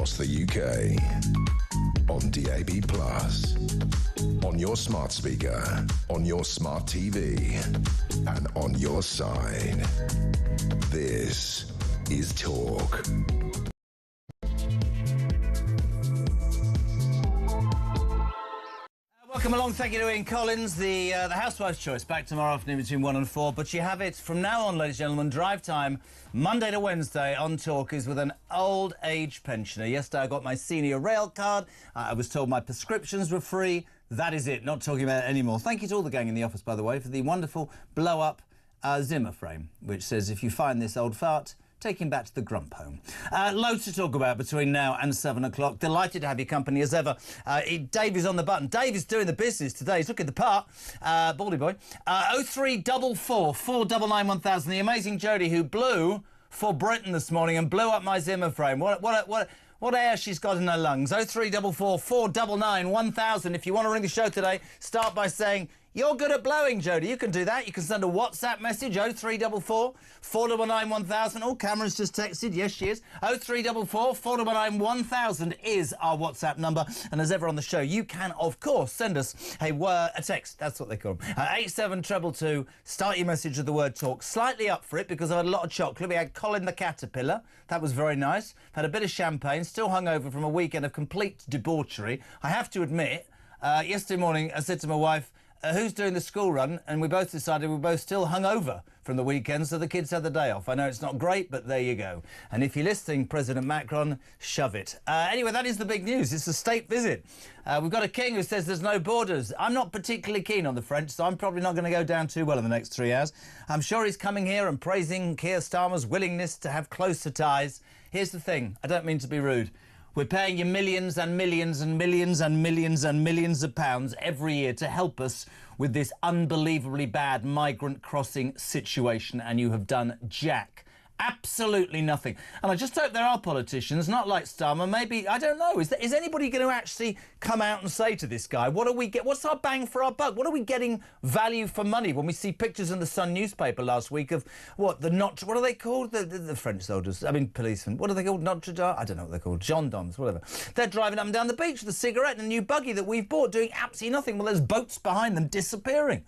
across the UK. On DAB+, on your smart speaker, on your smart TV, and on your side. This is Talk. Welcome along. Thank you to Ian Collins. The Housewife's Choice back tomorrow afternoon between 1 and 4. But you have it from now on, ladies and gentlemen. Drive time, Monday to Wednesday on Talk is with an old age pensioner. Yesterday I got my senior rail card. I was told my prescriptions were free. That is it. Not talking about it anymore. Thank you to all the gang in the office, by the way, for the wonderful blow-up Zimmer frame, which says, if you find this old fart, take him back to the grump home. Loads to talk about between now and 7 o'clock. Delighted to have your company as ever. Dave is on the button. Dave is doing the business today. He's looking the part. Baldy boy. 0344 499 1000. The amazing Jodie who blew for Britain this morning and blew up my Zimmer frame. What air she's got in her lungs. 0344 499 1000. If you want to ring the show today, start by saying, you're good at blowing, Jodie. You can do that. You can send a WhatsApp message, 0344 499 1000. Oh, Cameron's just texted. Yes, she is. 0344 499 1000 is our WhatsApp number. And as ever on the show, you can, of course, send us a text. That's what they call them. 87222. Start your message with the word talk. Slightly up for it because I've had a lot of chocolate. We had Colin the Caterpillar. That was very nice. Had a bit of champagne. Still hungover from a weekend of complete debauchery. I have to admit, yesterday morning I said to my wife, who's doing the school run? And we both decided we're both still hungover from the weekend, so the kids had the day off. I know it's not great, but there you go. And if you're listening, President Macron, shove it. Anyway, that is the big news. It's a state visit. We've got a king who says there's no borders. I'm not particularly keen on the French, so I'm probably not going to go down too well in the next 3 hours. I'm sure he's coming here and praising Keir Starmer's willingness to have closer ties. Here's the thing. I don't mean to be rude. We're paying you millions and millions and millions and millions and millions of pounds every year to help us with this unbelievably bad migrant crossing situation, and you have done jack. Absolutely nothing. And I just hope there are politicians, not like Starmer, maybe, I don't know, is anybody going to actually come out and say to this guy, what's our bang for our buck? What are we getting value for money when we see pictures in the Sun newspaper last week of, what are they called? The French soldiers, I mean policemen, what are they called? Notre Dame? I don't know what they're called, gendarmes, whatever. They're driving up and down the beach with a cigarette and a new buggy that we've bought, doing absolutely nothing. Well, there's boats behind them disappearing.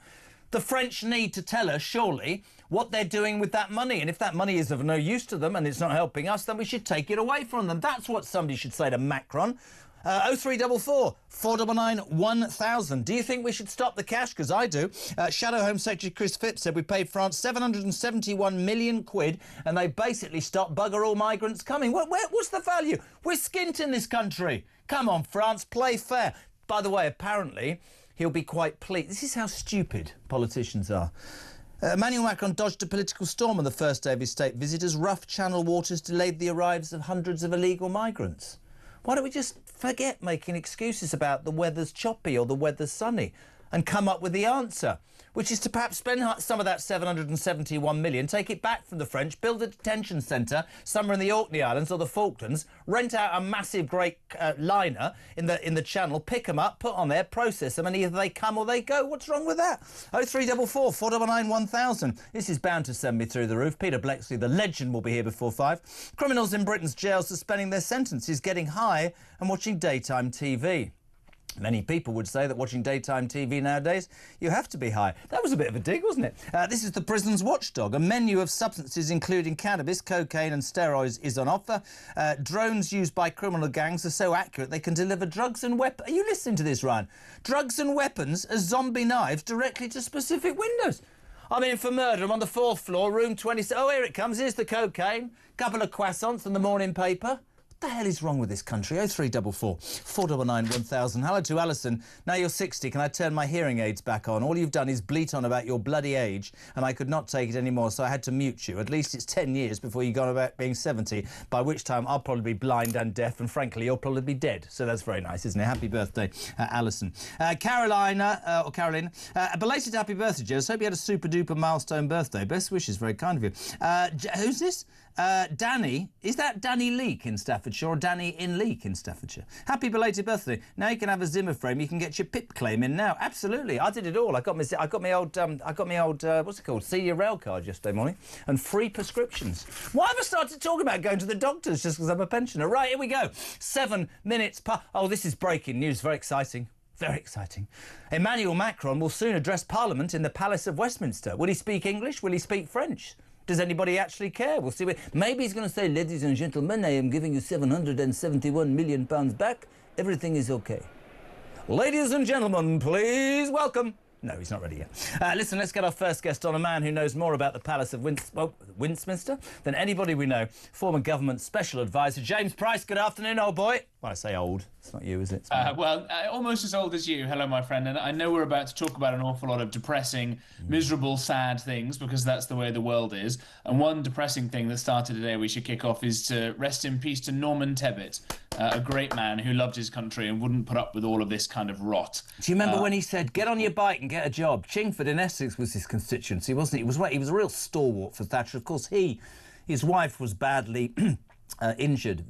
The French need to tell us, surely, what they're doing with that money. And if that money is of no use to them and it's not helping us, then we should take it away from them. That's what somebody should say to Macron. 0344 499 1000. Do you think we should stop the cash? Because I do. Shadow Home Secretary Chris Phipps said we paid France 771 million quid and they basically stopped bugger all migrants coming. What's the value? We're skint in this country. Come on, France, play fair. By the way, apparently, he'll be quite pleased. This is how stupid politicians are. Emmanuel Macron dodged a political storm on the first day of his state visit as rough channel waters delayed the arrivals of hundreds of illegal migrants. Why don't we just forget making excuses about the weather's choppy or the weather's sunny and come up with the answer, which is to perhaps spend some of that 771 million, take it back from the French, build a detention centre somewhere in the Orkney Islands or the Falklands, rent out a massive great liner in the channel, pick them up, put on there, process them, and either they come or they go. What's wrong with that? 0344 499 1000. This is bound to send me through the roof. Peter Blexley, the legend, will be here before 5. Criminals in Britain's jails suspending their sentences, getting high and watching daytime TV. Many people would say that watching daytime TV nowadays, you have to be high. That was a bit of a dig, wasn't it? This is the prison's watchdog. A menu of substances including cannabis, cocaine and steroids is on offer. Drones used by criminal gangs are so accurate they can deliver drugs and weapons. Are you listening to this, Ryan? Drugs and weapons as zombie knives directly to specific windows. I mean, for murder, I'm on the 4th floor, room 27. Oh, here it comes. Here's the cocaine. Couple of croissants and the morning paper. What the hell is wrong with this country? 0344 499 1000. Hello to Alison. Now you're 60. Can I turn my hearing aids back on? All you've done is bleat on about your bloody age, and I could not take it anymore, so I had to mute you. At least it's 10 years before you got about being 70, by which time I'll probably be blind and deaf, and frankly, you'll probably be dead. So that's very nice, isn't it? Happy birthday, Alison. Caroline, a belated happy birthday, Jess. Hope you had a super-duper milestone birthday. Best wishes, very kind of you. Who's this? Danny, is that Danny Leake in Staffordshire or Danny in Leake in Staffordshire? Happy belated birthday. Now you can have a Zimmer frame, you can get your PIP claim in now. Absolutely, I did it all. I got my old what's it called, senior rail card yesterday morning, and free prescriptions. Why have I started talking about going to the doctors just because I'm a pensioner? Right, here we go. 7 minutes past. Oh, this is breaking news, very exciting. Very exciting. Emmanuel Macron will soon address Parliament in the Palace of Westminster. Will he speak English? Will he speak French? Does anybody actually care? We'll see. Maybe he's going to say, ladies and gentlemen, I am giving you £771 million back. Everything is OK. Ladies and gentlemen, please welcome... No, he's not ready yet. Listen, let's get our first guest on, a man who knows more about the Palace of Westminster than anybody we know. Former government special advisor, James Price. Good afternoon, old boy. Well, I say old. It's not you, is it? Almost as old as you. Hello, my friend. And I know we're about to talk about an awful lot of depressing, miserable, sad things, because that's the way the world is. And one depressing thing that started today we should kick off is to rest in peace to Norman Tebbit, a great man who loved his country and wouldn't put up with all of this kind of rot. Do you remember when he said, get on your bike and get a job? Chingford in Essex was his constituency, wasn't he? He was a real stalwart for Thatcher. Of course, his wife was badly injured,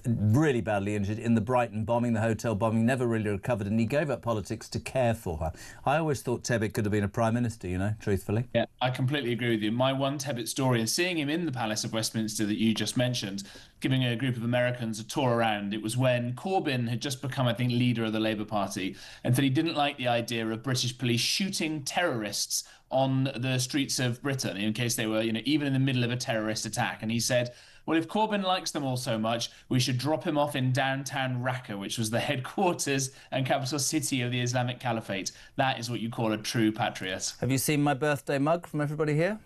really badly injured in the Brighton bombing, the hotel bombing, never really recovered, and he gave up politics to care for her. I always thought Tebbit could have been a Prime Minister, you know, truthfully. Yeah, I completely agree with you. My one Tebbit story, and seeing him in the Palace of Westminster that you just mentioned, giving a group of Americans a tour around, it was when Corbyn had just become, I think, leader of the Labour Party, and that he didn't like the idea of British police shooting terrorists on the streets of Britain in case they were, you know, even in the middle of a terrorist attack. And he said, well, if Corbyn likes them all so much, we should drop him off in downtown Raqqa, which was the headquarters and capital city of the Islamic Caliphate. That is what you call a true patriot. Have you seen my birthday mug from everybody here?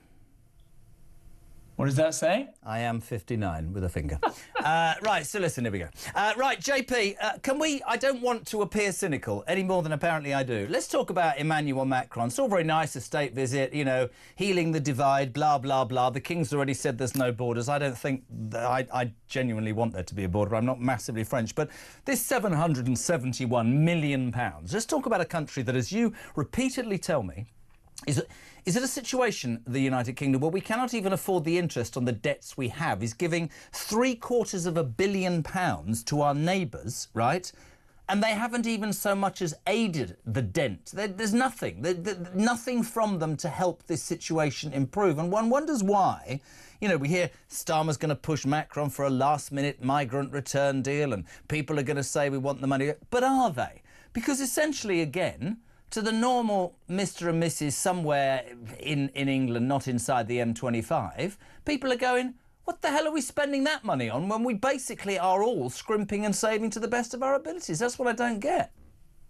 What does that say? I am 59 with a finger. Right, so listen, here we go. Right, JP, can we... I don't want to appear cynical any more than apparently I do. Let's talk about Emmanuel Macron. It's all very nice, a state visit, you know, healing the divide, blah, blah, blah. The King's already said there's no borders. I don't think... I genuinely want there to be a border. I'm not massively French. But this £771 million, let's talk about a country that, as you repeatedly tell me, is it a situation, the United Kingdom, where we cannot even afford the interest on the debts we have, is giving £750 million to our neighbours, right? And they haven't even so much as aided the dent. There's nothing. Nothing from them to help this situation improve. And one wonders why. You know, we hear Starmer's going to push Macron for a last-minute migrant return deal, and people are going to say we want the money. But are they? Because essentially, again... to the normal Mr. and Mrs. somewhere in England, not inside the M25, people are going, what the hell are we spending that money on when we basically are all scrimping and saving to the best of our abilities? That's what I don't get.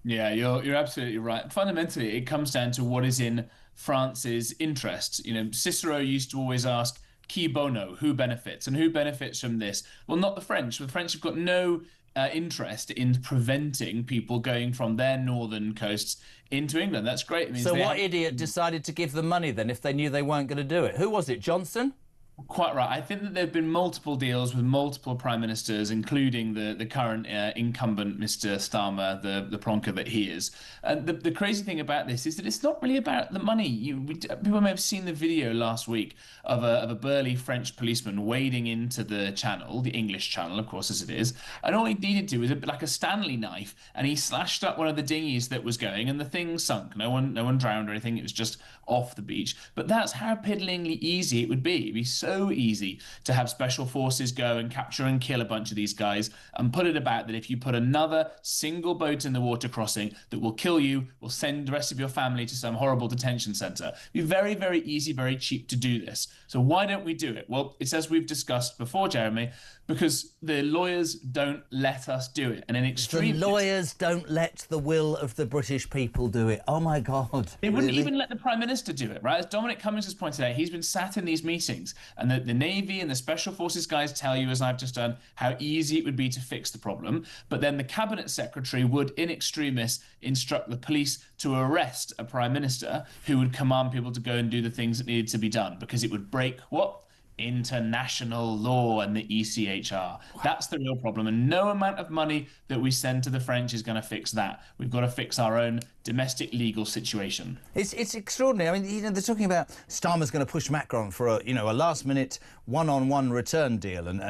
Yeah, you're absolutely right. Fundamentally, it comes down to what is in France's interest. You know, Cicero used to always ask, qui bono, who benefits? And who benefits from this? Well, not the French. The French have got no... interest in preventing people going from their northern coasts into England. That's great. It means so what idiot decided to give them money then if they knew they weren't going to do it? Who was it, Johnson? Quite right. I think that there have been multiple deals with multiple prime ministers, including the current incumbent Mr. Starmer, the plonker that he is. And the crazy thing about this is that it's not really about the money. People may have seen the video last week of a burly French policeman wading into the channel, the English channel, of course, as it is. And all he needed to was like a Stanley knife, and he slashed up one of the dinghies that was going, and the thing sunk. No one drowned or anything. It was just off the beach. But that's how piddlingly easy it would be. It'd be so easy to have special forces go and capture and kill a bunch of these guys and put it about that if you put another single boat in the water crossing that will kill you, will send the rest of your family to some horrible detention centre. It'd be very, very easy, very cheap to do this. So why don't we do it? Well, it's as we've discussed before, Jeremy, because the lawyers don't let us do it. And in extreme... The lawyers don't let the will of the British people do it. Oh, my God. They wouldn't even let the Prime Minister do it, right? As Dominic Cummings has pointed out, he's been sat in these meetings, and the Navy and the Special Forces guys tell you, as I've just done, how easy it would be to fix the problem. But then the Cabinet Secretary would, in extremis, instruct the police to arrest a Prime Minister who would command people to go and do the things that needed to be done, because it would break what? international law and the ECHR. That's the real problem. And no amount of money that we send to the French is going to fix that. We've got to fix our own domestic legal situation. It's extraordinary. I mean, they're talking about Starmer's going to push Macron for a last-minute one-on-one return deal. And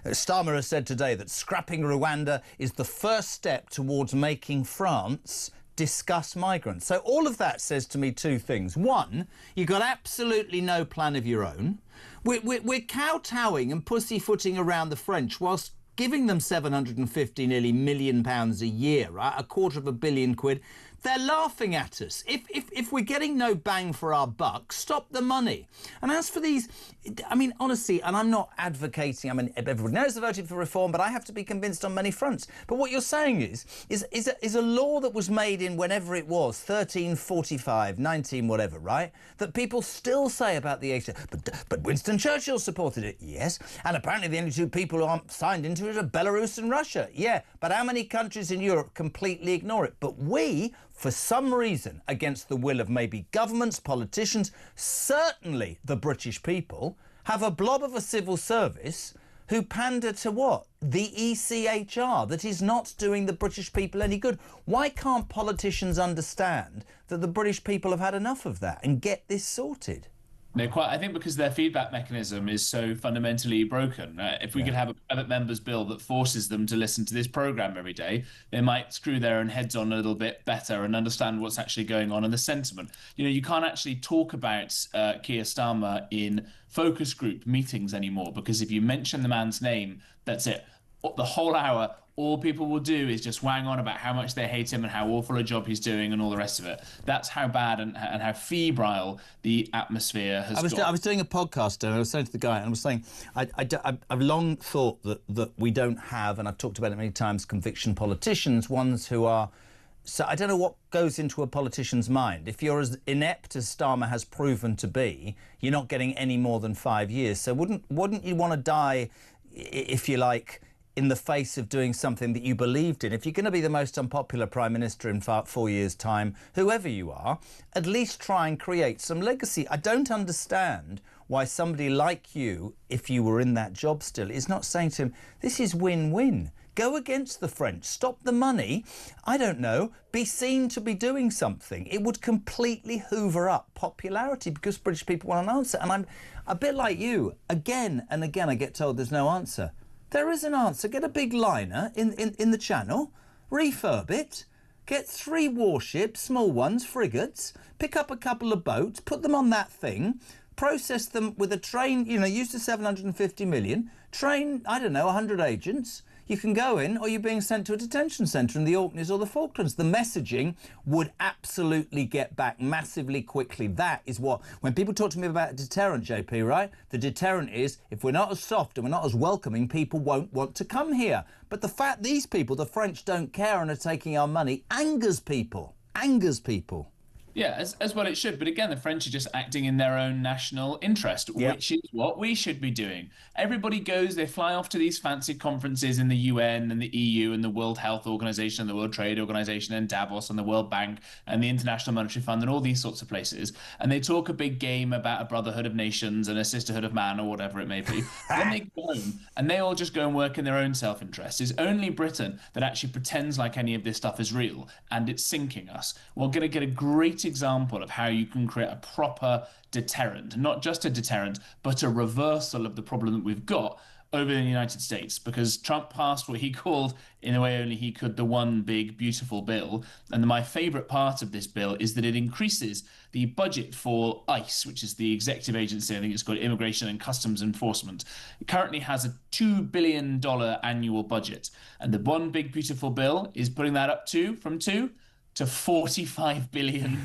Starmer has said today that scrapping Rwanda is the first step towards making France discuss migrants. So all of that says to me two things. One, you've got absolutely no plan of your own. We're kowtowing and pussyfooting around the French whilst giving them 750 nearly £1 million a year, right? £250 million. They're laughing at us. If we're getting no bang for our buck, stop the money. And as for these, I mean, honestly, and I'm not advocating, I mean, everyone knows they're voting for reform, but I have to be convinced on many fronts. But what you're saying is a law that was made in whenever it was, 1345, 19, whatever, right? That people still say about the ACTA. But Winston Churchill supported it, yes. And apparently the only two people who aren't signed into it are Belarus and Russia, yeah. But how many countries in Europe completely ignore it? But we, for some reason, against the will of maybe governments, politicians, certainly the British people, have a blob of a civil service who pander to what? The ECHR, that is not doing the British people any good. Why can't politicians understand that the British people have had enough of that and get this sorted? I think because their feedback mechanism is so fundamentally broken. If we could have a private member's bill that forces them to listen to this programme every day, they might screw their own heads on a little bit better and understand what's actually going on in the sentiment. You can't actually talk about Keir Starmer in focus group meetings anymore, because if you mention the man's name, that's it. The whole hour, all people will do is just wang on about how much they hate him and how awful a job he's doing and all the rest of it. That's how bad and how febrile the atmosphere has got. I was doing a podcast and I was saying to the guy, and I was saying, I've long thought that we don't have, and I've talked about it many times, conviction politicians, ones who are... So I don't know what goes into a politician's mind. If you're as inept as Starmer has proven to be, you're not getting any more than 5 years. So wouldn't you want to die, if you like, in the face of doing something that you believed in? If you're going to be the most unpopular Prime Minister in 4 years' time, whoever you are, at least try and create some legacy. I don't understand why somebody like you, if you were in that job still, is not saying to him, this is win-win. Go against the French, stop the money, I don't know, be seen to be doing something. It would completely hoover up popularity because British people want an answer. And I'm a bit like you. Again and again I get told there's no answer. There is an answer. Get a big liner in the channel, refurb it, get 3 warships, small ones, frigates, pick up a couple of boats, put them on that thing, process them with a train, use the 750 million, train, I don't know, 100 agents. You can go in, or you're being sent to a detention centre in the Orkneys or the Falklands. The messaging would absolutely get back massively quickly. That is what, when people talk to me about a deterrent, JP, right? The deterrent is, if we're not as soft and we're not as welcoming, people won't want to come here. But the fact these people, the French, don't care and are taking our money, angers people. Angers people. Yeah, as well it should. But again, the French are just acting in their own national interest, which is what we should be doing. Everybody goes, they fly off to these fancy conferences in the UN and the EU and the World Health Organization and the World Trade Organization and Davos and the World Bank and the International Monetary Fund and all these sorts of places. And they talk a big game about a brotherhood of nations and a sisterhood of man or whatever it may be. Then they go home and they all just go and work in their own self-interest. It's only Britain that actually pretends like any of this stuff is real, and it's sinking us. We're going to get a great example of how you can create a proper deterrent, not just a deterrent, but a reversal of the problem that we've got over in the United States, because Trump passed what he called, in a way only he could, the one big beautiful bill. And my favorite part of this bill is that it increases the budget for ICE, which is the executive agency, I think it's called Immigration and Customs Enforcement. It currently has a $2 billion annual budget. And the one big beautiful bill is putting that up from $2 to $45 billion.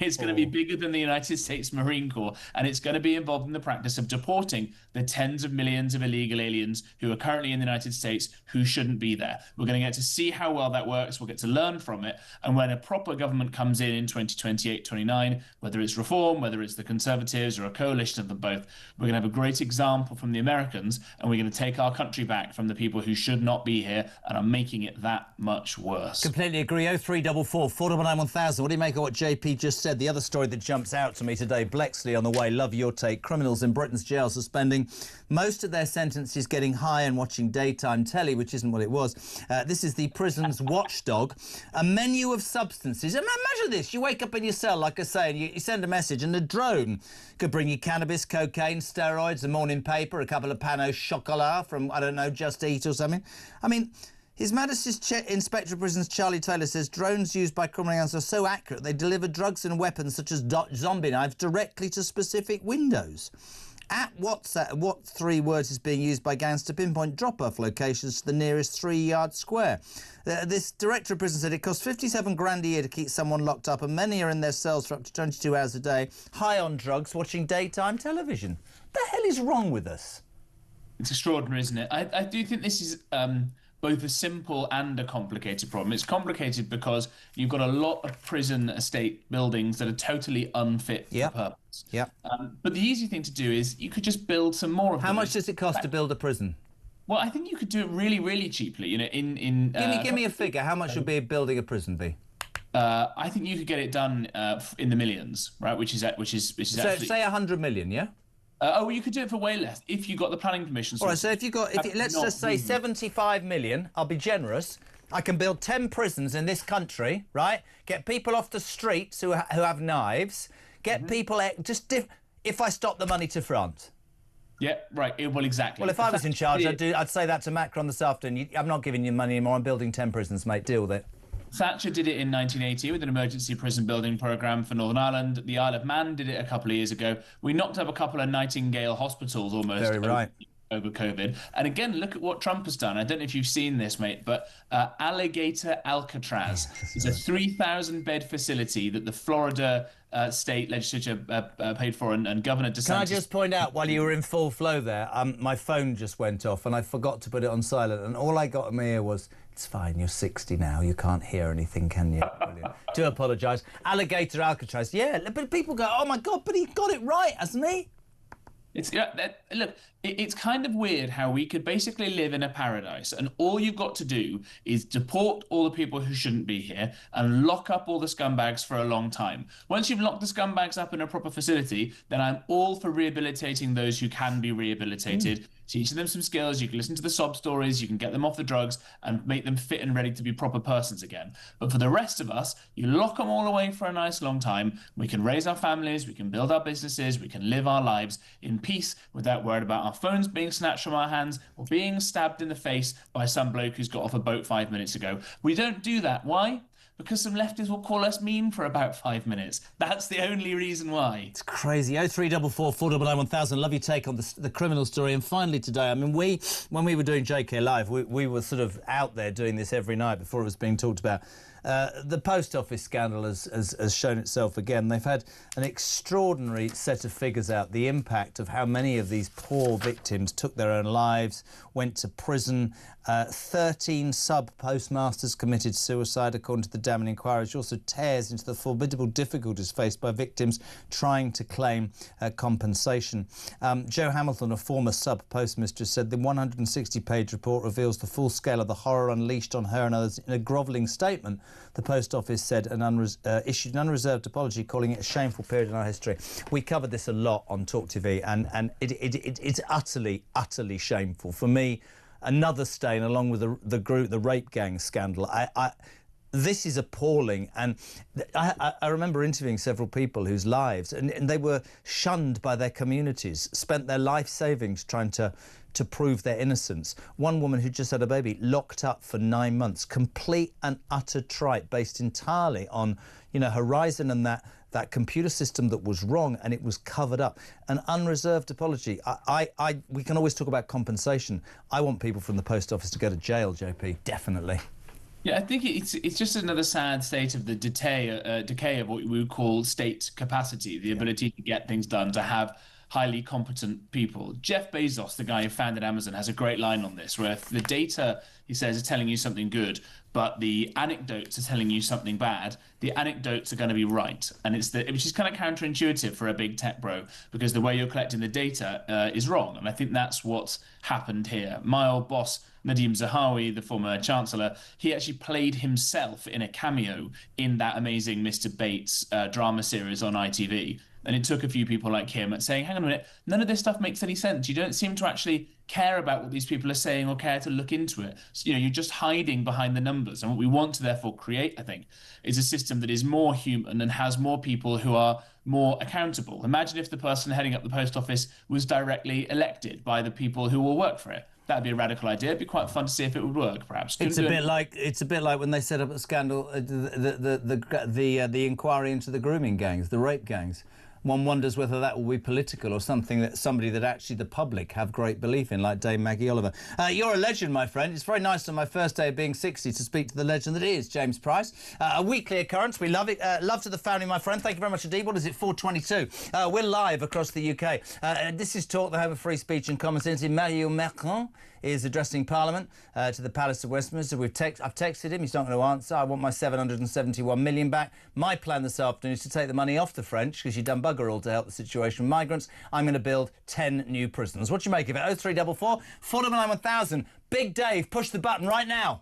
It's going to be bigger than the United States Marine Corps, and it's going to be involved in the practice of deporting the tens of millions of illegal aliens who are currently in the United States who shouldn't be there. We're going to get to see how well that works. We'll get to learn from it. And when a proper government comes in 2028, 29, whether it's reform, whether it's the Conservatives or a coalition of them both, we're going to have a great example from the Americans, and we're going to take our country back from the people who should not be here and are making it that much worse. Completely agree. 0344 344 499 1000. What do you make of what JP just said? The other story that jumps out to me today, Blexley on the way. Love your take. Criminals in Britain's jails are spending most of their sentences getting high and watching daytime telly, which isn't what it was. This is the prison's watchdog. A menu of substances. And imagine this. You wake up in your cell, like I say, and you send a message, and the drone could bring you cannabis, cocaine, steroids, a morning paper, a couple of pain au chocolat from, I don't know, Just Eat or something. I mean, His Majesty's Inspector of Prisons Charlie Taylor says drones used by criminal gangs are so accurate they deliver drugs and weapons such as zombie knives directly to specific windows. At what 3 words is being used by gangs to pinpoint drop-off locations to the nearest 3-yard square? This director of prison said it costs 57 grand a year to keep someone locked up, and many are in their cells for up to 22 hours a day, high on drugs, watching daytime television. What the hell is wrong with us? It's extraordinary, isn't it? I do think this is both a simple and a complicated problem. It's complicated because you've got a lot of prison estate buildings that are totally unfit for purpose. Yep. But the easy thing to do is you could just build some more of them. How much does it cost to build a prison? Well, I think you could do it really, really cheaply. You know, give me a figure. How much would building a prison be? I think you could get it done in the millions, right? Which is so actually, say 100 million, yeah. Well, you could do it for way less if you got the planning permission. All right, so let's just say 75 million, I'll be generous. I can build 10 prisons in this country, right? Get people off the streets who have knives. Get people if I stop the money to France. Yeah, right. Well, exactly. Well, if I was in charge, I'd say that to Macron this afternoon. I'm not giving you money anymore. I'm building 10 prisons, mate. Deal with it. Thatcher did it in 1980 with an emergency prison building programme for Northern Ireland. The Isle of Man did it a couple of years ago. We knocked up a couple of Nightingale hospitals almost. Very right. Over COVID. And again, look at what Trump has done. I don't know if you've seen this, mate, but Alligator Alcatraz is a 3,000-bed facility that the Florida state legislature paid for, and Governor DeSantis... Can I just point out, while you were in full flow there, my phone just went off and I forgot to put it on silent, and all I got in my ear was, "It's fine, you're 60 now, you can't hear anything, can you?" Brilliant. Do apologise. Alligator Alcatraz, yeah, but people go, "Oh my God, but he got it right, hasn't he?" Look, it's kind of weird how we could basically live in a paradise and all you've got to do is deport all the people who shouldn't be here and lock up all the scumbags for a long time. Once you've locked the scumbags up in a proper facility, then I'm all for rehabilitating those who can be rehabilitated, teaching them some skills. You can listen to the sob stories, you can get them off the drugs and make them fit and ready to be proper persons again. But for the rest of us, you lock them all away for a nice long time. We can raise our families, we can build our businesses, we can live our lives in peace without worried about our phones being snatched from our hands or being stabbed in the face by some bloke who's got off a boat 5 minutes ago. We don't do that. Why? Because some leftists will call us mean for about 5 minutes. That's the only reason why. It's crazy. 0344 499 1000. Love your take on the criminal story. And finally today, I mean, when we were doing JK Live, we were sort of out there doing this every night before it was being talked about. The post office scandal has shown itself again. They've had an extraordinary set of figures out, the impact of how many of these poor victims took their own lives, went to prison. 13 sub-postmasters committed suicide, according to the damning inquiry, which also tears into the formidable difficulties faced by victims trying to claim compensation. Jo Hamilton, a former sub-postmistress, said the 160-page report reveals the full scale of the horror unleashed on her and others. In a grovelling statement, the Post Office said issued an unreserved apology, calling it a shameful period in our history. We covered this a lot on talkTV, and it's utterly, utterly shameful. For me, another stain, along with the rape gang scandal. This is appalling, and I remember interviewing several people whose lives, and they were shunned by their communities, spent their life savings trying to prove their innocence. One woman who just had a baby, locked up for 9 months, complete and utter tripe, based entirely on, Horizon and that computer system that was wrong, and it was covered up. An unreserved apology. We can always talk about compensation. I want people from the Post Office to go to jail, JP, definitely. Yeah, I think it's just another sad state of the decay of what we would call state capacity, the ability to get things done, to have highly competent people. Jeff Bezos, the guy who founded Amazon, has a great line on this, where if the data, he says, is telling you something good, but the anecdotes are telling you something bad, the anecdotes are going to be right. And which is kind of counterintuitive for a big tech bro, because the way you're collecting the data is wrong. And I think that's what's happened here. My old boss, Nadeem Zahawi, the former chancellor, he actually played himself in a cameo in that amazing Mr. Bates drama series on ITV. And it took a few people like him at saying, hang on a minute, none of this stuff makes any sense. You don't seem to actually care about what these people are saying or care to look into it. So, you're just hiding behind the numbers. And what we want to therefore create, I think, is a system that is more human and has more people who are more accountable. Imagine if the person heading up the post office was directly elected by the people who will work for it. That'd be a radical idea. It'd be quite fun to see if it would work, perhaps. It's a bit like when they set up a scandal, the inquiry into the grooming gangs, the rape gangs. One wonders whether that will be political or something that somebody that actually the public have great belief in, like Dame Maggie Oliver. You're a legend, my friend. It's very nice on my first day of being 60 to speak to the legend that is James Price. A weekly occurrence. We love it. Love to the family, my friend. Thank you very much indeed. What is it, 4:22? We're live across the UK. This is Talk, the home of free speech and common sense. Macron is addressing Parliament to the Palace of Westminster. I've texted him. He's not going to answer. I want my 771 million back. My plan this afternoon is to take the money off the French, because you've done bugger all to help the situation with migrants. I'm going to build 10 new prisons. What do you make of it? 0344 499 1000. Big Dave, push the button right now.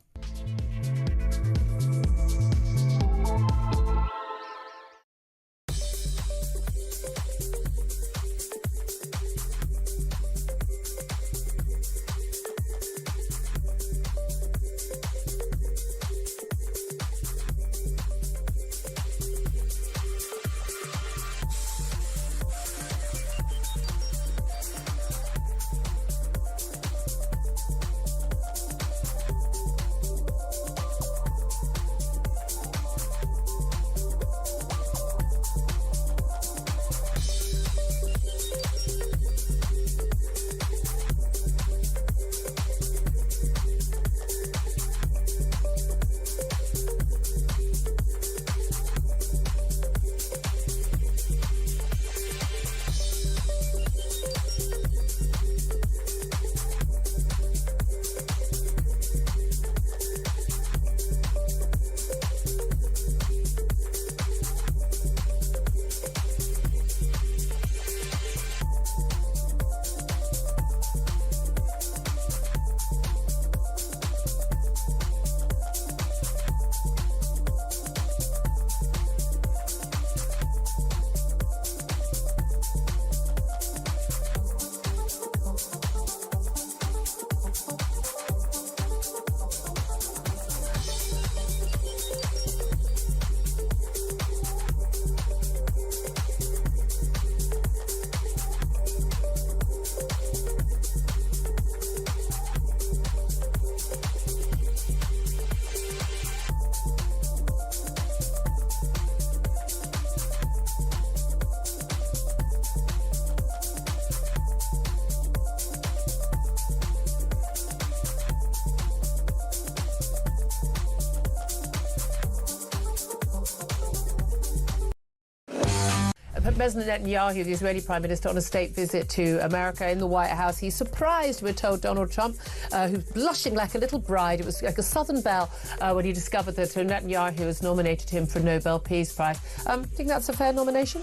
President Netanyahu, the Israeli Prime Minister, on a state visit to America in the White House. He surprised, we're told, Donald Trump, who's blushing like a little bride. It was like a southern belle when he discovered that Netanyahu has nominated him for a Nobel Peace Prize. Think that's a fair nomination?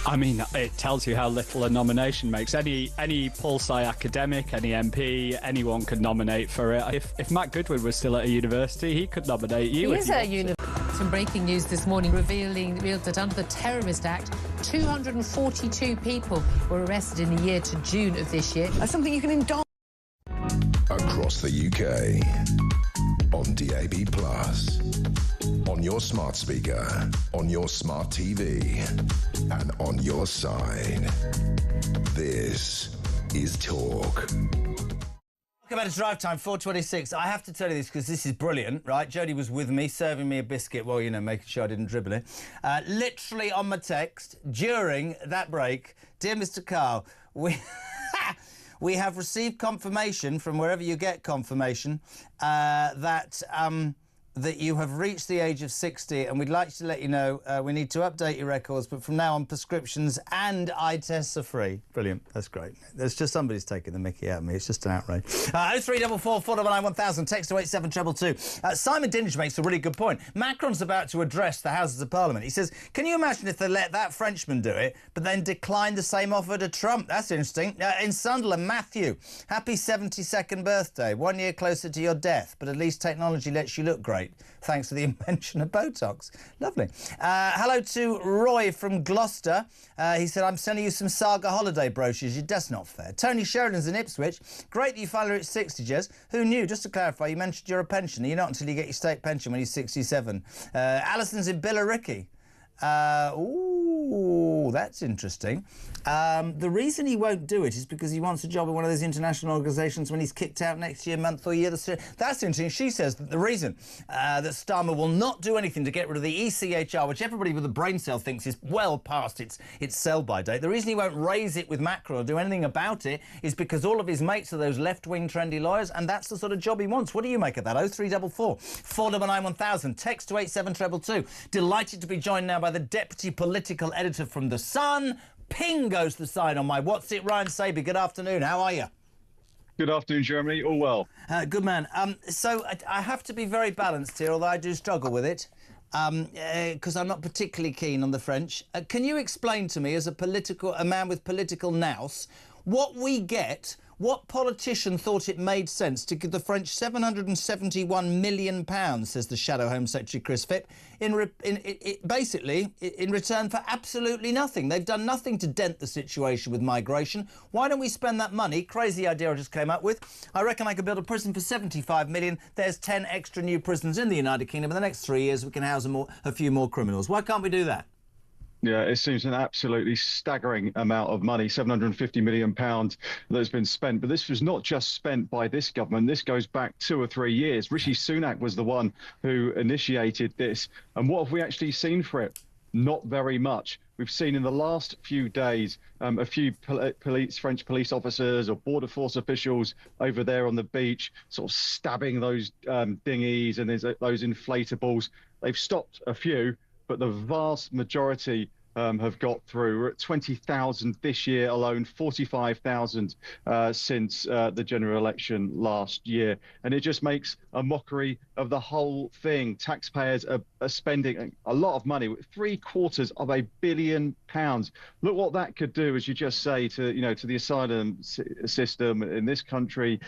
I mean, it tells you how little a nomination makes. Any Pulsar academic, any MP, anyone could nominate for it. If Matt Goodwin was still at a university, he could nominate you. He is at a university. Some breaking news this morning revealed that under the Terrorist Act, 242 people were arrested in the year to June of this year. That's something you can indulge. Across the UK, on DAB+, on your smart speaker, on your smart TV, and on your side. This is Talk. About its drive time, 4:26. I have to tell you this because this is brilliant, right? Jodie was with me, serving me a biscuit while, making sure I didn't dribble it. Literally on my text, during that break, dear Mr. Carl, we have received confirmation from wherever you get confirmation that that you have reached the age of 60 and we'd like to let you know we need to update your records, but from now on prescriptions and eye tests are free. Brilliant. That's great. There's just somebody's taking the mickey out of me. It's just an outrage. 0344 499 1000, text to 87222. Simon Dinge makes a really good point. Macron's about to address the Houses of Parliament. He says, can you imagine if they let that Frenchman do it, but then decline the same offer to Trump? That's interesting. In Sunderland, Matthew, happy 72nd birthday. 1 year closer to your death, but at least technology lets you look great, thanks to the invention of Botox. Lovely. Hello to Roy from Gloucester. He said, I'm sending you some Saga holiday brochures. That's not fair. Tony Sheridan's in Ipswich. Great that you finally reached 60, Jez. Who knew? Just to clarify, you mentioned you're a pensioner. You're not until you get your state pension when you're 67. Alison's in Billericay. Ooh, that's interesting. The reason he won't do it is because he wants a job in one of those international organisations when he's kicked out next year, month or year. That's interesting. She says that the reason that Starmer will not do anything to get rid of the ECHR, which everybody with a brain cell thinks is well past its sell-by date, the reason he won't raise it with Macron or do anything about it is because all of his mates are those left-wing trendy lawyers, and that's the sort of job he wants. What do you make of that? 0344 499 1000, text to 87222. Delighted to be joined now by the deputy political editor from The Sun. Ping goes the sign on my What's It, Ryan Saby. Good afternoon. How are you? Good afternoon, Jeremy. All well. Good man. So I have to be very balanced here, although I do struggle with it, because I'm not particularly keen on the French. Can you explain to me, as a man with political nous, what we get? What politician thought it made sense to give the French £771 million, says the Shadow Home Secretary Chris Phipp, basically in return for absolutely nothing? They've done nothing to dent the situation with migration. Why don't we spend that money? Crazy idea I just came up with. I reckon I could build a prison for £75 million. There's 10 extra new prisons in the United Kingdom. In the next 3 years, we can house a few more criminals. Why can't we do that? Yeah, it seems an absolutely staggering amount of money, £750 million that's been spent. But this was not just spent by this government. This goes back 2 or 3 years. Rishi Sunak was the one who initiated this. And what have we actually seen for it? Not very much. We've seen in the last few days a few French police officers or border force officials over there on the beach sort of stabbing those dinghies and those inflatables. They've stopped a few, but the vast majority have got through. We're at 20,000 this year alone, 45,000 since the general election last year. And it just makes a mockery of the whole thing. Taxpayers are spending a lot of money, £750 million. Look what that could do, as you just say, to the asylum system in this country.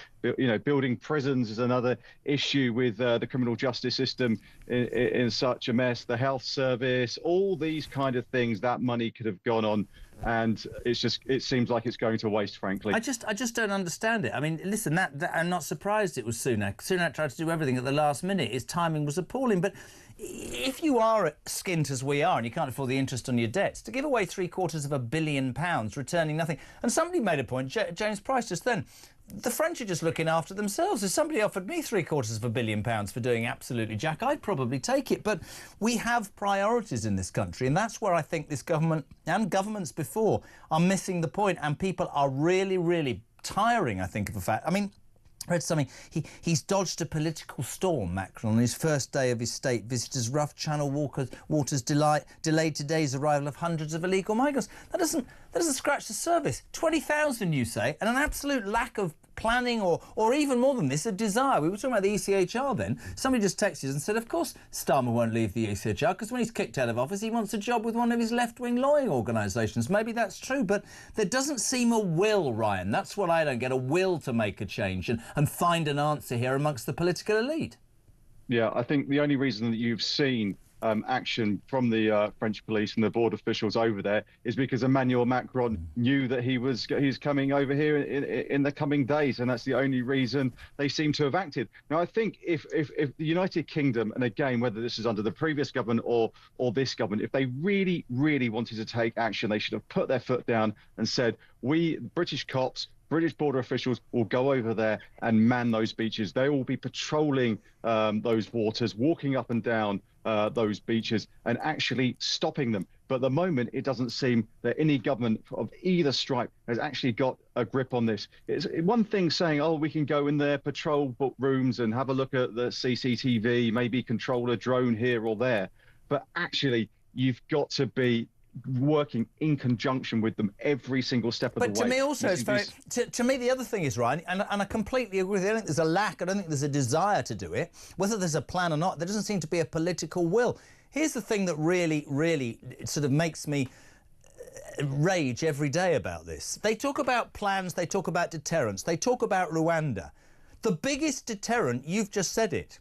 Building prisons is another issue with the criminal justice system in such a mess. The health service, all these kind of things, that money could have gone on. And it seems like it's going to waste, frankly. I just don't understand it. I mean, listen, that I'm not surprised it was Sunak. Sunak tried to do everything at the last minute. His timing was appalling. But if you are skint as we are and you can't afford the interest on your debts, to give away £750 million, returning nothing. And somebody made a point, James Price just then, the French are just looking after themselves. If somebody offered me £750 million for doing absolutely jack, I'd probably take it. But we have priorities in this country, and that's where I think this government and governments before are missing the point, and people are really, really tiring, I think, of the fact. I mean, I read something. He's dodged a political storm, Macron, on his first day of his state visit as rough Channel waters delayed today's arrival of hundreds of illegal migrants. That doesn't scratch the surface. 20,000, you say, and an absolute lack of planning or even more than this, a desire. We were talking about the ECHR then. Somebody just texted us and said, of course, Starmer won't leave the ECHR because when he's kicked out of office, he wants a job with one of his left-wing lawyering organisations. Maybe that's true, but there doesn't seem a will, Ryan. That's what I don't get, a will to make a change and find an answer here amongst the political elite. Yeah, I think the only reason that you've seen action from the French police and the border officials over there is because Emmanuel Macron knew that he's coming over here in the coming days, and that's the only reason they seem to have acted. Now, I think if the United Kingdom, and again, whether this is under the previous government or this government, if they really, really wanted to take action, they should have put their foot down and said, we, British cops, British border officials will go over there and man those beaches. They will be patrolling those waters, walking up and down those beaches and actually stopping them. But at the moment, it doesn't seem that any government of either stripe has actually got a grip on this. It's one thing saying, oh, we can go in their patrol book rooms and have a look at the CCTV, maybe control a drone here or there. But actually, you've got to be working in conjunction with them every single step of the way. But to me also, it's very... To me, the other thing is, Ryan, and I completely agree with you, I don't think there's a lack, I don't think there's a desire to do it. Whether there's a plan or not, there doesn't seem to be a political will. Here's the thing that really, really sort of makes me rage every day about this. They talk about plans, they talk about deterrence, they talk about Rwanda. The biggest deterrent, you've just said it.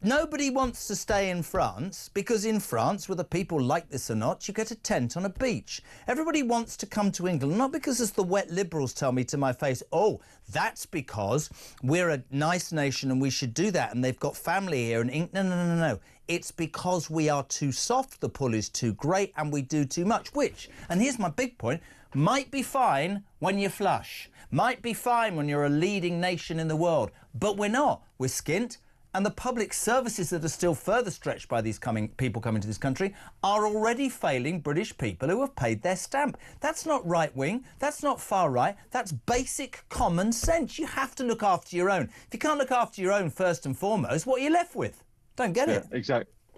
Nobody wants to stay in France because in France, whether people like this or not, you get a tent on a beach. Everybody wants to come to England, not because, as the wet liberals tell me to my face, oh, that's because we're a nice nation and we should do that and they've got family here and no, no, no, no, no. It's because we are too soft, the pull is too great and we do too much, which, and here's my big point, might be fine when you're flush, might be fine when you're a leading nation in the world, but we're not. We're skint. And the public services that are still further stretched by these people coming to this country are already failing British people who have paid their stamp. That's not right-wing, that's not far-right, that's basic common sense. You have to look after your own. If you can't look after your own first and foremost, what are you left with? Don't get it.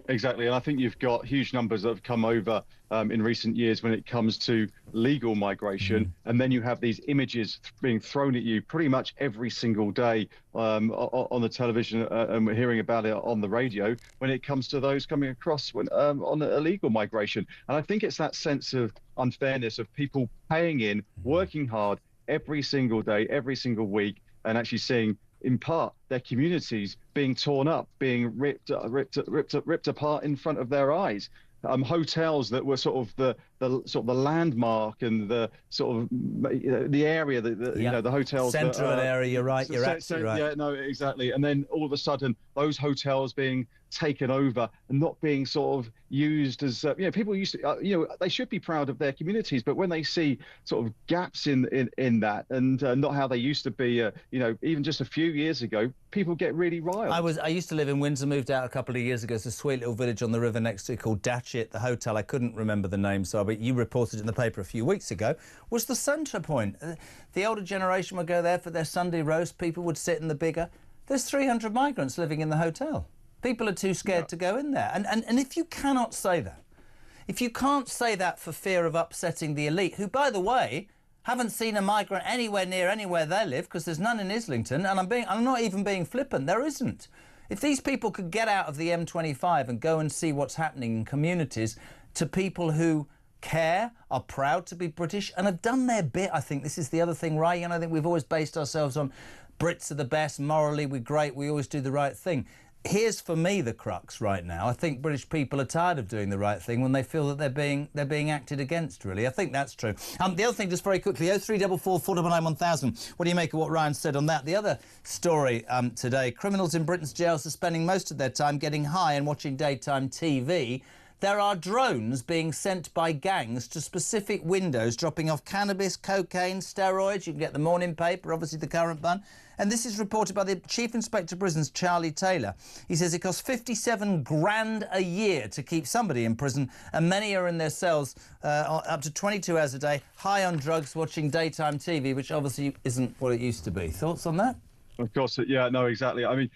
Exactly, and I think you've got huge numbers that have come over in recent years when it comes to legal migration, and then you have these images being thrown at you pretty much every single day on the television, and we're hearing about it on the radio when it comes to those coming across on illegal migration. And I think it's that sense of unfairness of people paying in, working hard every single day, every single week, and actually seeing, in part, their communities being torn up, being ripped apart in front of their eyes. Hotels that were sort of the landmark and the sort of the area that you know, the hotels central area. You're right. You're absolutely right. Yeah, no, exactly. And then all of a sudden, those hotels being taken over and not being sort of used as people used to they should be proud of their communities, but when they see sort of gaps in that and not how they used to be even just a few years ago, people get really riled. I used to live in Windsor, moved out a couple of years ago. It's a sweet little village on the river next to it called Datchet. The hotel, I couldn't remember the name, but you reported it in the paper a few weeks ago, was the centre point. The older generation would go there for their Sunday roast, people would sit in the bigger. There's 300 migrants living in the hotel. People are too scared to go in there. And if you cannot say that, if you can't say that for fear of upsetting the elite, who, by the way, haven't seen a migrant anywhere near anywhere they live, because there's none in Islington, and I'm not even being flippant, there isn't. If these people could get out of the M25 and go and see what's happening in communities to people who care, are proud to be British, and have done their bit, I think this is the other thing, right? I think we've always based ourselves on Brits are the best, morally we're great, we always do the right thing. Here's, for me, the crux right now. I think British people are tired of doing the right thing when they feel that they're being acted against, really. I think that's true. The other thing, just very quickly, 0344 499 1000. What do you make of what Ryan said on that? The other story today, criminals in Britain's jails are spending most of their time getting high and watching daytime TV. There are drones being sent by gangs to specific windows, dropping off cannabis, cocaine, steroids. You can get the morning paper, obviously the current bun. And this is reported by the Chief Inspector of Prisons, Charlie Taylor. He says it costs 57 grand a year to keep somebody in prison, and many are in their cells up to 22 hours a day, high on drugs, watching daytime TV, which obviously isn't what it used to be. Thoughts on that? Of course, yeah, no, exactly. I mean,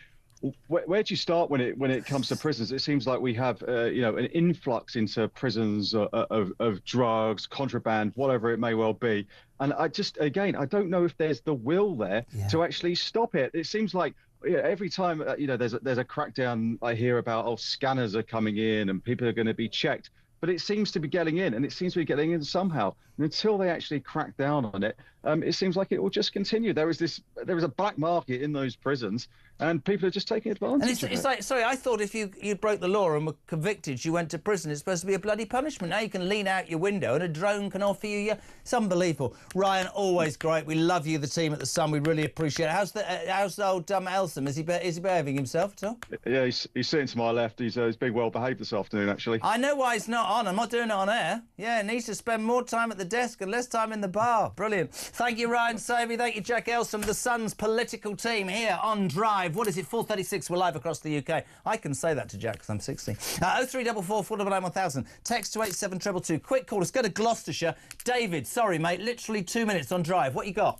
where do you start when it comes to prisons? It seems like we have an influx into prisons of drugs, contraband, whatever it may well be. And I don't know if there's the will there to actually stop it. It seems like every time there's a crackdown, I hear about scanners are coming in and people are going to be checked. But it seems to be getting in, and it seems to be getting in somehow. And until they actually crack down on it, it seems like it will just continue. There is a black market in those prisons, and people are just taking advantage of it. It's like, sorry, I thought if you broke the law and were convicted, you went to prison. It's supposed to be a bloody punishment. Now you can lean out your window and a drone can offer you. It's unbelievable. Ryan, always great. We love you, the team at the Sun. We really appreciate it. How's old Elsom? Is he behaving himself at all? Yeah, he's sitting to my left. He's being well behaved this afternoon, actually. I know why he's not. not on. I'm not doing it on air. Yeah, it needs to spend more time at the desk and less time in the bar. Brilliant. Thank you, Ryan Savey. Thank you, Jack Elsom, the Sun's political team here on Drive. What is it, 4:36? We're live across the UK. I can say that to Jack because I'm 60. 0344 499 1000. Text to 87222. Quick call. Let's go to Gloucestershire. David, sorry, mate. Literally 2 minutes on Drive. What you got?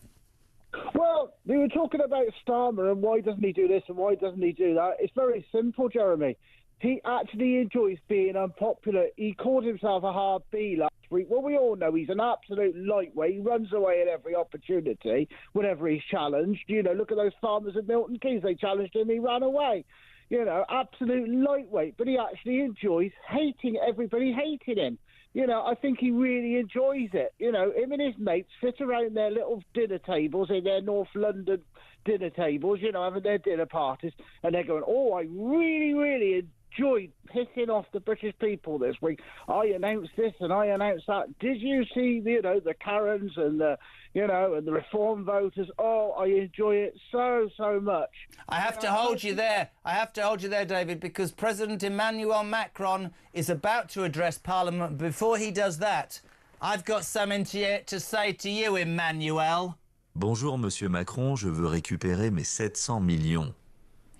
Well, we were talking about Starmer and why doesn't he do this and why doesn't he do that. It's very simple, Jeremy. He actually enjoys being unpopular. He called himself a hard B last week. Well, we all know he's an absolute lightweight. He runs away at every opportunity whenever he's challenged. You know, look at those farmers at Milton Keynes. They challenged him, he ran away. You know, absolute lightweight. But he actually enjoys hating everybody hating him. You know, I think he really enjoys it. You know, him and his mates sit around their little dinner tables in their North London dinner tables, you know, having their dinner parties, and they're going, oh, I really, really enjoyed pissing off the British people this week. I announced this and I announced that. Did you see, you know, the Karens and the, you know, and the Reform voters? Oh, I enjoy it so, so much. I have to hold you there. I have to hold you there, David, because President Emmanuel Macron is about to address Parliament. Before he does that, I've got something to say to you, Emmanuel. Bonjour, Monsieur Macron, je veux récupérer mes 700 millions.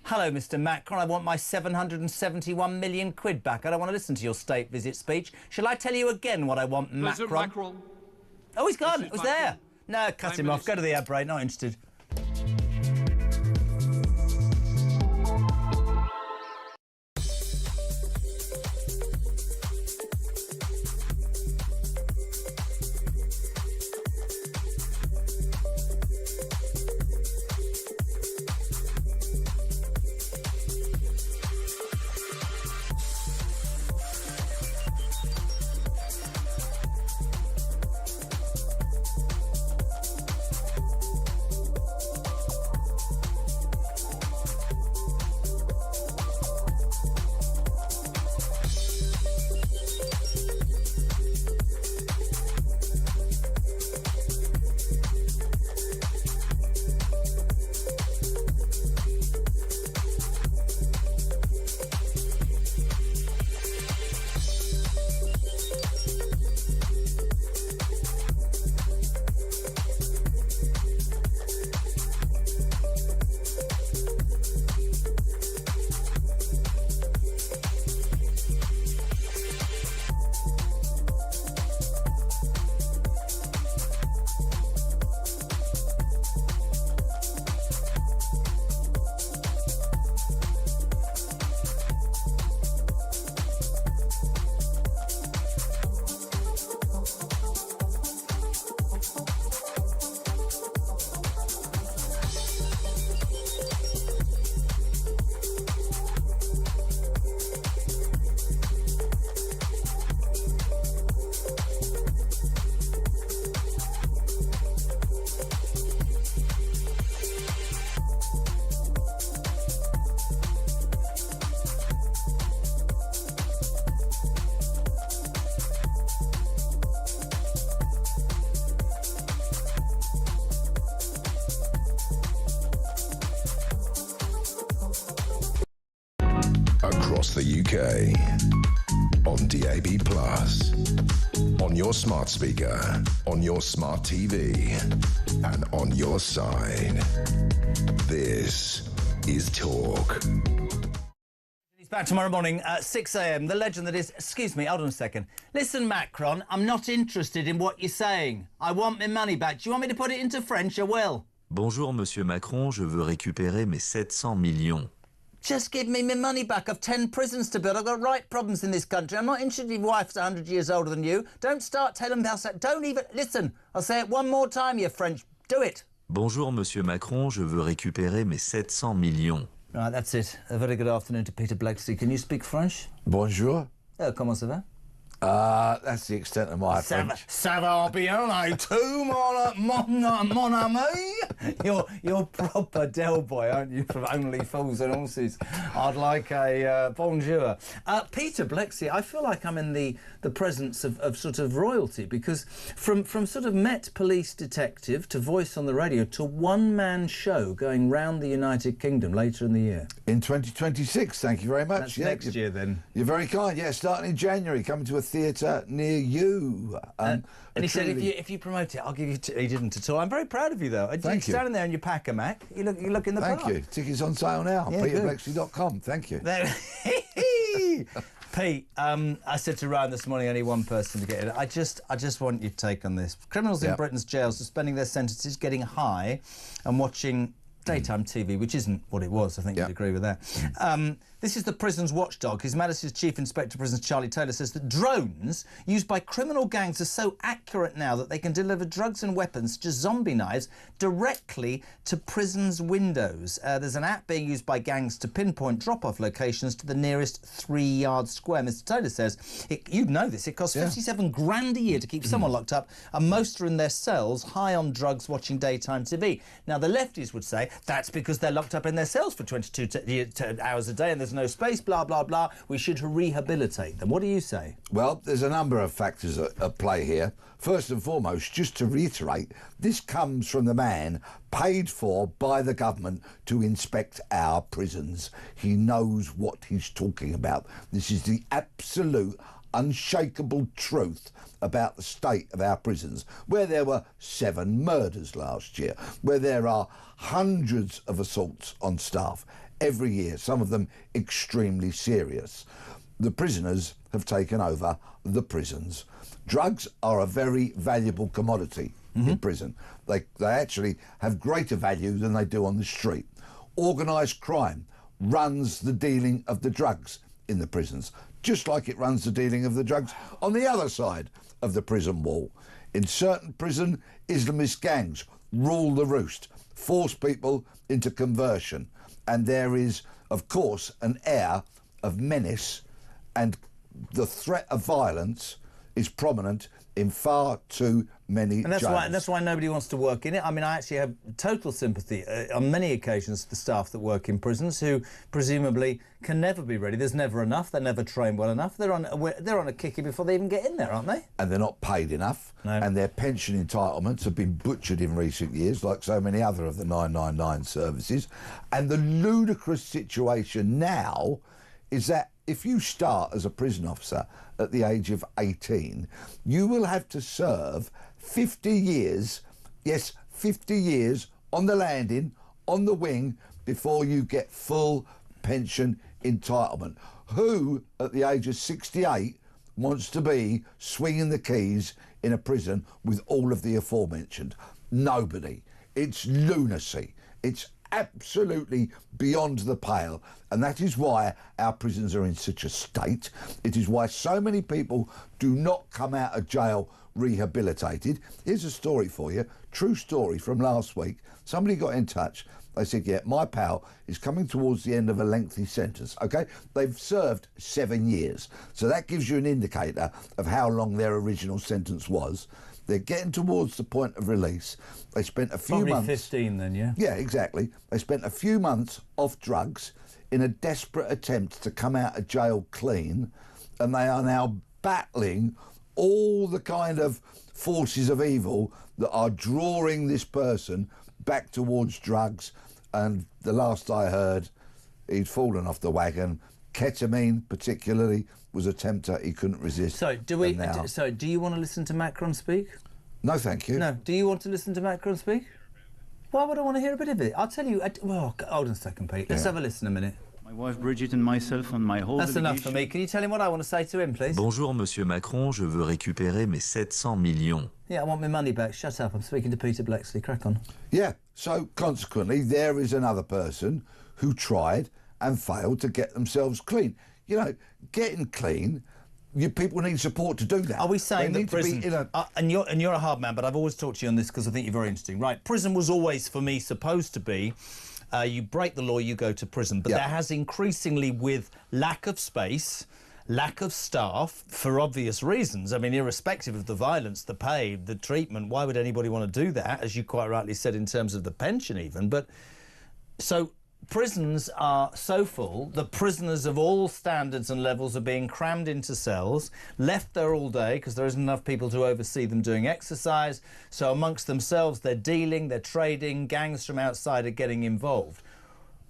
Hello, Mr. Macron. I want my 771 million quid back. I don't want to listen to your state visit speech. Shall I tell you again what I want, Macron? Macron. Oh, he's gone. It was there. No, cut him off. Go to the ad break. Not interested. Across the UK, on DAB+, on your smart speaker, on your smart TV, and on your side. This is Talk. He's back tomorrow morning at 6 a.m. The legend that is... Excuse me, hold on a second. Listen, Macron, I'm not interested in what you're saying. I want my money back. Do you want me to put it into French? I will. Bonjour, Monsieur Macron, je veux récupérer mes 700 millions. Just give me my money back. I've 10 prisons to build. I've got right problems in this country. I'm not interested if your wife's 100 years older than you. Don't start telling me how... Don't even... Listen, I'll say it one more time, you French. Do it. Bonjour, Monsieur Macron, je veux récupérer mes 700 millions. Right, that's it. A very good afternoon to Peter Blakeslee. Can you speak French? Bonjour. Comment ça va? That's the extent of my French. Ça va bien, et tout, mon ami. You're proper Del Boy, aren't you, from Only Fools and Horses? I'd like a bonjour. Peter Blexley, I feel like I'm in the presence of sort of royalty, because from sort of Met Police detective to voice on the radio to one-man show going round the United Kingdom later in the year. In 2026, thank you very much. That's next year, then. You're very kind. Yeah, starting in January, coming to a theatre near you. And he said, if you promote it, I'll give you... He didn't at all. I'm very proud of you, though. Thank you. Standing there in your packer, Mac. You look in the park. Thank you. Tickets on sale now. Yeah, PeterBlexley.com. Thank you. Pete, I said to Ryan this morning, only one person to get it. I just want your take on this. Criminals in Britain's jails are spending their sentences getting high and watching daytime TV, which isn't what it was. I think you'd agree with that. This is the prison's watchdog. His Majesty's Chief Inspector of Prisons, Charlie Taylor, says that drones used by criminal gangs are so accurate now that they can deliver drugs and weapons, such as zombie knives, directly to prisons' windows. There's an app being used by gangs to pinpoint drop-off locations to the nearest 3-yard square. Mr. Taylor says, you'd know this, it costs 57 grand a year to keep someone locked up, and most are in their cells, high on drugs, watching daytime TV. Now, the lefties would say that's because they're locked up in their cells for 22 hours a day and there's no space, blah, blah, blah. We should rehabilitate them. What do you say? Well, there's a number of factors at play here. First and foremost, just to reiterate, this comes from the man paid for by the government to inspect our prisons. He knows what he's talking about. This is the absolute, unshakable truth about the state of our prisons, where there were 7 murders last year, where there are hundreds of assaults on staff every year, some of them extremely serious. The prisoners have taken over the prisons. Drugs are a very valuable commodity in prison. They actually have greater value than they do on the street. Organised crime runs the dealing of the drugs in the prisons, just like it runs the dealing of the drugs on the other side of the prison wall. In certain prison, Islamist gangs rule the roost, force people into conversion, and there is, of course, an air of menace, and the threat of violence is prominent in far too many jails. And that's why nobody wants to work in it. I mean, I actually have total sympathy on many occasions for the staff that work in prisons, who presumably can never be ready. There's never enough. They're never trained well enough. They're on a kicking before they even get in there, aren't they? And they're not paid enough. No. And their pension entitlements have been butchered in recent years, like so many other of the 999 services. And the ludicrous situation now is that if you start as a prison officer at the age of 18, you will have to serve 50 years, yes, 50 years on the landing, on the wing, before you get full pension entitlement. Who, at the age of 68, wants to be swinging the keys in a prison with all of the aforementioned? Nobody. It's lunacy. It's absolutely beyond the pale, and that is why our prisons are in such a state. It is why so many people do not come out of jail rehabilitated. Here's a story for you, true story from last week. Somebody got in touch. They said, yeah, my pal is coming towards the end of a lengthy sentence, okay? They've served 7 years, so that gives you an indicator of how long their original sentence was. They're getting towards the point of release. They spent a few months... Probably 15 then, yeah? Yeah, exactly. They spent a few months off drugs in a desperate attempt to come out of jail clean, and they are now battling all the kind of forces of evil that are drawing this person back towards drugs. And the last I heard, he'd fallen off the wagon. Ketamine, particularly, was a tempter he couldn't resist. So, do you want to listen to Macron speak? No, thank you. No. Do you want to listen to Macron speak? Why would I want to hear a bit of it? I'll tell you... Well, hold on a second, Pete. Let's have a listen a minute. My wife Bridget and myself and my whole That's delegation. enough for me. Can you tell him what I want to say to him, please? Bonjour, Monsieur Macron, je veux récupérer mes 700 millions. Yeah, I want my money back. Shut up. I'm speaking to Peter Blexley. Crack on. Yeah, so consequently, there is another person who tried and failed to get themselves clean. You know, getting clean, people need support to do that. Are we saying that prison... and you're a hard man, but I've always talked to you on this because I think you're very interesting. Right, prison was always, for me, supposed to be... you break the law, you go to prison. But there has increasingly, with lack of space, lack of staff for obvious reasons. I mean, irrespective of the violence, the pay, the treatment, why would anybody want to do that, as you quite rightly said, in terms of the pension even? But so prisons are so full, the prisoners of all standards and levels are being crammed into cells, left there all day because there isn't enough people to oversee them doing exercise. So amongst themselves, they're dealing, they're trading, gangs from outside are getting involved.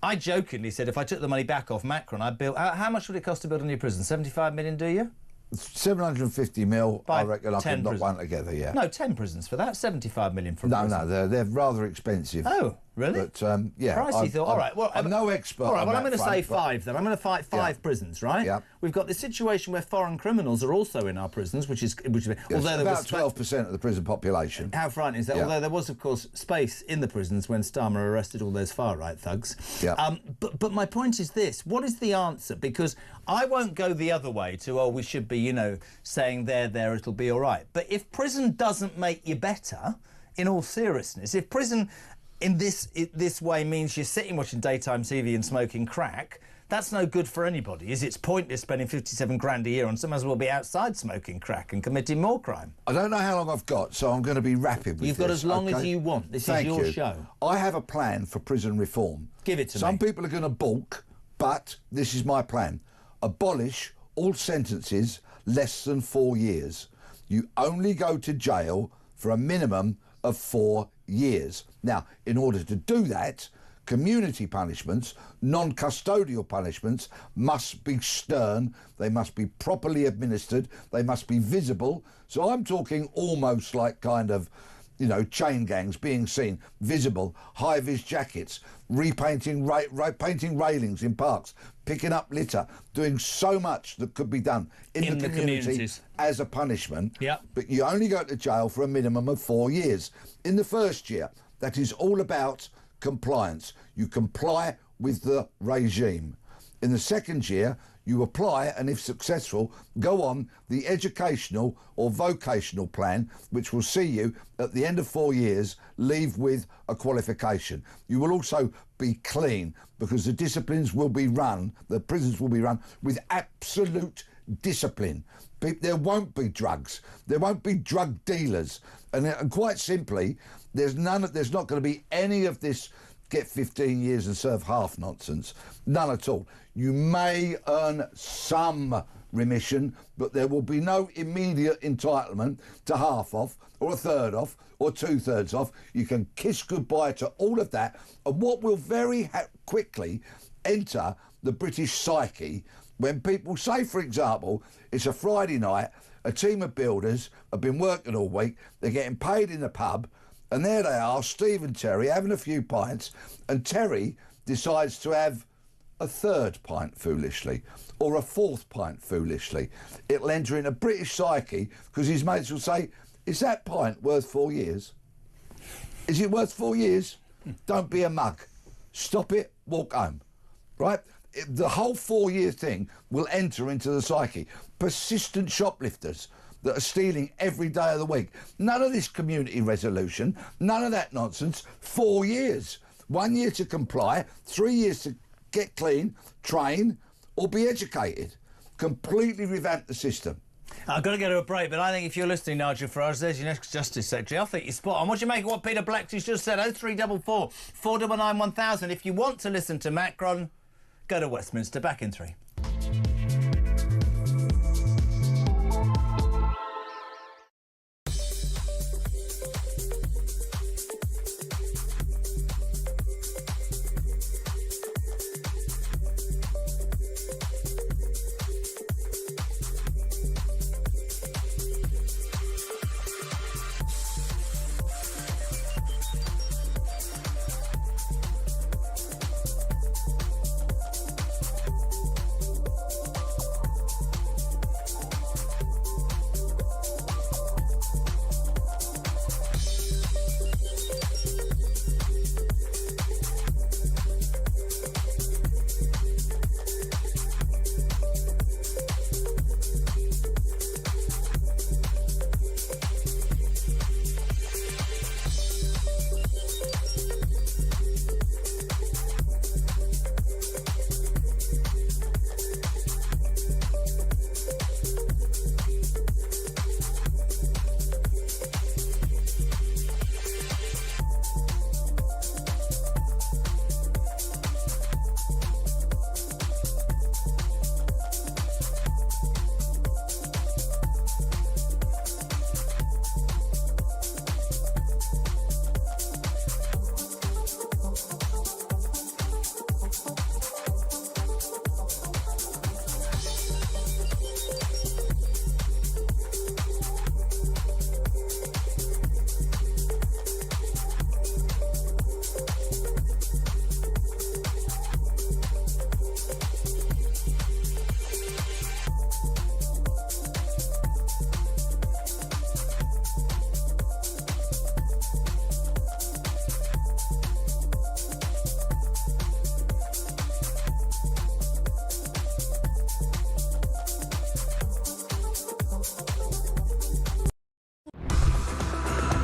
I jokingly said if I took the money back off Macron, I'd build... How much would it cost to build a new prison? 75 million, do you? 750 mil, I reckon I could knock prisons. one together, yeah. No, 10 prisons for that, 75 million for a prison. No, they're rather expensive. Oh, really? But, yeah. Pricey thought, all right, well... I'm no expert. All right, well, I'm going to say front, five then. I'm going to fight five prisons, right? Yeah. We've got this situation where foreign criminals are also in our prisons, which is yes, although about 12% of the prison population. How frightening is that? Yeah. Although there was, of course, space in the prisons when Starmer arrested all those far-right thugs. Yeah. But my point is this. What is the answer? Because I won't go the other way to, oh, we should be, you know, saying there, it'll be all right. But if prison doesn't make you better, in all seriousness, if prison in this way means you're sitting watching daytime TV and smoking crack, that's no good for anybody, is it? It's pointless spending 57 grand a year on some as well be outside smoking crack and committing more crime. I don't know how long I've got, so I'm going to be rapid with You've got as long as you want. This is your show. I have a plan for prison reform. Give it to me. Some people are going to balk, but this is my plan. Abolish all sentences less than 4 years. You only go to jail for a minimum of 4 years. Now, in order to do that, community punishments, non-custodial punishments must be stern, they must be properly administered, they must be visible. So I'm talking almost like kind of, you know, chain gangs being seen, visible, high-vis jackets, repainting painting railings in parks, picking up litter, doing so much that could be done in the community as a punishment. Yep. But you only go to jail for a minimum of 4 years. In the first year, that is all about compliance. You comply with the regime. In the second year, you apply and, if successful, go on the educational or vocational plan, which will see you, at the end of 4 years, leave with a qualification. You will also be clean because the disciplines will be run, the prisons will be run with absolute discipline. There won't be drugs. There won't be drug dealers. And quite simply, there's not going to be any of this get 15 years and serve half nonsense. None at all. You may earn some remission, but there will be no immediate entitlement to half off or a third off or 2/3 off. You can kiss goodbye to all of that. And what will very quickly enter the British psyche when people say, for example, it's a Friday night, a team of builders have been working all week, they're getting paid in the pub, and there they are, Steve and Terry, having a few pints, and Terry decides to have a third pint foolishly, or a fourth pint foolishly. It'll enter in a British psyche, because his mates will say, is that pint worth 4 years? Is it worth 4 years? Don't be a mug. Stop it, walk home. Right? The whole 4 year thing will enter into the psyche. Persistent shoplifters that are stealing every day of the week. None of this community resolution, none of that nonsense. 4 years. 1 year to comply, 3 years to get clean, train, or be educated. Completely revamp the system. I've got to go to a break, but I think if you're listening, Nigel Farage, there's your next Justice Secretary. I think you're spot on. What do you make of what Peter Blacktish just said? 0344 499 1000. If you want to listen to Macron, go to Westminster. Back in 3.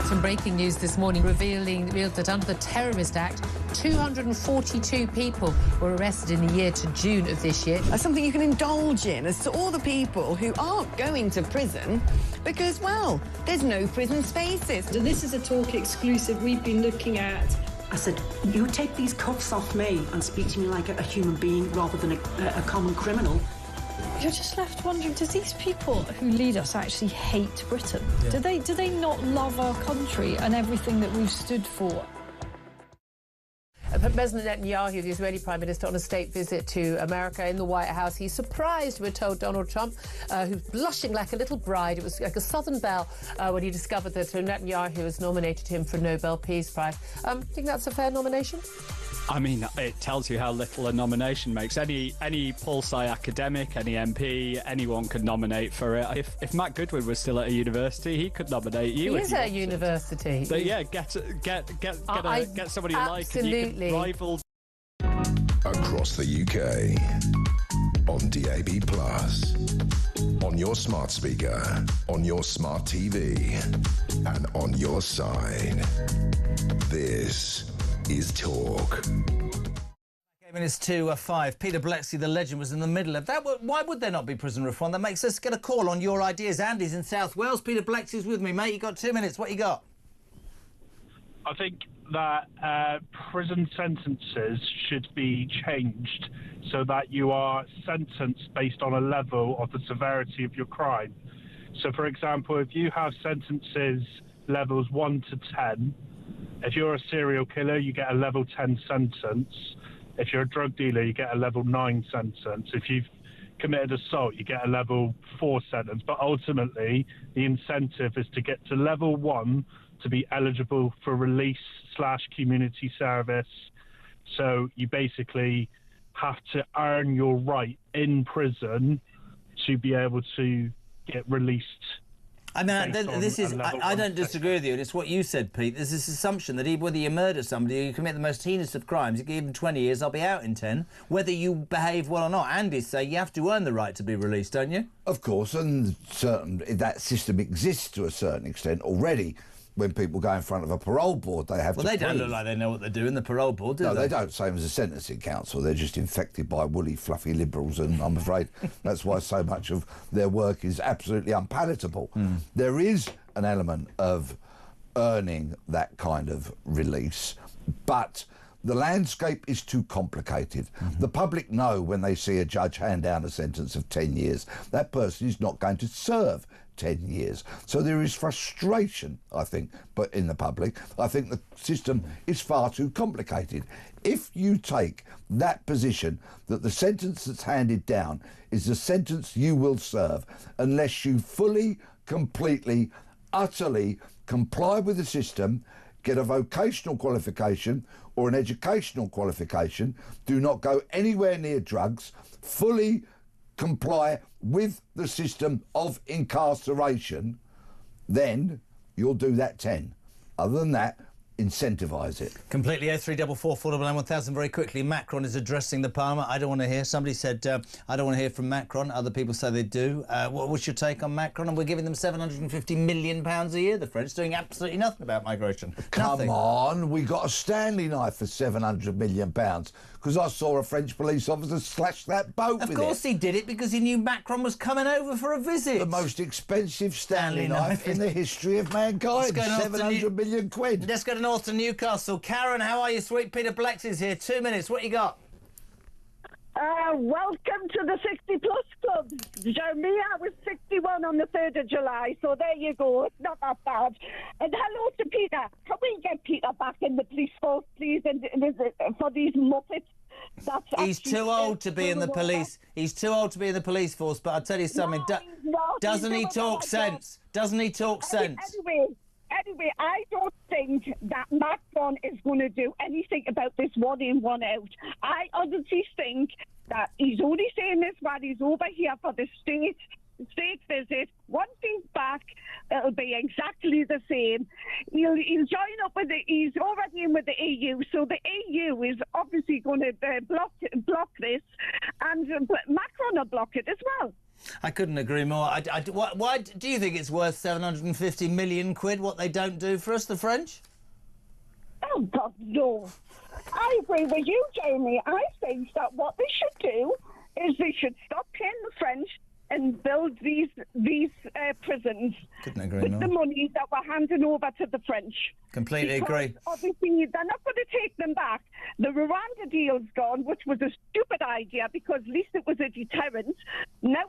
Some breaking news this morning revealed that under the Terrorist Act, 242 people were arrested in the year to June of this year. Something you can indulge in as to all the people who aren't going to prison because, well, there's no prison spaces. So this is a Talk exclusive we've been looking at. I said, you take these cuffs off me and speak to me like a human being rather than a common criminal. You're just left wondering, does these people who lead us actually hate Britain? Yeah. Do they not love our country and everything that we've stood for? President Netanyahu, the Israeli Prime Minister, on a state visit to America in the White House. He's surprised, we're told, Donald Trump, who's blushing like a little bride. It was like a Southern belle when he discovered that Netanyahu has nominated him for a Nobel Peace Prize. Think that's a fair nomination? I mean, it tells you how little a nomination makes. Any pol-sci academic, any MP, anyone could nominate for it. If Matt Goodwin was still at a university, he could nominate you. He is at a university. But yeah, get somebody you like and you can rival. Across the UK, on DAB+, on your smart speaker, on your smart TV, and on your side. This is Talk. Minutes to 5. Peter Blexley, the legend, was in the middle of that. Why would there not be prison reform? That makes us get a call on your ideas. Andy's in South Wales. Peter Blexley's with me, mate. You got 2 minutes. What you got? I think that prison sentences should be changed so that you are sentenced based on a level of the severity of your crime. So, for example, if you have sentences levels 1 to 10, if you're a serial killer, you get a level 10 sentence. If you're a drug dealer, you get a level 9 sentence. If you've committed assault, you get a level 4 sentence. But ultimately, the incentive is to get to level 1 to be eligible for release/community service. So you basically have to earn your right in prison to be able to get released. I mean, I don't disagree with you. It's what you said, Pete. There's this assumption that whether you murder somebody or you commit the most heinous of crimes, you give them 20 years, I'll be out in 10, whether you behave well or not. Andy say you have to earn the right to be released, don't you? Of course, and that system exists to a certain extent already. When people go in front of a parole board, they have to. Well, they don't look like they know what they're doing, the parole board, do they? No, they don't. Same as the sentencing council. They're just infected by woolly, fluffy liberals, and I'm afraid that's why so much of their work is absolutely unpalatable. There is an element of earning that kind of release, but the landscape is too complicated. The public know when they see a judge hand down a sentence of 10 years, that person is not going to serve 10 years. So there is frustration, I think, but in the public. I think the system is far too complicated. If you take that position that the sentence that's handed down is the sentence you will serve unless you fully, completely, utterly comply with the system, get a vocational qualification or an educational qualification, do not go anywhere near drugs, fully comply with the system of incarceration, then you'll do that 10. Other than that, incentivise it. Completely. 0344 499 1000. Very quickly, Macron is addressing the Parliament. I don't want to hear. Somebody said, I don't want to hear from Macron. Other people say they do. What's your take on Macron? And we're giving them £750 million a year, the French, doing absolutely nothing about migration. Come on, we got a Stanley knife for £700 million because I saw a French police officer slash that boat with it. Of course he did it because he knew Macron was coming over for a visit. The most expensive Stanley knife in the history of mankind. 700 million quid. Let's go to north to Newcastle. Karen, how are you, sweet? Peter Blexley's here. 2 minutes. What you got? Welcome to the 60-plus club. Jeremy, I was 61 on the 3rd of July, so there you go. It's not that bad. And hello to Peter. Can we get Peter back in the police force, please, and for these muppets? He's too old to be in the police. He's too old to be in the police force, but I'll tell you something. Doesn't he talk sense? Doesn't he talk sense? Anyway, I don't think that Macron is going to do anything about this one in, one out. I honestly think that he's only saying this while he's over here for the state visit. Once he's back, it'll be exactly the same. He'll join up with he's already in with the EU, so the EU is obviously going to block this, and Macron will block it as well. I couldn't agree more. Why do you think it's worth 750 million quid, what they don't do for us, the French? Oh, God, no. I agree with you, Jeremy. I think that what they should do is they should stop paying the French and build these prisons with the money that we're handing over to the French. Completely agree. Obviously, they're not going to take them back. The Rwanda deal's gone, which was a stupid idea because at least it was a deterrent. Now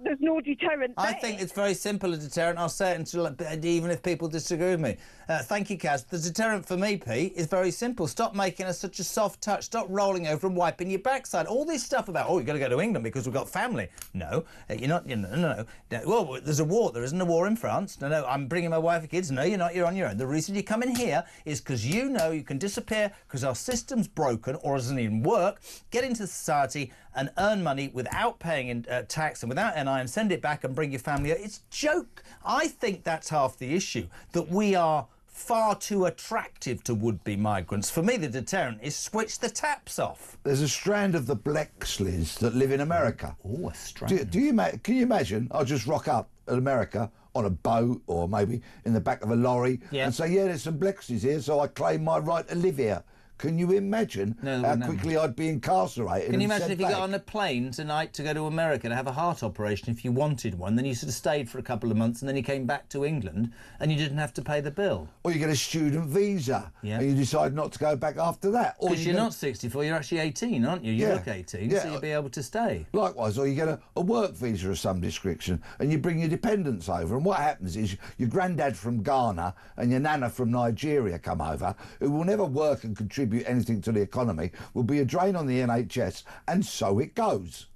there's no deterrent there. I think it's very simple, a deterrent. I'll say it until, even if people disagree with me. Thank you, Kaz. The deterrent for me, Pete, is very simple. Stop making us such a soft touch. Stop rolling over and wiping your backside. All this stuff about, you've got to go to England because we've got family. No, you're not. No. Well, there's a war. There isn't a war in France. No, I'm bringing my wife and kids. No, you're not. You're on your own. The reason you come in here is because you know you can disappear because our system's broken or doesn't even work, get into society and earn money without paying tax and without NI and send it back and bring your family. It's a joke. I think that's half the issue, that we are far too attractive to would-be migrants. For me, the deterrent is switch the taps off. There's a strand of the Blexleys that live in America. Oh, a strand. Can you imagine? I'll just rock up in America on a boat or maybe in the back of a lorry and say, there's some Blexleys here, so I claim my right to live here. Can you imagine how quickly I'd be incarcerated? Can you imagine if you got on a plane tonight to go to America to have a heart operation if you wanted one, then you sort of stayed for a couple of months and then you came back to England and you didn't have to pay the bill? Or you get a student visa and you decide not to go back after that. Because you're not 64, you're actually 18, aren't you? You look 18, so you'll be able to stay. Likewise, or you get a work visa of some description and you bring your dependents over, and what happens is your granddad from Ghana and your nana from Nigeria come over, who will never work and contribute anything to the economy, will be a drain on the NHS, and so it goes.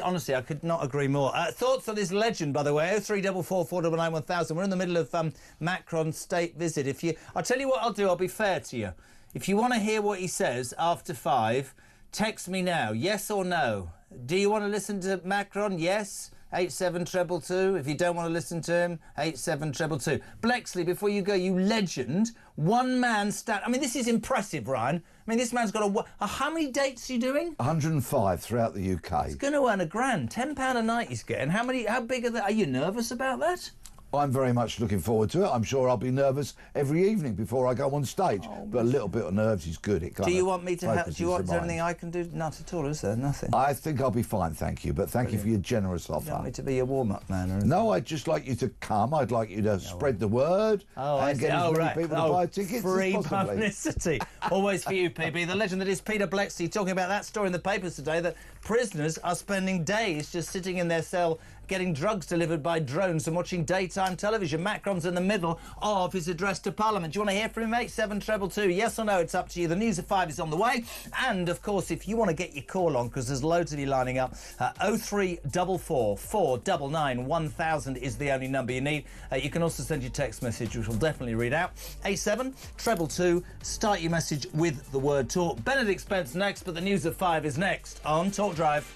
Honestly, I could not agree more. Thoughts on this legend, by the way, 0344 499 1000. We're in the middle of Macron's state visit. I'll tell you what I'll do, I'll be fair to you. If you want to hear what he says after 5, text me now, yes or no. Do you want to listen to Macron? Yes. 87222. If you don't want to listen to him, 87222. Blexley, before you go, you legend, one man I mean, this is impressive, Ryan. I mean, this man's got how many dates are you doing? 105 throughout the UK. He's going to earn £1,000. £10 a night he's getting. How big are they? Are you nervous about that? I'm very much looking forward to it. I'm sure I'll be nervous every evening before I go on stage. But a little bit of nerves is good. Do you want me to help? Is there anything I can do? Not at all, is there? Nothing? I think I'll be fine, thank you. But thank you for your generous offer. You want me to be your warm-up man? Or no, I'd just like you to come. I'd like you to spread the word and get as many people to buy tickets free as possibly. Publicity. Always for you, PB. The legend that is Peter Blexley talking about that story in the papers today, that prisoners are spending days just sitting in their cell getting drugs delivered by drones and watching daytime television. Macron's in the middle of his address to Parliament. Do you want to hear from him, mate? 722. Yes or no? It's up to you. The news at 5 is on the way. And, of course, if you want to get your call on, because there's loads of you lining up, 0344 499 1000 is the only number you need. You can also send your text message, which we'll definitely read out. 87222. Start your message with the word talk. Benedict Spence next, but the news at 5 is next on Talk Drive.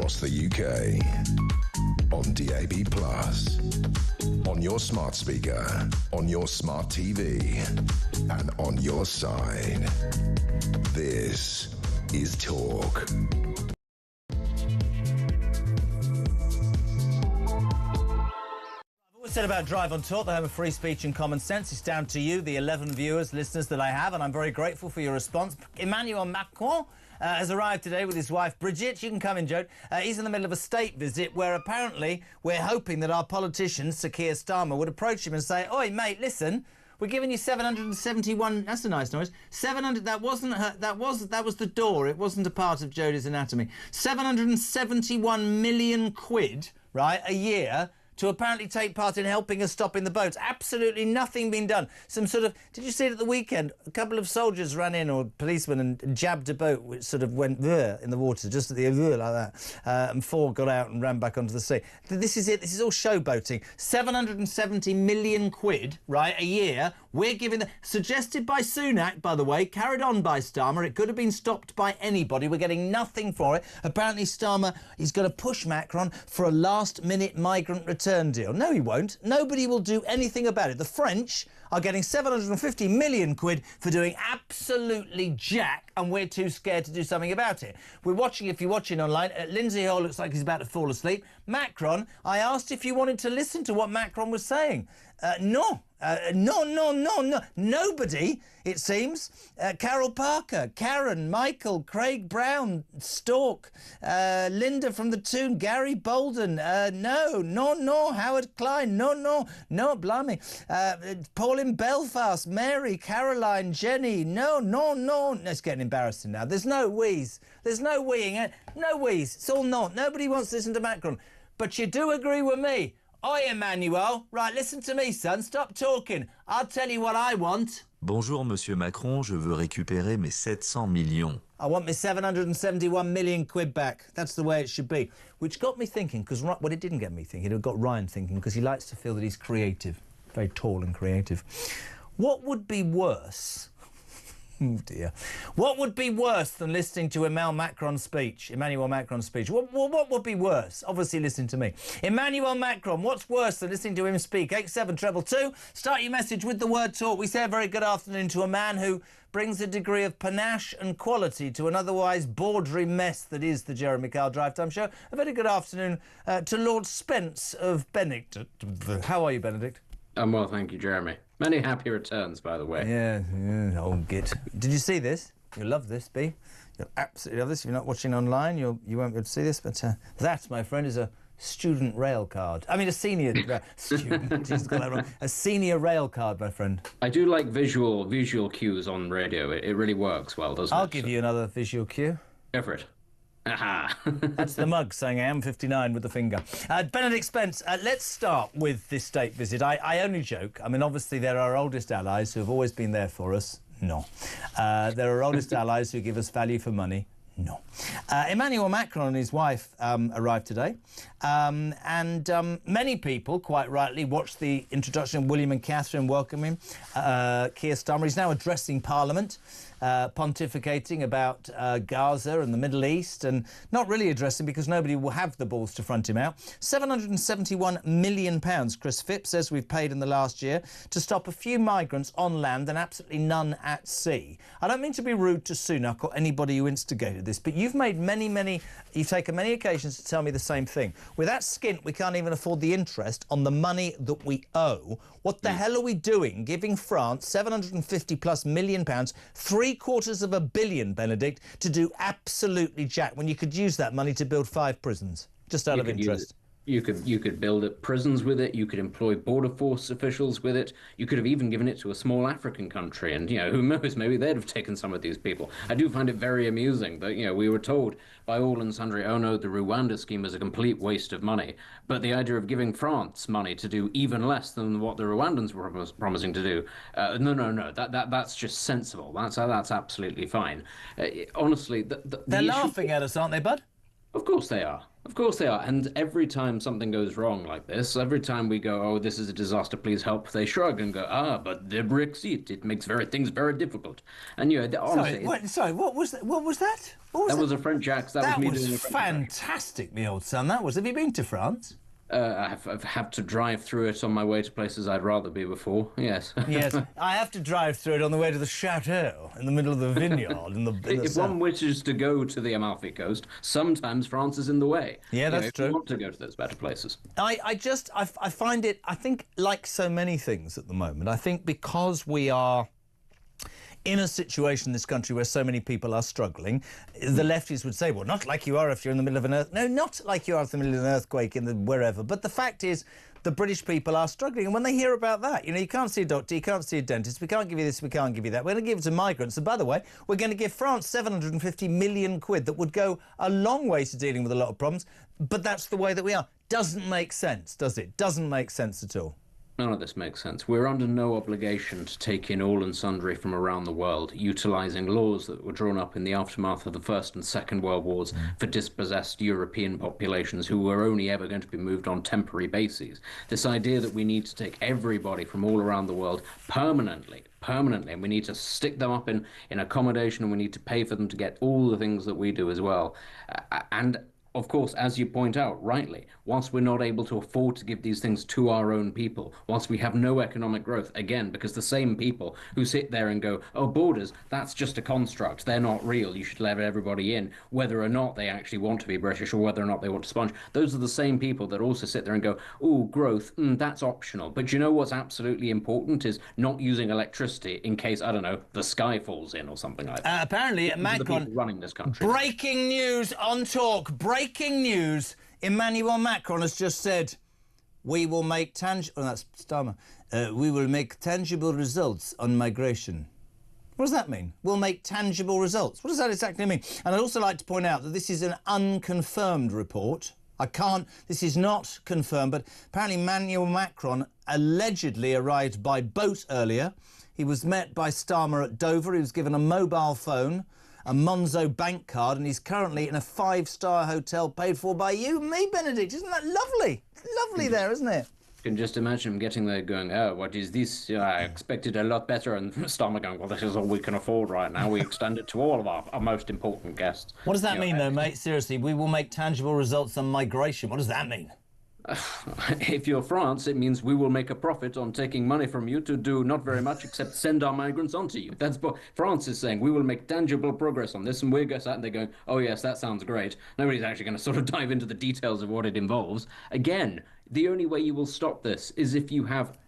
across the UK. On DAB+, on your smart speaker, on your smart TV, and on your side. This is Talk. Said about Drive on Talk, the home of free speech and common sense. It's down to you, the 11 viewers, listeners that I have, and I'm very grateful for your response. Emmanuel Macron has arrived today with his wife Brigitte. You can come in, Joe. He's in the middle of a state visit where apparently we're hoping that our politician, Sir Keir Starmer, would approach him and say, "Oi, mate, listen, we're giving you 771." That's a nice noise. 700. That wasn't her. That was the door. It wasn't a part of Jodie's anatomy. 771 million quid, right, a year, to apparently take part in helping us stopping the boats. Absolutely nothing being done. Some sort of... Did you see it at the weekend? A couple of soldiers ran in, or policemen, and jabbed a boat which sort of went in the water, just at the like that. And 4 got out and ran back onto the sea. This is it. This is all showboating. 770 million quid, right, a year. We're giving the... Suggested by Sunak, by the way, carried on by Starmer. It could have been stopped by anybody. We're getting nothing for it. Apparently Starmer is going to push Macron for a last-minute migrant return deal. No, he won't. Nobody will do anything about it. The French are getting 750 million quid for doing absolutely jack, and we're too scared to do something about it. We're watching, if you're watching online, Lindsay Hall looks like he's about to fall asleep. Macron, I asked if you wanted to listen to what Macron was saying. No. Nobody, it seems. Carol Parker, Karen, Michael, Craig Brown, Stork, Linda from the Toon, Gary Bolden, no, Howard Klein, no, blimey. Paul in Belfast, Mary, Caroline, Jenny, no. It's getting embarrassing now. There's no wheeze. There's no weeing, no wheeze. It's all not. Nobody wants to listen to Macron. But you do agree with me. Oi, Emmanuel. Right, listen to me, son. Stop talking. I'll tell you what I want. Bonjour, Monsieur Macron. Je veux récupérer mes 700 millions. I want my 771 million quid back. That's the way it should be. Which got me thinking, because, well, it didn't get me thinking. It got Ryan thinking, because he likes to feel that he's creative. Very tall and creative. What would be worse... Oh dear. What would be worse than listening to Emmanuel Macron's speech? What would be worse? Obviously listening to me. Emmanuel Macron, what's worse than listening to him speak? 87222. Start your message with the word talk. We say a very good afternoon to a man who brings a degree of panache and quality to an otherwise bawdry mess that is the Jeremy Kyle Drive Time Show. A very good afternoon to Lord Spence of Benedict. How are you, Benedict? I'm well, thank you, Jeremy. Many happy returns, by the way. Yeah, old git. Did you see this? You'll love this, B. You'll absolutely love this. If you're not watching online, you won't be able to see this. But that, my friend, is a student rail card. I mean, a senior student. Jesus, got that wrong. A senior rail card, my friend. I do like visual cues on radio. It really works well, doesn't it? I'll give you another visual cue. Go for it. Aha. That's the mug saying I am 59 with the finger. Benedict Spence, let's start with this state visit. I only joke. I mean, obviously, there are our oldest allies who have always been there for us. No. There are oldest allies who give us value for money. No. Emmanuel Macron and his wife arrived today. And many people, quite rightly, watched the introduction of William and Catherine welcoming Keir Starmer. He's now addressing Parliament, pontificating about Gaza and the Middle East, and not really addressing because nobody will have the balls to front him out. £771 million, Chris Phipps says we've paid in the last year to stop a few migrants on land and absolutely none at sea. I don't mean to be rude to Sunak or anybody who instigated this, but you've taken many occasions to tell me the same thing. With that skint, we can't even afford the interest on the money that we owe. What the hell are we doing giving France £750+ million, £750 million, Benedict, to do absolutely jack when you could use that money to build 5 prisons, just out of interest? You could build prisons with it. You could employ border force officials with it. You could have even given it to a small African country, and who knows, maybe they'd have taken some of these people. I do find it very amusing that we were told by all and sundry, oh no, the Rwanda scheme is a complete waste of money. But the idea of giving France money to do even less than what the Rwandans were promising to do, no, that's just sensible. That's absolutely fine. Honestly, they're laughing at us, aren't they, bud? Of course they are. Of course they are. And every time something goes wrong like this, every time we go, oh, this is a disaster, please help, they shrug and go, but the Brexit, it makes things very difficult. And, honestly... What was that? What was that? That was a French accent. That was me doing a French accent. Fantastic, me old son. That was. Have you been to France? I've had to drive through it on my way to places I'd rather be before. Yes. Yes, I have to drive through it on the way to the chateau in the middle of the vineyard. If one wishes to go to the Amalfi Coast, sometimes France is in the way. Yeah, that's true. If you want to go to those better places. I find it. I think like so many things at the moment. I think because we are in a situation in this country where so many people are struggling, the lefties would say, well, not like you are if you're in the middle of an not like you are in the middle of an earthquake in the wherever. But the fact is, the British people are struggling. And when they hear about that, you can't see a doctor, you can't see a dentist, we can't give you this, we can't give you that. We're going to give it to migrants. And by the way, we're going to give France 750 million quid that would go a long way to dealing with a lot of problems. But that's the way that we are. Doesn't make sense, does it? Doesn't make sense at all. None of this makes sense. We're under no obligation to take in all and sundry from around the world, utilising laws that were drawn up in the aftermath of the First and Second World Wars for dispossessed European populations who were only ever going to be moved on temporary bases. This idea that we need to take everybody from all around the world permanently, and we need to stick them up in accommodation, and we need to pay for them to get all the things that we do as well. And of course, as you point out rightly, whilst we're not able to afford to give these things to our own people, whilst we have no economic growth, again, because the same people who sit there and go, oh, borders, that's just a construct, they're not real, you should let everybody in, whether or not they actually want to be British or whether or not they want to sponge, those are the same people that also sit there and go, oh, growth, that's optional. But you know what's absolutely important is not using electricity in case, I don't know, the sky falls in or something like that. Apparently, Macron running this country. Breaking news on Talk. Breaking news. Emmanuel Macron has just said, we will make tangible... Oh, that's Starmer. We will make tangible results on migration. What does that mean? We'll make tangible results. What does that exactly mean? And I'd also like to point out that this is an unconfirmed report. This is not confirmed, but apparently Emmanuel Macron allegedly arrived by boat earlier. He was met by Starmer at Dover. He was given a mobile phone, a Monzo bank card, and he's currently in a 5-star hotel paid for by you and me, Benedict. Isn't that lovely? It's lovely there, isn't it? You can just imagine him getting there going, oh, what is this? I expected a lot better. And Starmer going, well, this is all we can afford right now. We extend it to all of our most important guests. What does that mean, though, mate? Seriously, we will make tangible results on migration. What does that mean? If you're France, it means we will make a profit on taking money from you to do not very much except send our migrants onto you. That's what France is saying. We will make tangible progress on this, and we're sat and they're going, oh yes, that sounds great. Nobody's actually going to sort of dive into the details of what it involves. Again, the only way you will stop this is if you have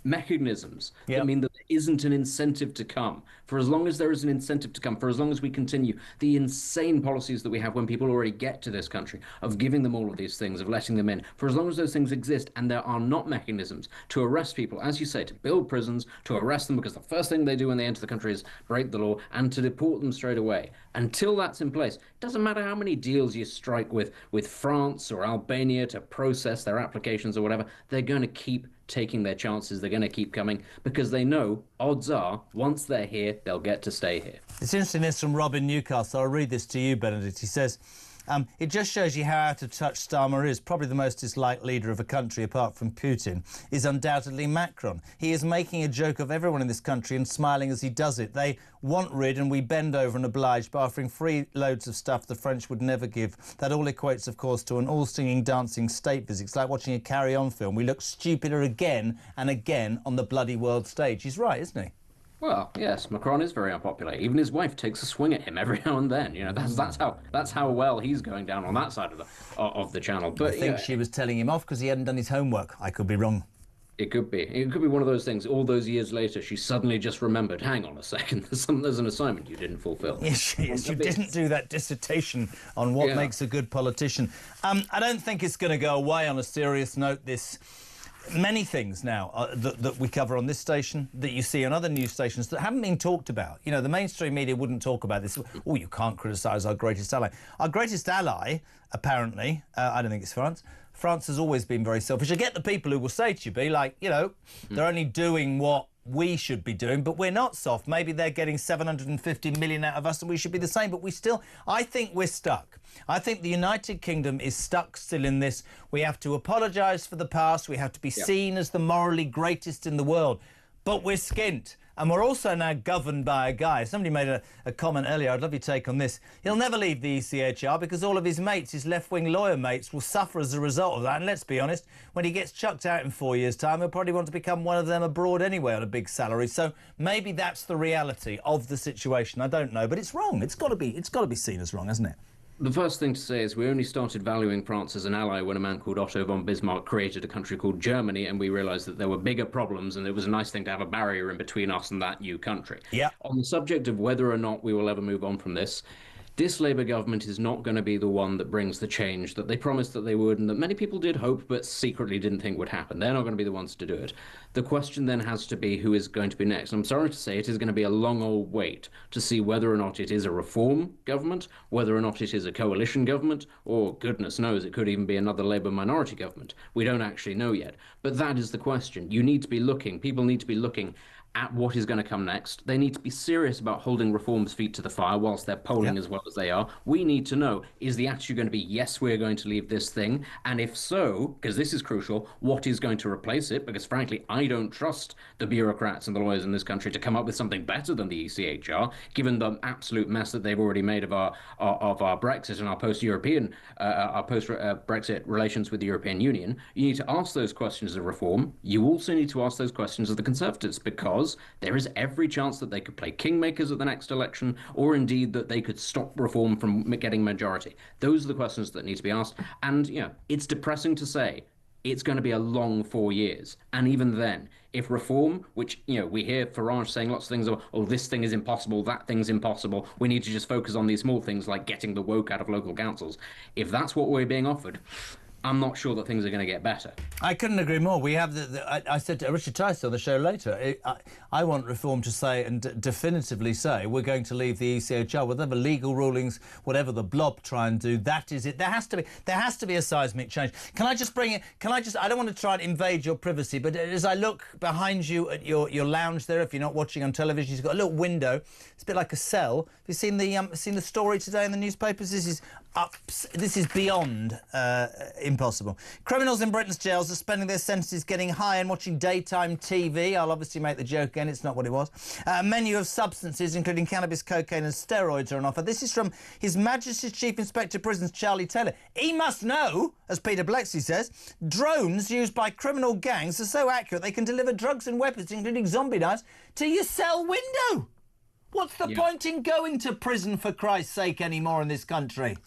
mechanisms that mean that there isn't an incentive to come. For as long as there is an incentive to come, for as long as we continue the insane policies that we have when people already get to this country, of giving them all of these things, of letting them in, for as long as those things exist and there are not mechanisms to arrest people, as you say, to build prisons, to arrest them, because the first thing they do when they enter the country is break the law, and to deport them straight away. Until that's in place, it doesn't matter how many deals you strike with France or Albania to process their applications or whatever, they're going to keep taking their chances. They're going to keep coming because they know, odds are, once they're here, they'll get to stay here. It's interesting, this from Rob in Newcastle. I'll read this to you, Benedict. He says, it just shows you how out of touch Starmer is. Probably the most disliked leader of a country, apart from Putin, is undoubtedly Macron. He is making a joke of everyone in this country and smiling as he does it. They want rid and we bend over and oblige by offering free loads of stuff the French would never give. That all equates, of course, to an all-singing, dancing state visit. It's like watching a carry-on film. We look stupider again and again on the bloody world stage. He's right, isn't he? Well, yes, Macron is very unpopular. Even his wife takes a swing at him every now and then. You know, that's how well he's going down on that side of the channel. But I think she was telling him off because he hadn't done his homework. I could be wrong. It could be. It could be one of those things. All those years later, she suddenly just remembered, hang on a second, there's an assignment you didn't fulfill. Yes, she is. You didn't do that dissertation on what makes a good politician. I don't think it's going to go away. On a serious note, many things now that we cover on this station, that you see on other news stations that haven't been talked about. You know, the mainstream media wouldn't talk about this. Oh, you can't criticise our greatest ally. Our greatest ally, apparently, I don't think it's France. France has always been very selfish. I get the people who will say to you, they're only doing what we should be doing, but we're not soft. Maybe they're getting 750 million out of us and we should be the same, but I think we're stuck. I think the United Kingdom is stuck still in this. We have to apologise for the past. We have to be seen as the morally greatest in the world. But we're skint. And we're also now governed by a guy. Somebody made a comment earlier. I'd love your take on this. He'll never leave the ECHR because all of his mates, his left-wing lawyer mates, will suffer as a result of that. And let's be honest, when he gets chucked out in 4 years' time, he'll probably want to become one of them abroad anyway on a big salary. So maybe that's the reality of the situation. I don't know, but it's wrong. It's got to be seen as wrong, hasn't it? The first thing to say is we only started valuing France as an ally when a man called Otto von Bismarck created a country called Germany, and we realised that there were bigger problems and it was a nice thing to have a barrier in between us and that new country. Yeah. On the subject of whether or not we will ever move on from this Labour government is not going to be the one that brings the change that they promised that they would and that many people did hope but secretly didn't think would happen. They're not going to be the ones to do it. The question then has to be who is going to be next. I'm sorry to say it is going to be a long old wait to see whether or not it is a reform government, whether or not it is a coalition government, or goodness knows, it could even be another Labour minority government. We don't actually know yet. But that is the question. You need to be looking. People need to be looking at what is going to come next. They need to be serious about holding reform's feet to the fire whilst they're polling as well as they are. We need to know, is the attitude going to be, yes, we're going to leave this thing? And if so, because this is crucial, what is going to replace it? Because frankly, I don't trust the bureaucrats and the lawyers in this country to come up with something better than the ECHR, given the absolute mess that they've already made of our Brexit and our post-European, our post-Brexit relations with the European Union. You need to ask those questions of reform. You also need to ask those questions of the Conservatives, because there is every chance that they could play kingmakers at the next election, or indeed that they could stop reform from getting majority. Those are the questions that need to be asked. And, you know, it's depressing to say it's going to be a long 4 years. And even then, if reform, which, you know, we hear Farage saying lots of things, oh, this thing is impossible, that thing's impossible, we need to just focus on these small things like getting the woke out of local councils. If that's what we're being offered, I'm not sure that things are going to get better. I couldn't agree more. We have I said to Richard Tice on the show later, I want reform to say and definitively say we're going to leave the ECHR, whatever legal rulings, whatever the blob try and do. That is it. There has to be a seismic change. Can I just bring it? I don't want to try and invade your privacy, but as I look behind you at your lounge there, if you're not watching on television, you've got a little window. It's a bit like a cell. Have you seen the story today in the newspapers? This is beyond impossible. Criminals in Britain's jails are spending their sentences getting high and watching daytime TV. I'll obviously make the joke again, it's not what it was. A menu of substances, including cannabis, cocaine and steroids, are on offer. This is from His Majesty's Chief Inspector of Prisons, Charlie Taylor. He must know, as Peter Blexley says, drones used by criminal gangs are so accurate they can deliver drugs and weapons, including zombie knives, to your cell window. What's the point in going to prison, for Christ's sake, anymore in this country?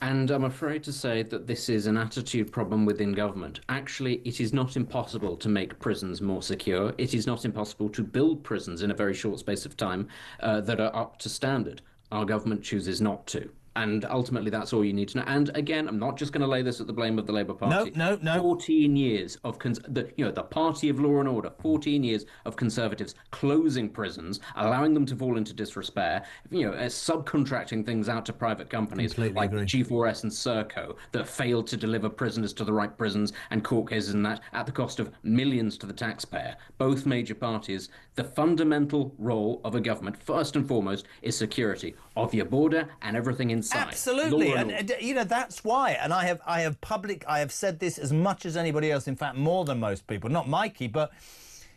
And I'm afraid to say that this is an attitude problem within government. Actually, it is not impossible to make prisons more secure. It is not impossible to build prisons in a very short space of time that are up to standard. Our government chooses not to. And ultimately, that's all you need to know. And again, I'm not just going to lay this at the blame of the Labour Party. No. 14 years of the party of law and order. 14 years of Conservatives closing prisons, allowing them to fall into disrepair. Subcontracting things out to private companies like G4S and Serco that failed to deliver prisoners to the right prisons and court cases and that at the cost of millions to the taxpayer. Both major parties. The fundamental role of a government, first and foremost, is security of your border and everything inside. Absolutely, and that's why. And I have said this as much as anybody else. In fact, more than most people. Not Mikey, but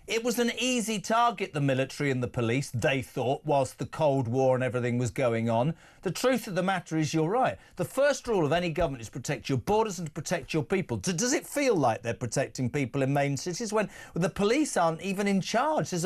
it was an easy target, the military and the police, they thought, whilst the Cold War and everything was going on. The truth of the matter is, you're right. The first rule of any government is protect your borders and to protect your people. Does it feel like they're protecting people in main cities when the police aren't even in charge? There's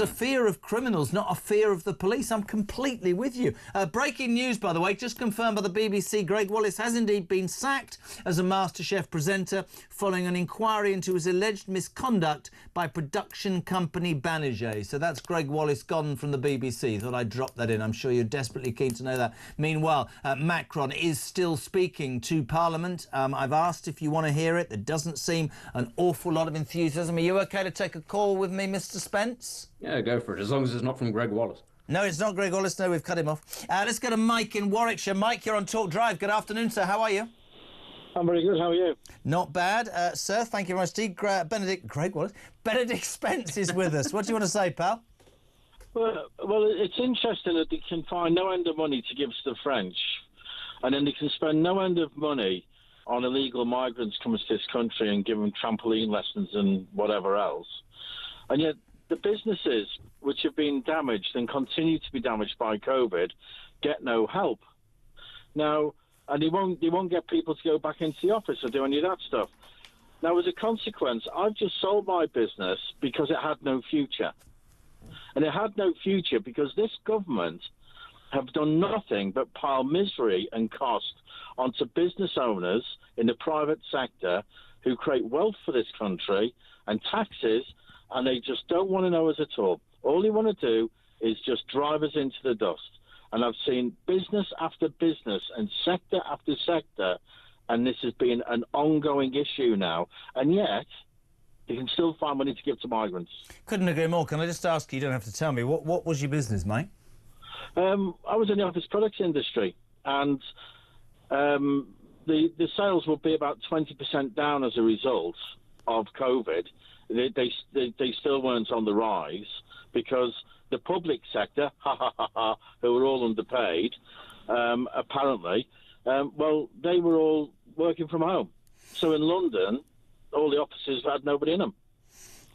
a fear of criminals, not a fear of the police. I'm completely with you. Breaking news, by the way, just confirmed by the BBC. Greg Wallace has indeed been sacked as a MasterChef presenter following an inquiry into his alleged misconduct by production company Banerjee. So that's Greg Wallace gone from the BBC. Thought I'd drop that in. I'm sure you're desperately keen to know that. Meanwhile, Macron is still speaking to Parliament. I've asked if you want to hear it. There doesn't seem an awful lot of enthusiasm. Are you OK to take a call with me, Mr. Spence? Yeah, go for it, as long as it's not from Greg Wallace. No, it's not Greg Wallace. No, we've cut him off. Let's go to Mike in Warwickshire. Mike, you're on Talk Drive. Good afternoon, sir. How are you? I'm very good. How are you? Not bad. Sir, thank you very much indeed. Benedict Spence is with us. What do you want to say, pal? Well, it's interesting that they can find no end of money to give to the French, and then they can spend no end of money on illegal migrants coming to this country and give them trampoline lessons and whatever else. And yet the businesses which have been damaged and continue to be damaged by COVID get no help. Now, and they won't get people to go back into the office or do any of that stuff. Now, as a consequence, I've just sold my business because it had no future. And it had no future because this government have done nothing but pile misery and cost onto business owners in the private sector who create wealth for this country and taxes, and they just don't want to know us at all. All they want to do is just drive us into the dust. And I've seen business after business and sector after sector, and this has been an ongoing issue now. And yet, you can still find money to give to migrants. Couldn't agree more. Can I just ask you, you don't have to tell me, what was your business, mate? I was in the office products industry, and the sales will be about 20% down as a result of COVID. They still weren't on the rise because the public sector, who were all underpaid, apparently, they were all working from home. So in London, all the offices had nobody in them.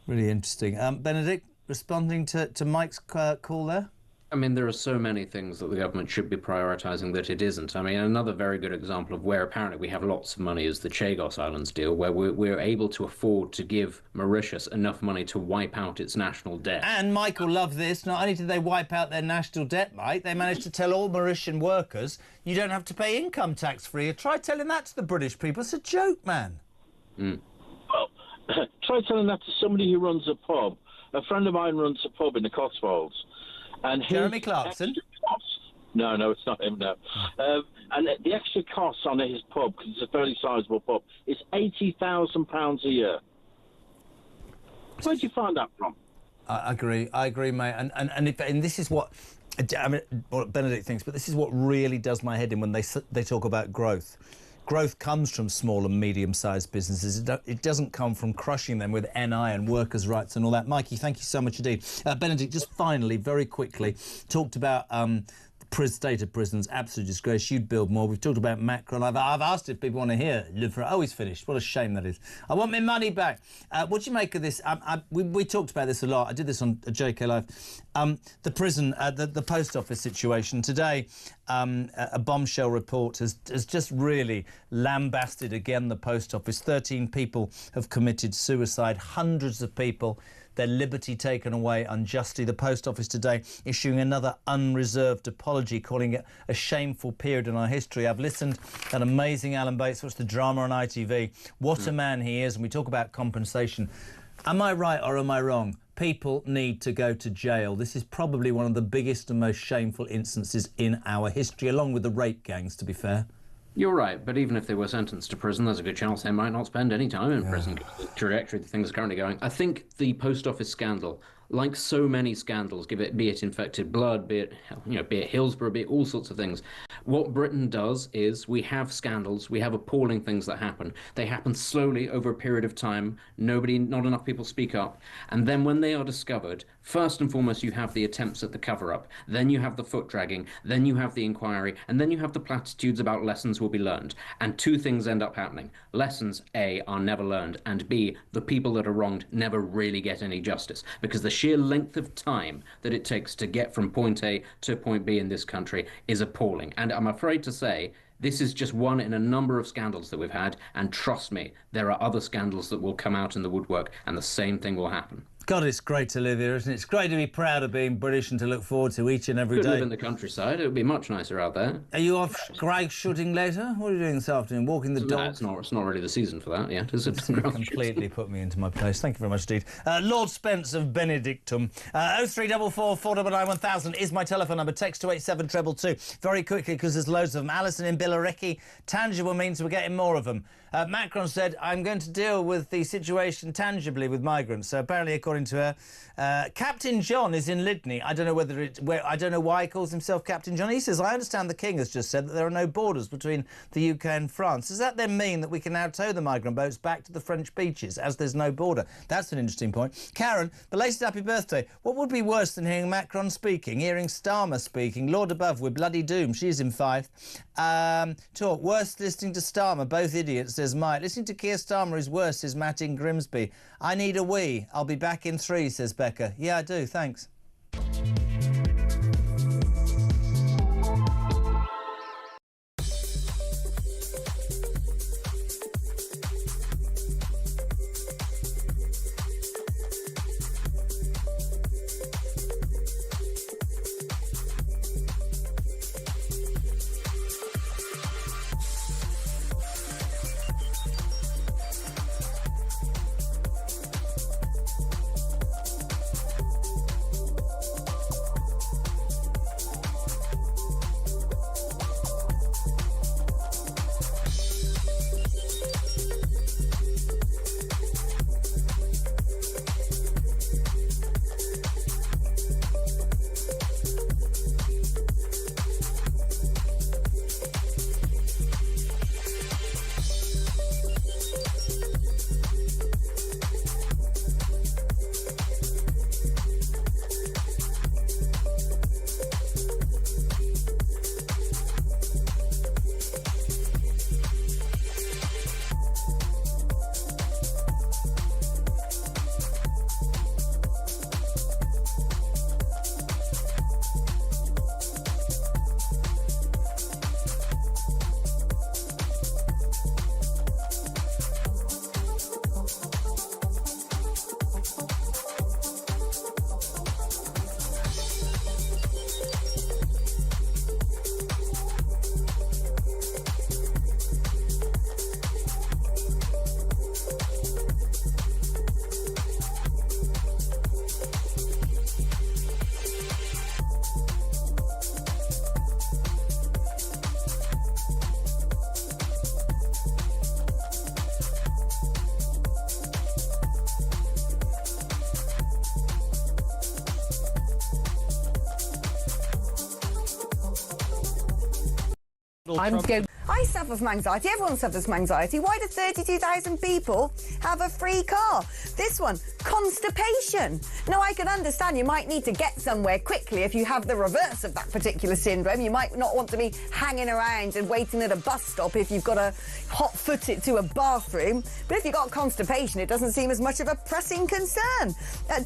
Really interesting. Benedict, responding to Mike's call there? I mean, there are so many things that the government should be prioritising that it isn't. I mean, another very good example of where apparently we have lots of money is the Chagos Islands deal, where we're able to afford to give Mauritius enough money to wipe out its national debt. And Michael loved this. Not only did they wipe out their national debt, mate, they managed to tell all Mauritian workers, you don't have to pay income tax free. Try telling that to the British people. It's a joke, man. Well, try telling that to somebody who runs a pub. A friend of mine runs a pub in the Cotswolds. And Jeremy Clarkson? No, it's not him, no. And the extra costs on his pub, because it's a fairly sizable pub, is £80,000 a year. Where'd you find that from? I agree, mate. And this is what, I mean, what Benedict thinks, but this is what really does my head in when they talk about growth. Growth comes from small and medium-sized businesses. It doesn't come from crushing them with NI and workers' rights and all that. Mikey, thank you so much indeed. Benedict, just finally, very quickly, talked about the state of prisons, absolute disgrace. You'd build more. We've talked about Macron. I've asked if people want to hear oh, he's finished. What a shame that is. I want my money back. What do you make of this? We talked about this a lot. I did this on JK Live. The prison, the post office situation. Today, a bombshell report has just really lambasted again the post office. 13 people have committed suicide. Hundreds of people, their liberty taken away unjustly. The Post Office today issuing another unreserved apology, calling it a shameful period in our history. I've listened to that amazing Alan Bates, watched the drama on ITV. What a man he is. And we talk about compensation. Am I right or am I wrong? People need to go to jail. This is probably one of the biggest and most shameful instances in our history, along with the rape gangs, to be fair. You're right, but even if they were sentenced to prison, there's a good chance they might not spend any time in prison. The trajectory the things are currently going. I think the post office scandal, like so many scandals, be it infected blood, be it Hillsborough, be it all sorts of things. What Britain does is we have scandals, we have appalling things that happen. They happen slowly over a period of time. Not enough people speak up. And then when they are discovered, first and foremost, you have the attempts at the cover-up. Then you have the foot dragging. Then you have the inquiry. And then you have the platitudes about lessons will be learned. And two things end up happening. Lessons, A, are never learned. And B, the people that are wronged never really get any justice. Because the sheer length of time that it takes to get from point A to point B in this country is appalling. And I'm afraid to say this is just one in a number of scandals that we've had, and trust me, there are other scandals that will come out in the woodwork, and the same thing will happen. God, it's great to live here, isn't it? It's great to be proud of being British and to look forward to each and every day. Could live in the countryside. It would be much nicer out there. Are you off grey shooting later? What are you doing this afternoon? Walking the dog? It's not really the season for that yet, is it? Completely put me into my place. Thank you very much indeed. Lord Spence of Benedictum. 0344 499 1000 is my telephone number. Text to 87222. Very quickly, because there's loads of them. Alison in Billericay. Tangible means we're getting more of them. Macron said, I'm going to deal with the situation tangibly with migrants. So apparently, according according to her. Captain John is in Lydney. I don't know I don't know why he calls himself Captain John. He says, I understand the King has just said that there are no borders between the UK and France. Does that then mean that we can now tow the migrant boats back to the French beaches as there's no border? That's an interesting point. Karen, belated happy birthday. What would be worse than hearing Macron speaking, hearing Starmer speaking? Lord above, we're bloody doomed. She's in 5. Talk, worse listening to Starmer, both idiots, says Mike. Listening to Keir Starmer is worse, says Matt in Grimsby. I need a wee. I'll be back in 3, says Becca. Yeah, I do, thanks. I suffer from anxiety. Everyone suffers from anxiety. Why do 32,000 people have a free car? This one, constipation. Now, I can understand you might need to get somewhere quickly if you have the reverse of that particular syndrome. You might not want to be hanging around and waiting at a bus stop if you've got to hot-foot it to a bathroom. But if you've got constipation, it doesn't seem as much of a pressing concern.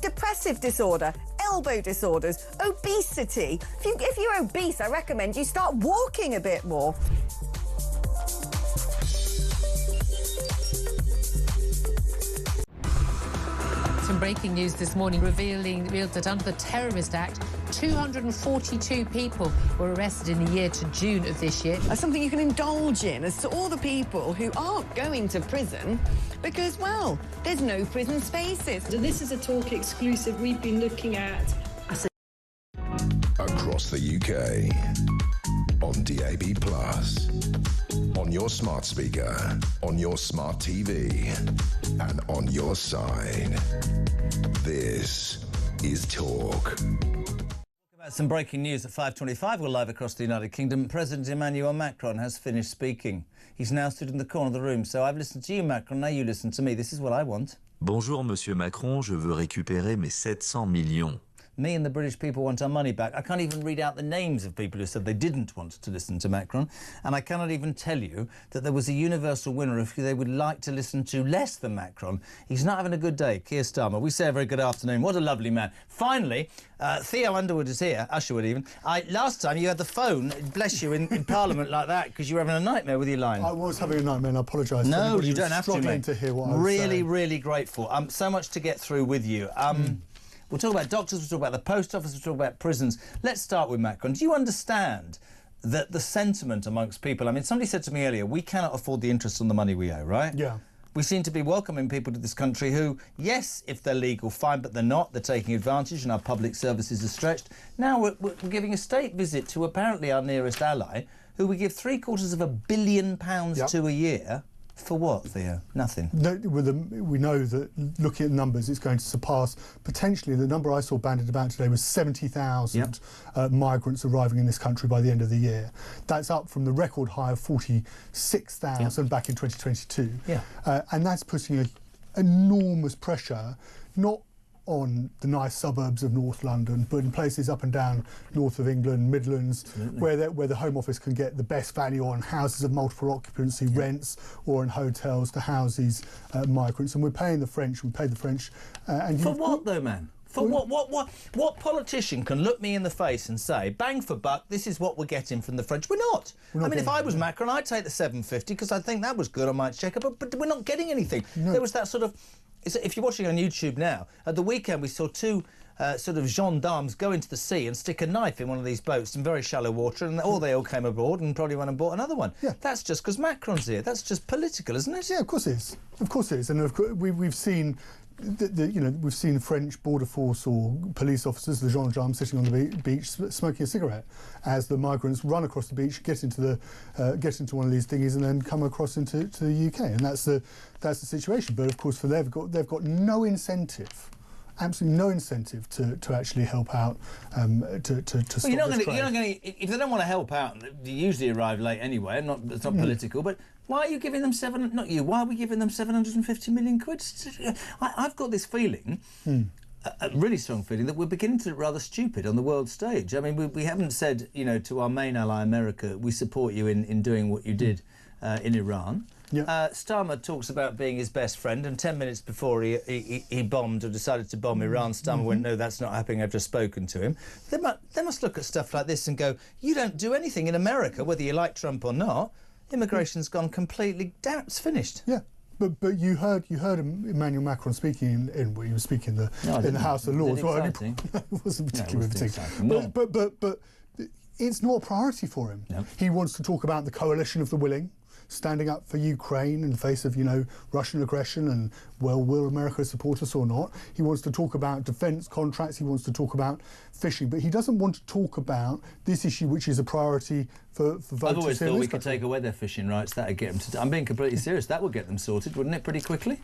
Depressive disorder, elbow disorders, obesity. If you're obese, I recommend you start walking a bit more. Some breaking news this morning revealed that under the Terrorist Act, 242 people were arrested in the year to June of this year. Something you can indulge in as to all the people who aren't going to prison because, well, there's no prison spaces. This is a Talk exclusive. We've been looking at across the UK, on DAB+, on your smart speaker, on your smart TV, and on your side. This is Talk. Some breaking news at 5:25. We're live across the United Kingdom. President Emmanuel Macron has finished speaking. He's now stood in the corner of the room. So I've listened to you, Macron. Now you listen to me. This is what I want. Bonjour, Monsieur Macron. Je veux récupérer mes 700 millions. Me and the British people want our money back. I can't even read out the names of people who said they didn't want to listen to Macron. And I cannot even tell you that there was a universal winner of who they would like to listen to less than Macron. He's not having a good day, Keir Starmer. We say a very good afternoon. What a lovely man. Finally, Theo Underwood is here, Usherwood even. Last time you had the phone, bless you, in Parliament like that because you were having a nightmare with your line. I was having a nightmare and I apologise. No, you don't have to, mate. To hear what I was saying. Really grateful. So much to get through with you. We'll talk about doctors, we'll talk about the post office, we'll talk about prisons. Let's start with Macron. Do you understand that the sentiment amongst people... I mean, somebody said to me earlier, we cannot afford the interest on the money we owe, right? Yeah. We seem to be welcoming people to this country who, yes, if they're legal, fine, but they're not. They're taking advantage and our public services are stretched. Now we're giving a state visit to apparently our nearest ally, who we give £750 million to a year. For what, Theo? Nothing. No, we know that looking at numbers, it's going to surpass potentially the number I saw bandied about today was 70,000 migrants arriving in this country by the end of the year. That's up from the record high of 46,000 back in 2022. Yeah. And that's putting enormous pressure, not on the nice suburbs of North London, but in places up and down north of England, Midlands, where the Home Office can get the best value on houses of multiple occupancy, rents, or in hotels to house these migrants. And we're paying the French. We pay the French. And for what, though, man? For what politician can look me in the face and say, bang for buck, this is what we're getting from the French? We're not. I mean, if I was Macron, I'd take the 750 because I think that was good. I might check it, but we're not getting anything. No. There was that sort of... If you're watching on YouTube now, at the weekend we saw two sort of gendarmes go into the sea and stick a knife in one of these boats in very shallow water, and they all came aboard and probably went and bought another one. Yeah. That's just because Macron's here. That's just political, isn't it? Yeah, of course it is. Of course it is. And of course, we've seen... we've seen French border force or police officers, the gendarmes, sitting on the beach smoking a cigarette as the migrants run across the beach, get into one of these thingies, and then come across into the UK. And that's the situation. But of course, they've got no incentive. Absolutely no incentive to actually help out to stop you're not this going to. If they don't want to help out, they usually arrive late anyway. It's not political, but why are you giving them why are we giving them 750 million quid? I've got this feeling, a really strong feeling, that we're beginning to look rather stupid on the world stage. I mean, we haven't said, to our main ally America, we support you in doing what you did in Iran. Yeah. Starmer talks about being his best friend, and 10 minutes before he bombed or decided to bomb Iran, Starmer went, no, that's not happening, I've just spoken to him. They must look at stuff like this and go, you don't do anything in America, whether you like Trump or not. Immigration's gone completely down, it's finished. Yeah. But you heard Emmanuel Macron speaking when he was speaking in the House of Lords. It wasn't particularly exciting. But it's not a priority for him. No. He wants to talk about the coalition of the willing, standing up for Ukraine in the face of, Russian aggression and, will America support us or not? He wants to talk about defence contracts, he wants to talk about fishing, but he doesn't want to talk about this issue, which is a priority for voters. I've always thought we could take away their fishing rights. That would get them to... I'm being completely serious. That would get them sorted, wouldn't it, pretty quickly?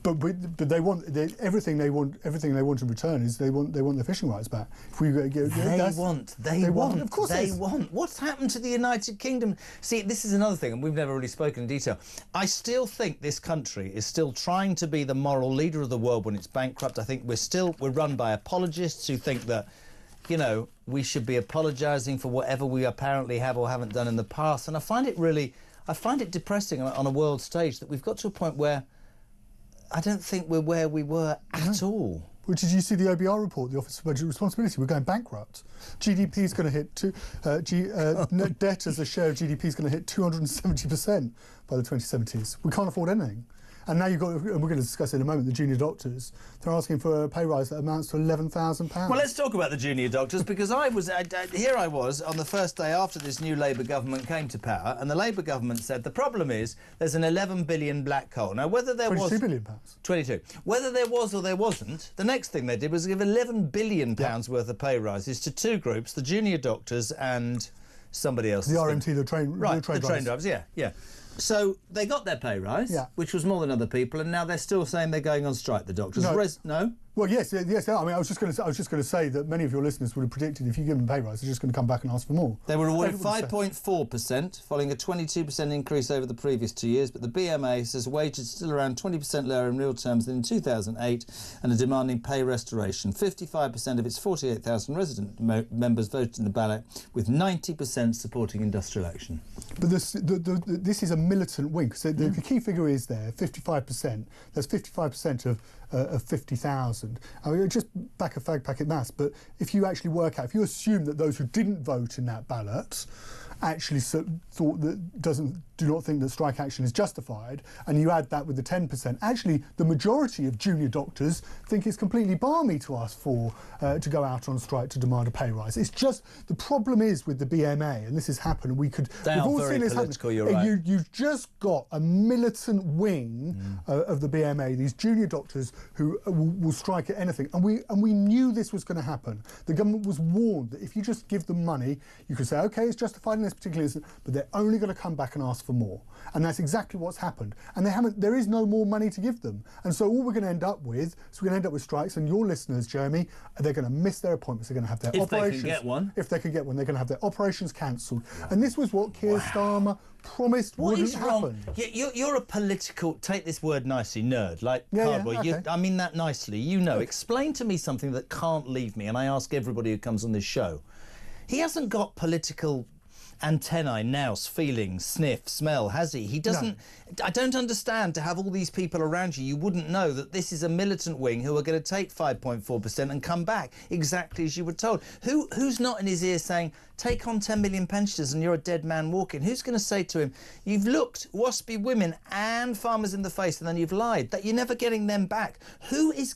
But they want everything they want in return is they want their fishing rights back. If we they want. Of course, they want. What's happened to the United Kingdom? See, this is another thing, and we've never really spoken in detail. I still think this country is still trying to be the moral leader of the world when it's bankrupt. I think we're run by apologists who think that, we should be apologising for whatever we apparently have or haven't done in the past. And I find it depressing on a world stage that we've got to a point where I don't think we're where we were at all. Well, did you see the OBR report, the Office of Budget Responsibility? We're going bankrupt. GDP is going to hit net debt as a share of GDP is going to hit 270% by the 2070s. We can't afford anything. And now and we're going to discuss in a moment, the junior doctors. They're asking for a pay rise that amounts to £11,000. Well, let's talk about the junior doctors, because here I was on the first day after this new Labour government came to power, and the Labour government said the problem is there's an 11 billion black hole. Now, whether there was... £22 billion. 22. Whether there was or there wasn't, the next thing they did was give £11 billion worth of pay rises to two groups, the junior doctors and somebody else. The RMT, the train drivers, yeah. So they got their pay rise, which was more than other people, and now they're still saying they're going on strike, the doctors. No? Well, yes. I mean, I was just going to say that many of your listeners would have predicted if you give them a pay rise, they're just going to come back and ask for more. They were awarded 5.4%, following a 22% increase over the previous 2 years, but the BMA says wages are still around 20% lower in real terms than in 2008 and are demanding pay restoration. 55% of its 48,000 resident members voted in the ballot, with 90% supporting industrial action. But this is a militant wing, because the key figure is there, 55%. That's 55% of 50,000. I mean, just back a fag packet maths, but if you actually work out, if you assume that those who didn't vote in that ballot actually do not think that strike action is justified, and you add that with the 10%, actually the majority of junior doctors think it's completely balmy to ask for to go out on strike to demand a pay rise. It's just, the problem is with the BMA, and this has happened, we've all seen this happen. You're right. You've just got a militant wing of the BMA, these junior doctors who will strike at anything, and we knew this was going to happen. The government was warned that if you just give them money, you could say, OK, it's justified in this particular instance, but they're only going to come back and ask for more. And that's exactly what's happened. And there is no more money to give them. And so all we're going to end up with, strikes, and your listeners, Jeremy, they're going to miss their appointments. They're going to have their operations. If they can get one. If they can get one, they're going to have their operations cancelled. And this was what Keir Starmer promised wouldn't happen. You're a political, take this word nicely, nerd, like Cardboard. Okay. I mean that nicely. Explain to me something that can't leave me, and I ask everybody who comes on this show. He hasn't got political antennae, nous, feelings, sniff, smell, has he? He doesn't. No. I don't understand, to have all these people around you wouldn't know that this is a militant wing who are going to take 5.4% and come back exactly as you were told. Who's not in his ear saying, take on 10 million pensioners and you're a dead man walking? Who's going to say to him, you've looked waspy women and farmers in the face and then you've lied, that you're never getting them back? Who is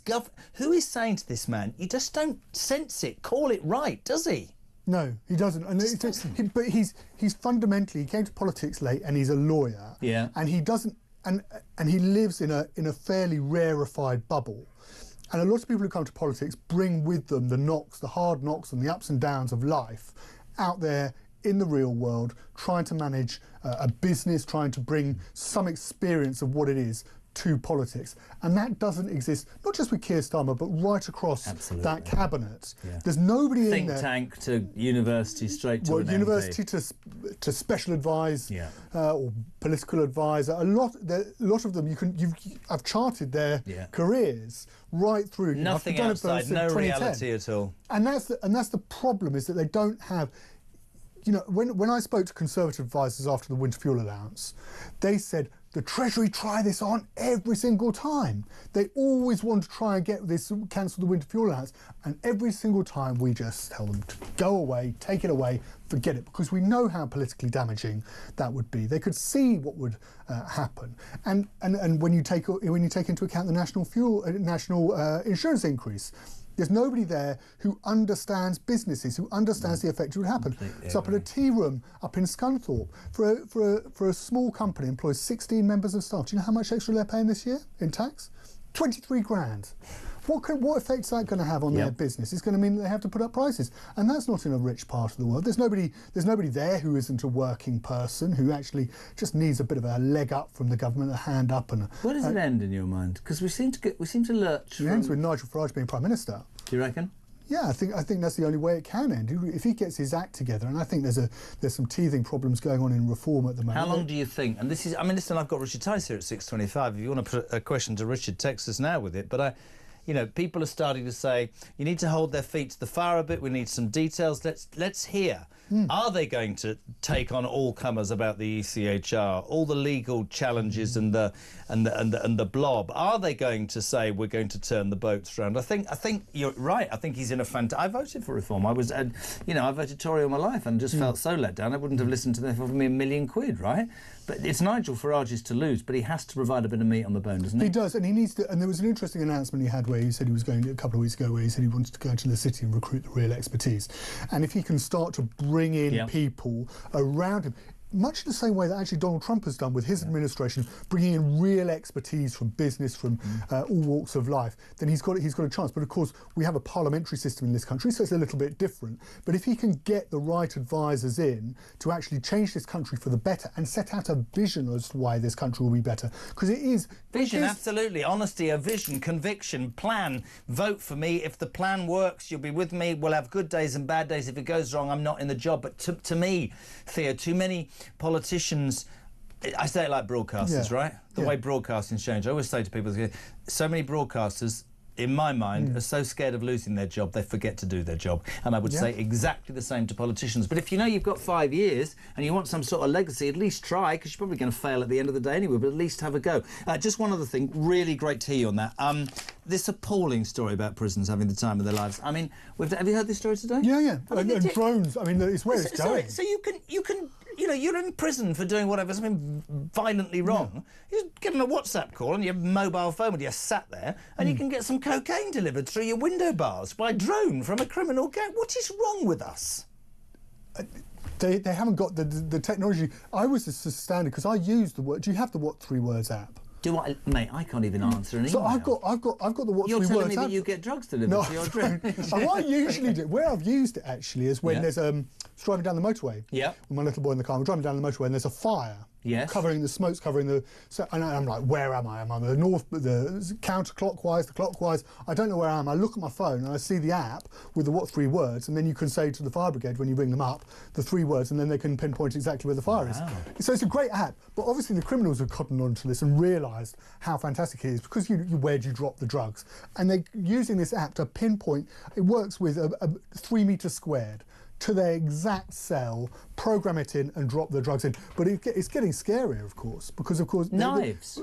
saying to this man, you just don't sense it, call it right, does he? No, he doesn't. And but he's fundamentally, he came to politics late, and he's a lawyer. Yeah. And he doesn't, and he lives in a fairly rarefied bubble. And a lot of people who come to politics bring with them the hard knocks and the ups and downs of life out there in the real world, trying to manage a business, trying to bring some experience of what it is to politics. And that doesn't exist, not just with Keir Starmer, but right across that cabinet. Yeah. There's nobody in there. Think tank to university, straight to an university MP. to special advice, or political advisor. A lot of them, I've charted their careers right through. Nothing outside, no reality at all. And that's the problem, is that they don't have. When I spoke to Conservative advisors after the winter fuel allowance, they said the Treasury try this on every single time. They always want to try and get this, cancel the winter fuel allowance, and every single time we just tell them to go away, take it away, forget it, because we know how politically damaging that would be. They could see what would happen, and when you take into account the national insurance increase. There's nobody there who understands businesses, who understands the effect it would happen. It's up at a tea room up in Scunthorpe. For a small company, employs 16 members of staff. Do you know how much extra they're paying this year in tax? 23 grand. What effect is that going to have on their business? It's going to mean that they have to put up prices, and that's not in a rich part of the world. There's nobody there who isn't a working person, who actually just needs a bit of a leg up from the government, a hand up. And where does it end in your mind? Because we seem to lurch. It ends with Nigel Farage being Prime Minister. Do you reckon? Yeah, I think that's the only way it can end, if he gets his act together. And I think there's some teething problems going on in reform at the moment. How long do you think? And this is, listen, I've got Richard Tice here at 6:25. If you want to put a question to Richard, text us now with it. But people are starting to say you need to hold their feet to the fire a bit. We need some details. Let's hear. Are they going to take on all comers about the ECHR, all the legal challenges and the blob? Are they going to say we're going to turn the boats round? I think you're right. I think he's in a I voted for reform. I voted Tory all my life and just felt so let down. I wouldn't have listened to them for me £1 million, right? But it's Nigel Farage's to lose, but he has to provide a bit of meat on the bone, doesn't he? He does, and he needs to. And there was an interesting announcement he had where he said he was going a couple of weeks ago, where he said he wanted to go into the city and recruit the real expertise. And if he can start to bring in people around him, much the same way that actually Donald Trump has done with his administration, bringing in real expertise from business, from all walks of life, then he's got a chance. But of course, we have a parliamentary system in this country, so it's a little bit different. But if he can get the right advisors in to actually change this country for the better and set out a vision as to why this country will be better, because it is... Vision, absolutely. Honesty, a vision, conviction, plan. Vote for me. If the plan works, you'll be with me. We'll have good days and bad days. If it goes wrong, I'm not in the job. But to me, Theo, too many politicians, I say it like broadcasters, right? The way broadcasting's changed. I always say to people, so many broadcasters, in my mind, are so scared of losing their job, they forget to do their job. And I would say exactly the same to politicians. But if you know you've got 5 years and you want some sort of legacy, at least try, because you're probably going to fail at the end of the day anyway, but at least have a go. Just one other thing, really great to hear you on that. This appalling story about prisons having the time of their lives. Have you heard this story today? Yeah. And drones, it's where it's going. So you can you're in prison for doing whatever, something violently wrong. You get on a WhatsApp call on your mobile phone when you're sat there, and you can get some cocaine delivered through your window bars by drone from a criminal gang. What is wrong with us? They haven't got the technology. I was astounded because I used the word. Do you have the What 3 Words app? Do I, mate? I can't even answer an email. So I've got the what You're three telling words. me that you get drugs delivered No, to your drink. what I usually do, where I've used it actually, is when there's driving down the motorway. Yeah. With my little boy in the car, we're driving down the motorway, and there's a fire. Yes. Covering the smoke's covering the. So, and I'm like, where am I? Am I on the north, the counterclockwise, the clockwise? I don't know where I am. I look at my phone and I see the app with the what three words, and then you can say to the fire brigade when you ring them up the 3 words, and then they can pinpoint exactly where the fire is. So it's a great app. But obviously the criminals have cottoned onto this and realised how fantastic it is, because where do you drop the drugs? And they're using this app to pinpoint. It works with a 3 metres squared to their exact cell, program it in and drop the drugs in. But it's getting scarier, of course, because of course knives.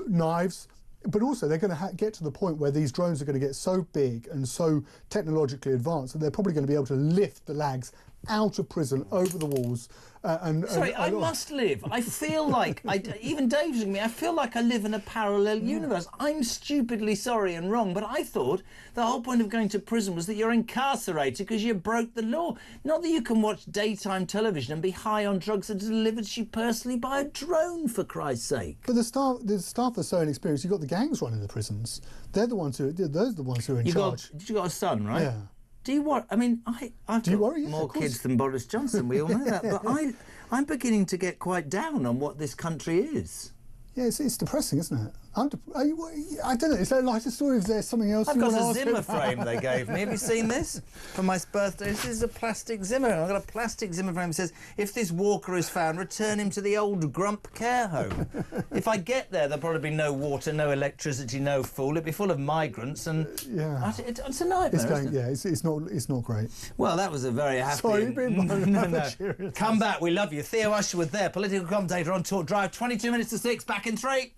But also they're going to get to the point where these drones are going to get so big and so technologically advanced that they're probably going to be able to lift the lags out of prison, over the walls. Sorry, I must live. I feel like, even Dave's looking at me, I feel like I live in a parallel universe. I'm stupidly sorry and wrong, but I thought the whole point of going to prison was that you're incarcerated because you broke the law. Not that you can watch daytime television and be high on drugs that are delivered to you personally by a drone, for Christ's sake. But the staff are so inexperienced. You've got the gangs running the prisons. They're the ones who are in charge. You got a son, right? Yeah. Do you worry? I mean, I've got more kids than Boris Johnson, we all know that, but I'm beginning to get quite down on what this country is. Yeah, it's depressing, isn't it? I don't know, is there a lighter story? Is there something else I've you got want a to ask Zimmer him? frame they gave me. Have you seen this? For my birthday, this is a plastic Zimmer. I've got a plastic Zimmer frame that says, if this walker is found, return him to the old Grump care home. If I get there, there'll probably be no water, no electricity, no food. It'll be full of migrants, and it's a nightmare. It's not great. Well, that was a very happy... Sorry, you've been no. Come back, we love you. Theo Usherwood there, political commentator on Talk Drive, 22 minutes to 6, back in 3.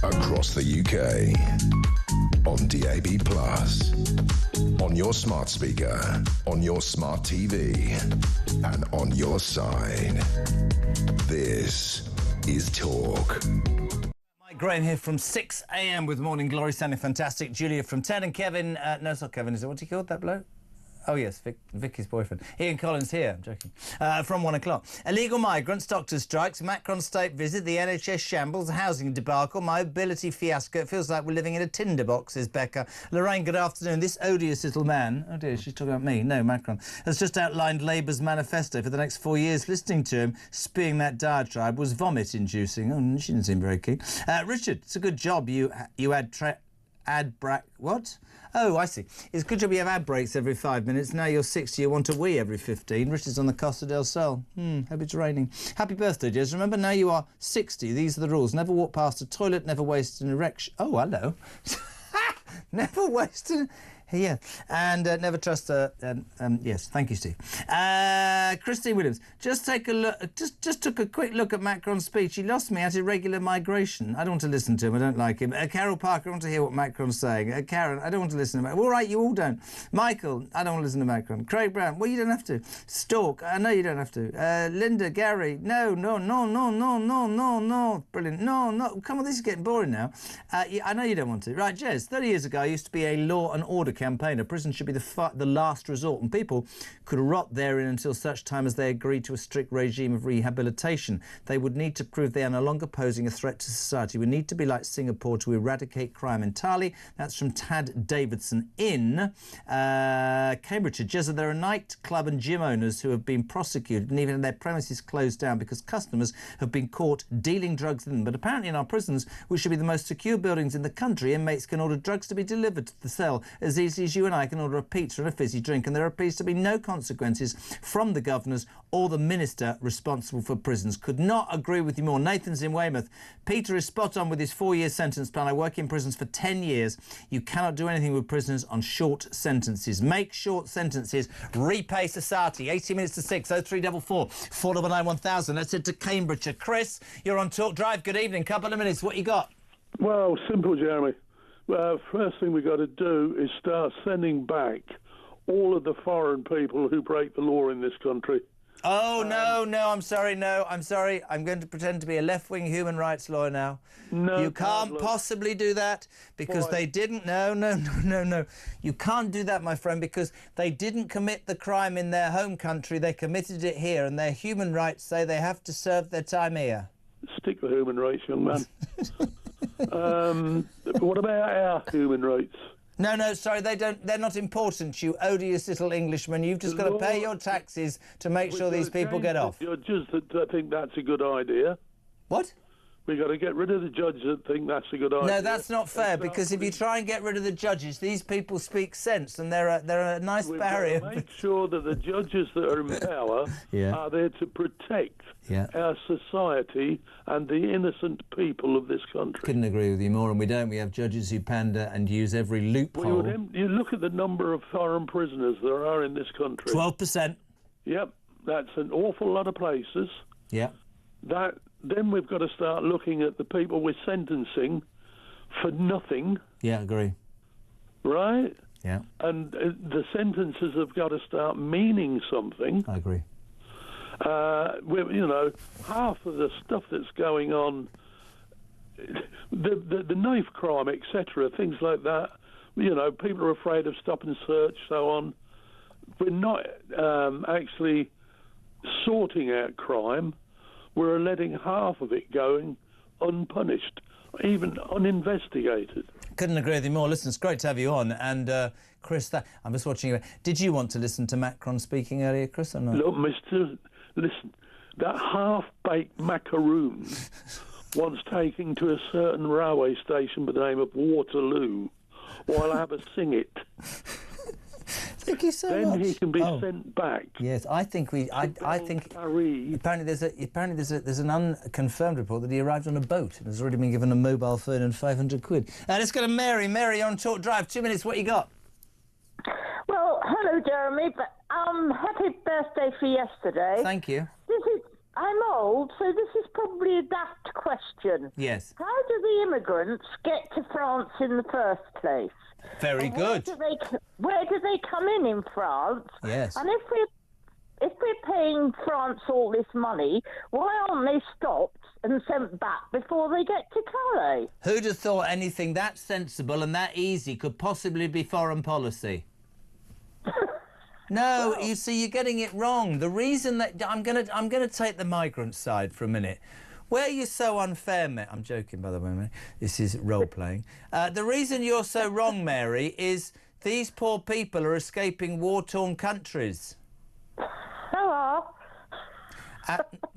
Across the UK, on DAB+, on your smart speaker, on your smart TV, and on your side. This is Talk. Mike Graham here from 6 a.m. with Morning Glory, sounding fantastic. Julia from 10 and Kevin, no, it's not Kevin, is it? What's he called, that bloke? Oh, yes, Vicky's boyfriend. Ian Collins here, I'm joking. From 1 o'clock. Illegal migrants, doctor strikes, Macron state visit, the NHS shambles, housing debacle, mobility fiasco. It feels like we're living in a tinderbox, says Becca. Lorraine, good afternoon. This odious little man, oh dear, she's talking about me, no, Macron, has just outlined Labour's manifesto for the next 4 years. Listening to him spewing that diatribe was vomit-inducing. Oh, she didn't seem very keen. Richard, it's a good job you had what? Oh, I see. It's a good job you have ad breaks every 5 minutes. Now you're 60, you want a wee every 15. Richard's on the Costa del Sol. Hope it's raining. Happy birthday, dears. Remember, now you are 60. These are the rules. Never walk past a toilet, never waste an erection. Oh, hello. Never waste an... Yeah, and never trust her. Yes, thank you, Steve. Christine Williams, just take a look. Just took a quick look at Macron's speech. He lost me at irregular migration. I don't want to listen to him. I don't like him. Carol Parker, I want to hear what Macron's saying. Karen, I don't want to listen to him. All right, you all don't. Michael, I don't want to listen to Macron. Craig Brown, well, you don't have to. Stork, I know you don't have to. Linda, Gary, no. Brilliant. No. Come on, this is getting boring now. I know you don't want to. Right, Jez, 30 years ago, I used to be a law and order campaigner. Prison should be the last resort, and people could rot therein until such time as they agreed to a strict regime of rehabilitation. They would need to prove they are no longer posing a threat to society. We need to be like Singapore to eradicate crime entirely. That's from Tad Davidson in Cambridgeshire. Jezza, there are nightclub and gym owners who have been prosecuted and even had their premises closed down because customers have been caught dealing drugs in them. But apparently in our prisons, which should be the most secure buildings in the country, inmates can order drugs to be delivered to the cell as easily as you and I can order a pizza and a fizzy drink, and there appears to be no consequences from the governors or the minister responsible for prisons. Could not agree with you more. Nathan's in Weymouth. Peter is spot on with his 4-year sentence plan. I work in prisons for 10 years. You cannot do anything with prisoners on short sentences. Make short sentences. Repay society. 80 minutes to 6. 0344 499 1000. Let's head to Cambridgeshire. Chris, you're on Talk Drive. Good evening. Couple of minutes. What you got? Well, simple, Jeremy. First thing we've got to do is start sending back all of the foreign people who break the law in this country. Oh, no, I'm sorry, I'm going to pretend to be a left-wing human rights lawyer now. No, you can't possibly do that because they didn't... No. You can't do that, my friend, because they didn't commit the crime in their home country. They committed it here, and their human rights say they have to serve their time here. Stick with human rights, young man. What about our human rights? No, sorry, they're not important, you odious little Englishman. You've just got to pay your taxes to make sure these people get off. Judges that think that's a good idea. What? We've got to get rid of the judges that think that's a good idea. No, that's not fair, because if you try and get rid of the judges, these people speak sense, and they're a nice barrier. Got to make sure that the judges that are in power are there to protect our society and the innocent people of this country. Couldn't agree with you more, and we don't. We have judges who pander and use every loophole. Well, you look at the number of foreign prisoners there are in this country. 12%. Yep, that's an awful lot of places. Yeah. Then we've got to start looking at the people we're sentencing for nothing. Yeah, agree. Right? Yeah. And the sentences have got to start meaning something. I agree. Half of the stuff that's going on, the knife crime, etc., things like that, people are afraid of stop and search, so on. We're not actually sorting out crime. We're letting half of it going unpunished, even uninvestigated. Couldn't agree with you more. Listen, it's great to have you on. And, Chris, I'm just watching you. Did you want to listen to Macron speaking earlier, Chris, or not? Look, listen, that half-baked macaroon once taken to a certain railway station by the name of Waterloo, while ABBA sing it. Thank you so much. Then he can be sent back. Yes, I think apparently there's an unconfirmed report that he arrived on a boat and has already been given a mobile phone and 500 quid. Let's go to Mary. Mary on Talk Drive. 2 minutes. What you got? Well, hello, Jeremy. But happy birthday for yesterday. Thank you. I'm old, so this is probably a daft question. Yes. How do the immigrants get to France in the first place? Very good. Where do they come in France? Yes. And if we're paying France all this money, why aren't they stopped and sent back before they get to Calais? Who'd have thought anything that sensible and that easy could possibly be foreign policy? No, well, you see, you're getting it wrong. The reason that I'm gonna take the migrant side for a minute. Where you're so unfair, Mary... I'm joking, by the way, Mary. This is role-playing. The reason you're so wrong, Mary, is these poor people are escaping war-torn countries. Hello.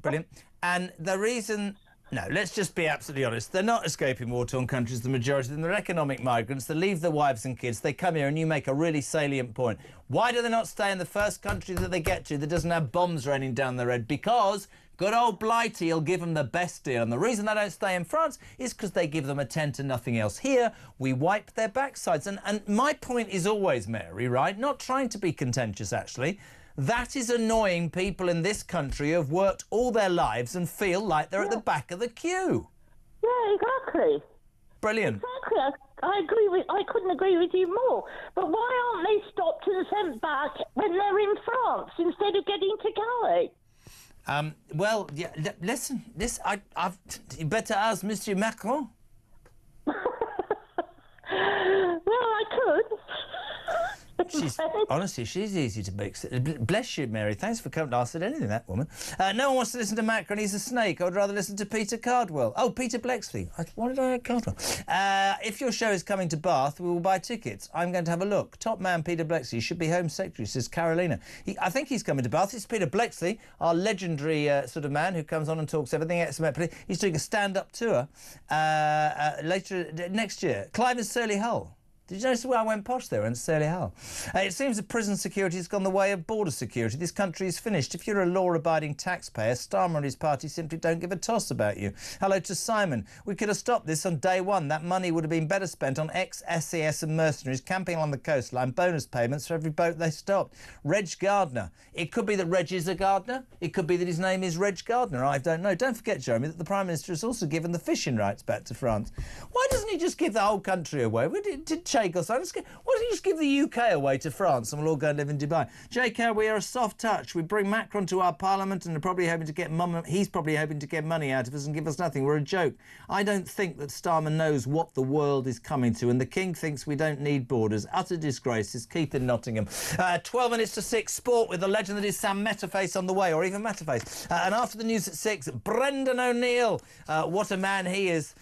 Brilliant. And the reason... No, let's just be absolutely honest. They're not escaping war-torn countries, the majority of them. They're economic migrants. They leave their wives and kids. They come here, and you make a really salient point. Why do they not stay in the first country that they get to that doesn't have bombs raining down their head? Because Good old Blighty will give them the best deal. And the reason they don't stay in France is because they give them a 10 to nothing else. Here, we wipe their backsides. And my point is always, Mary, right? Not trying to be contentious, actually. That is annoying people in this country who have worked all their lives and feel like they're at the back of the queue. Yeah, exactly. Brilliant. Exactly. I couldn't agree with you more. But why aren't they stopped and sent back when they're in France instead of getting to Calais? Well, yeah, listen, you better ask Monsieur Macron. Well, I could. Honestly, she's easy to make. Bless you, Mary. Thanks for coming. I said anything, that woman. No one wants to listen to Macron. He's a snake. I would rather listen to Peter Cardwell. Oh, Peter Blexley. Why did I add Cardwell? If your show is coming to Bath, we will buy tickets. I'm going to have a look. Top man Peter Blexley should be Home Secretary, says Carolina. I think he's coming to Bath. It's Peter Blexley, our legendary sort of man who comes on and talks everything. He's doing a stand-up tour later next year. Clive and Surly Hull. Did you notice where I went posh there in Surly Hull? It seems that prison security has gone the way of border security. This country is finished. If you're a law-abiding taxpayer, Starmer and his party simply don't give a toss about you. Hello to Simon. We could have stopped this on day one. That money would have been better spent on ex-SES and mercenaries camping along the coastline, bonus payments for every boat they stopped. Reg Gardner. It could be that Reg is a gardener. It could be that his name is Reg Gardner. I don't know. Don't forget, Jeremy, that the Prime Minister has also given the fishing rights back to France. Why doesn't he just give the whole country away? Why don't you just give the UK away to France and we'll all go and live in Dubai? JK, we are a soft touch. We bring Macron to our parliament and are probably hoping to get he's probably hoping to get money out of us and give us nothing. We're a joke. I don't think that Starmer knows what the world is coming to, and the King thinks we don't need borders. Utter disgrace, is Keith in Nottingham. 12 minutes to 6, sport with the legend that is Sam Metaface on the way, or even Metaface. And after the news at 6, Brendan O'Neill. What a man he is.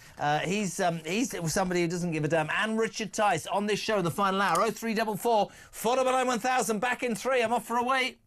He's somebody who doesn't give a damn. And Richard Tice on this show in the final hour. 0344 499 1000. Back in 3. I'm off for a wait.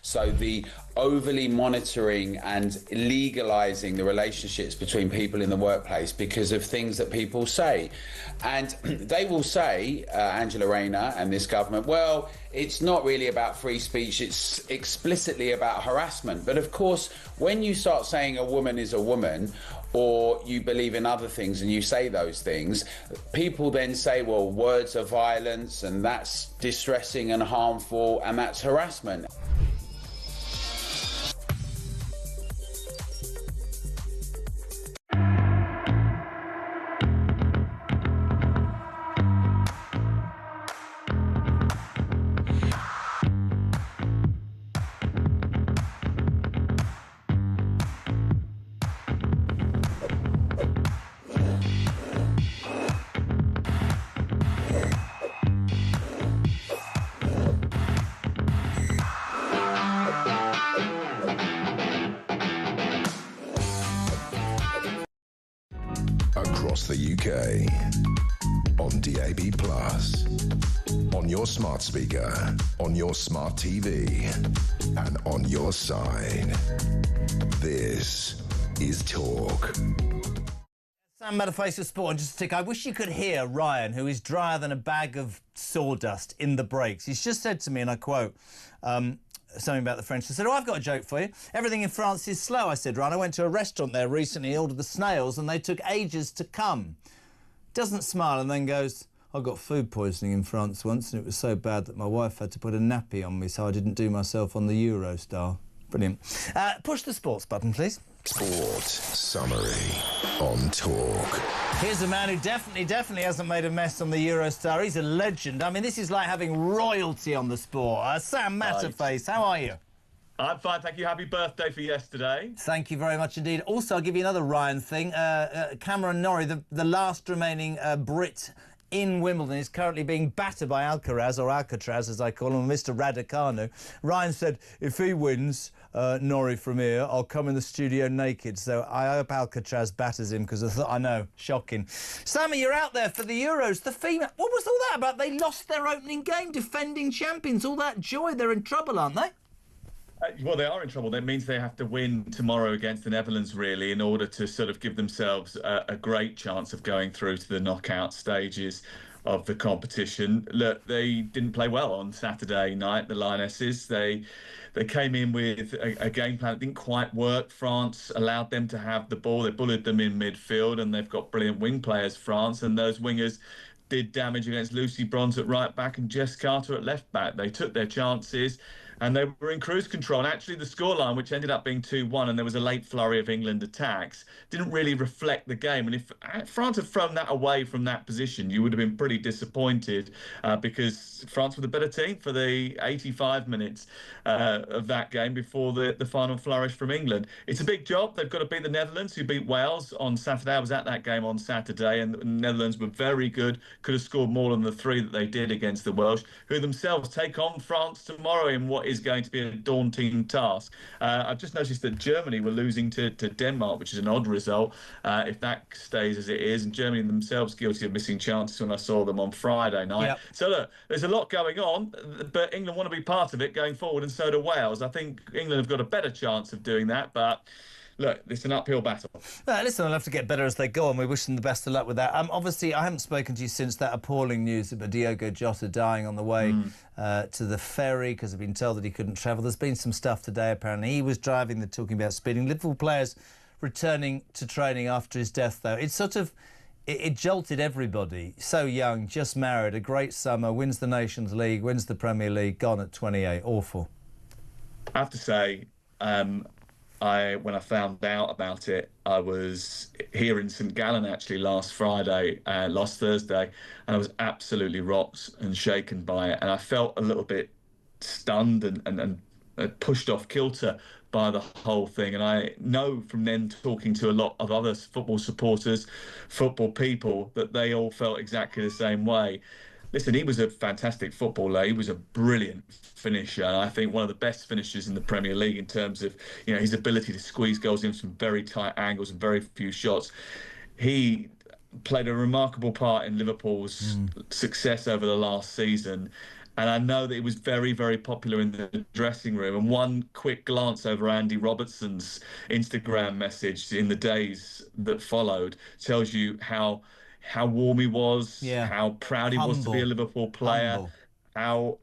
So the overly monitoring and legalising the relationships between people in the workplace because of things that people say. And they will say, Angela Rayner and this government, well, it's not really about free speech, it's explicitly about harassment. But of course, when you start saying a woman is a woman, or you believe in other things and you say those things, people then say, well, words are violence and that's distressing and harmful and that's harassment. across the UK. On DAB+, on your smart speaker, on your smart TV, and on your side. This is Talk. Sam Matterface of Sport, and just a tick. I wish you could hear Ryan, who is drier than a bag of sawdust in the breaks. He's just said to me, and I quote, something about the French. I said, I've got a joke for you. Everything in France is slow, I said, Ryan. I went to a restaurant there recently, ordered the snails, and they took ages to come. Doesn't smile and then goes, I got food poisoning in France once and it was so bad that my wife had to put a nappy on me so I didn't do myself on the Eurostar. Brilliant. Push the sports button, please. Sport Summary on Talk. Here's a man who definitely hasn't made a mess on the Eurostar. He's a legend. I mean, this is like having royalty on the sport. Sam Matterface, how are you? I'm fine, thank you. Happy birthday for yesterday. Thank you very much indeed. Also, I'll give you another Ryan thing. Cameron Norrie, the last remaining Brit in Wimbledon, is currently being battered by Alcaraz, or Alcatraz as I call him, Mr. Raducanu. Ryan said, if he wins Norrie from here, I'll come in the studio naked. So I hope Alcatraz batters him, because I know, shocking. Sammy, you're out there for the Euros. The female, what was all that about? They lost their opening game, defending champions. All that joy, they're in trouble, aren't they? Well, they are in trouble. That means they have to win tomorrow against the Netherlands, really, in order to sort of give themselves a great chance of going through to the knockout stages of the competition. Look, they didn't play well on Saturday night, the Lionesses. They came in with a game plan that didn't quite work. France allowed them to have the ball. They bullied them in midfield, and they've got brilliant wing players, France, and those wingers did damage against Lucy Bronze at right back and Jess Carter at left back. They took their chances, and they were in cruise control. And actually, the scoreline, which ended up being 2-1, and there was a late flurry of England attacks, didn't really reflect the game. And if France had thrown that away from that position, you would have been pretty disappointed, because France were the better team for the 85 minutes of that game before the final flourish from England. It's a big job. They've got to beat the Netherlands, who beat Wales on Saturday. I was at that game on Saturday, and the Netherlands were very good. Could have scored more than the 3 that they did against the Welsh, who themselves take on France tomorrow in what is going to be a daunting task. I've just noticed that Germany were losing to Denmark, which is an odd result if that stays as it is, and Germany themselves guilty of missing chances when I saw them on Friday night. Yep. So look, there's a lot going on, but England want to be part of it going forward, and so do Wales. I think England have got a better chance of doing that, but look, it's an uphill battle. Listen, they'll have to get better as they go on. We wish them the best of luck with that. Obviously, I haven't spoken to you since that appalling news about Diogo Jota dying on the way to the ferry, because I've been told that he couldn't travel. There's been some stuff today, apparently. He was driving, they're talking about speeding. Liverpool players returning to training after his death, though. It's sort of... It jolted everybody. So young, just married, a great summer, wins the Nations League, wins the Premier League, gone at 28. Awful. I have to say, when I found out about it, I was here in St Gallen actually last Thursday, and I was absolutely rocked and shaken by it, and I felt a little bit stunned and pushed off kilter by the whole thing. And I know from then talking to a lot of other football supporters, football people, that they all felt exactly the same way. Listen, he was a fantastic footballer. He was a brilliant finisher. I think one of the best finishers in the Premier League in terms of, you know, his ability to squeeze goals in from very tight angles and very few shots. He played a remarkable part in Liverpool's success over the last season. And I know that he was very, very popular in the dressing room. And one quick glance over Andy Robertson's Instagram message in the days that followed tells you how warm he was, how proud he was to be a Liverpool player, how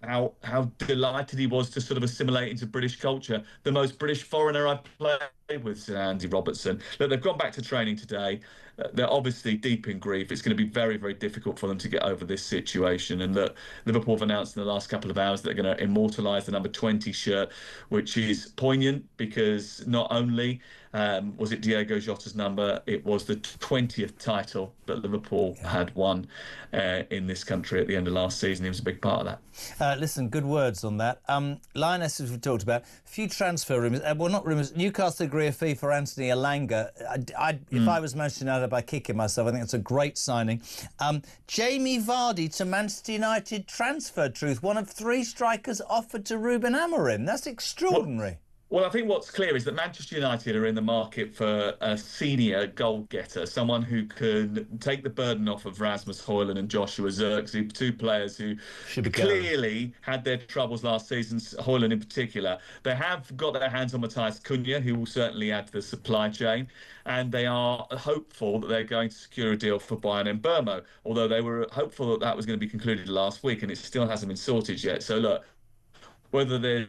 delighted he was to sort of assimilate into British culture. The most British foreigner I've played with, said Andy Robertson. Look, they've gone back to training today. They're obviously deep in grief. It's going to be very, very difficult for them to get over this situation. And that Liverpool have announced in the last couple of hours that they're going to immortalise the number 20 shirt, which is poignant because not only was it Diogo Jota's number, it was the 20th title that Liverpool had won in this country at the end of last season. He was a big part of that. Listen, good words on that. Lionesses we've talked about. A few transfer rumours. Well, not rumours. Newcastle agree a fee for Anthony Elanga. If I was Manchester United, I'd kick him myself. I think it's a great signing. Jamie Vardy to Manchester United transfer truth. One of 3 strikers offered to Ruben Amorim. That's extraordinary. Well, I think what's clear is that Manchester United are in the market for a senior goal-getter, someone who can take the burden off of Rasmus Højlund and Joshua Zirkzee, two players who clearly had their troubles last season, Højlund in particular. They have got their hands on Matthias Cunha, who will certainly add to the supply chain, and they are hopeful that they're going to secure a deal for Bayern Mbeumo, although they were hopeful that that was going to be concluded last week, and it still hasn't been sorted yet. So, look, whether there's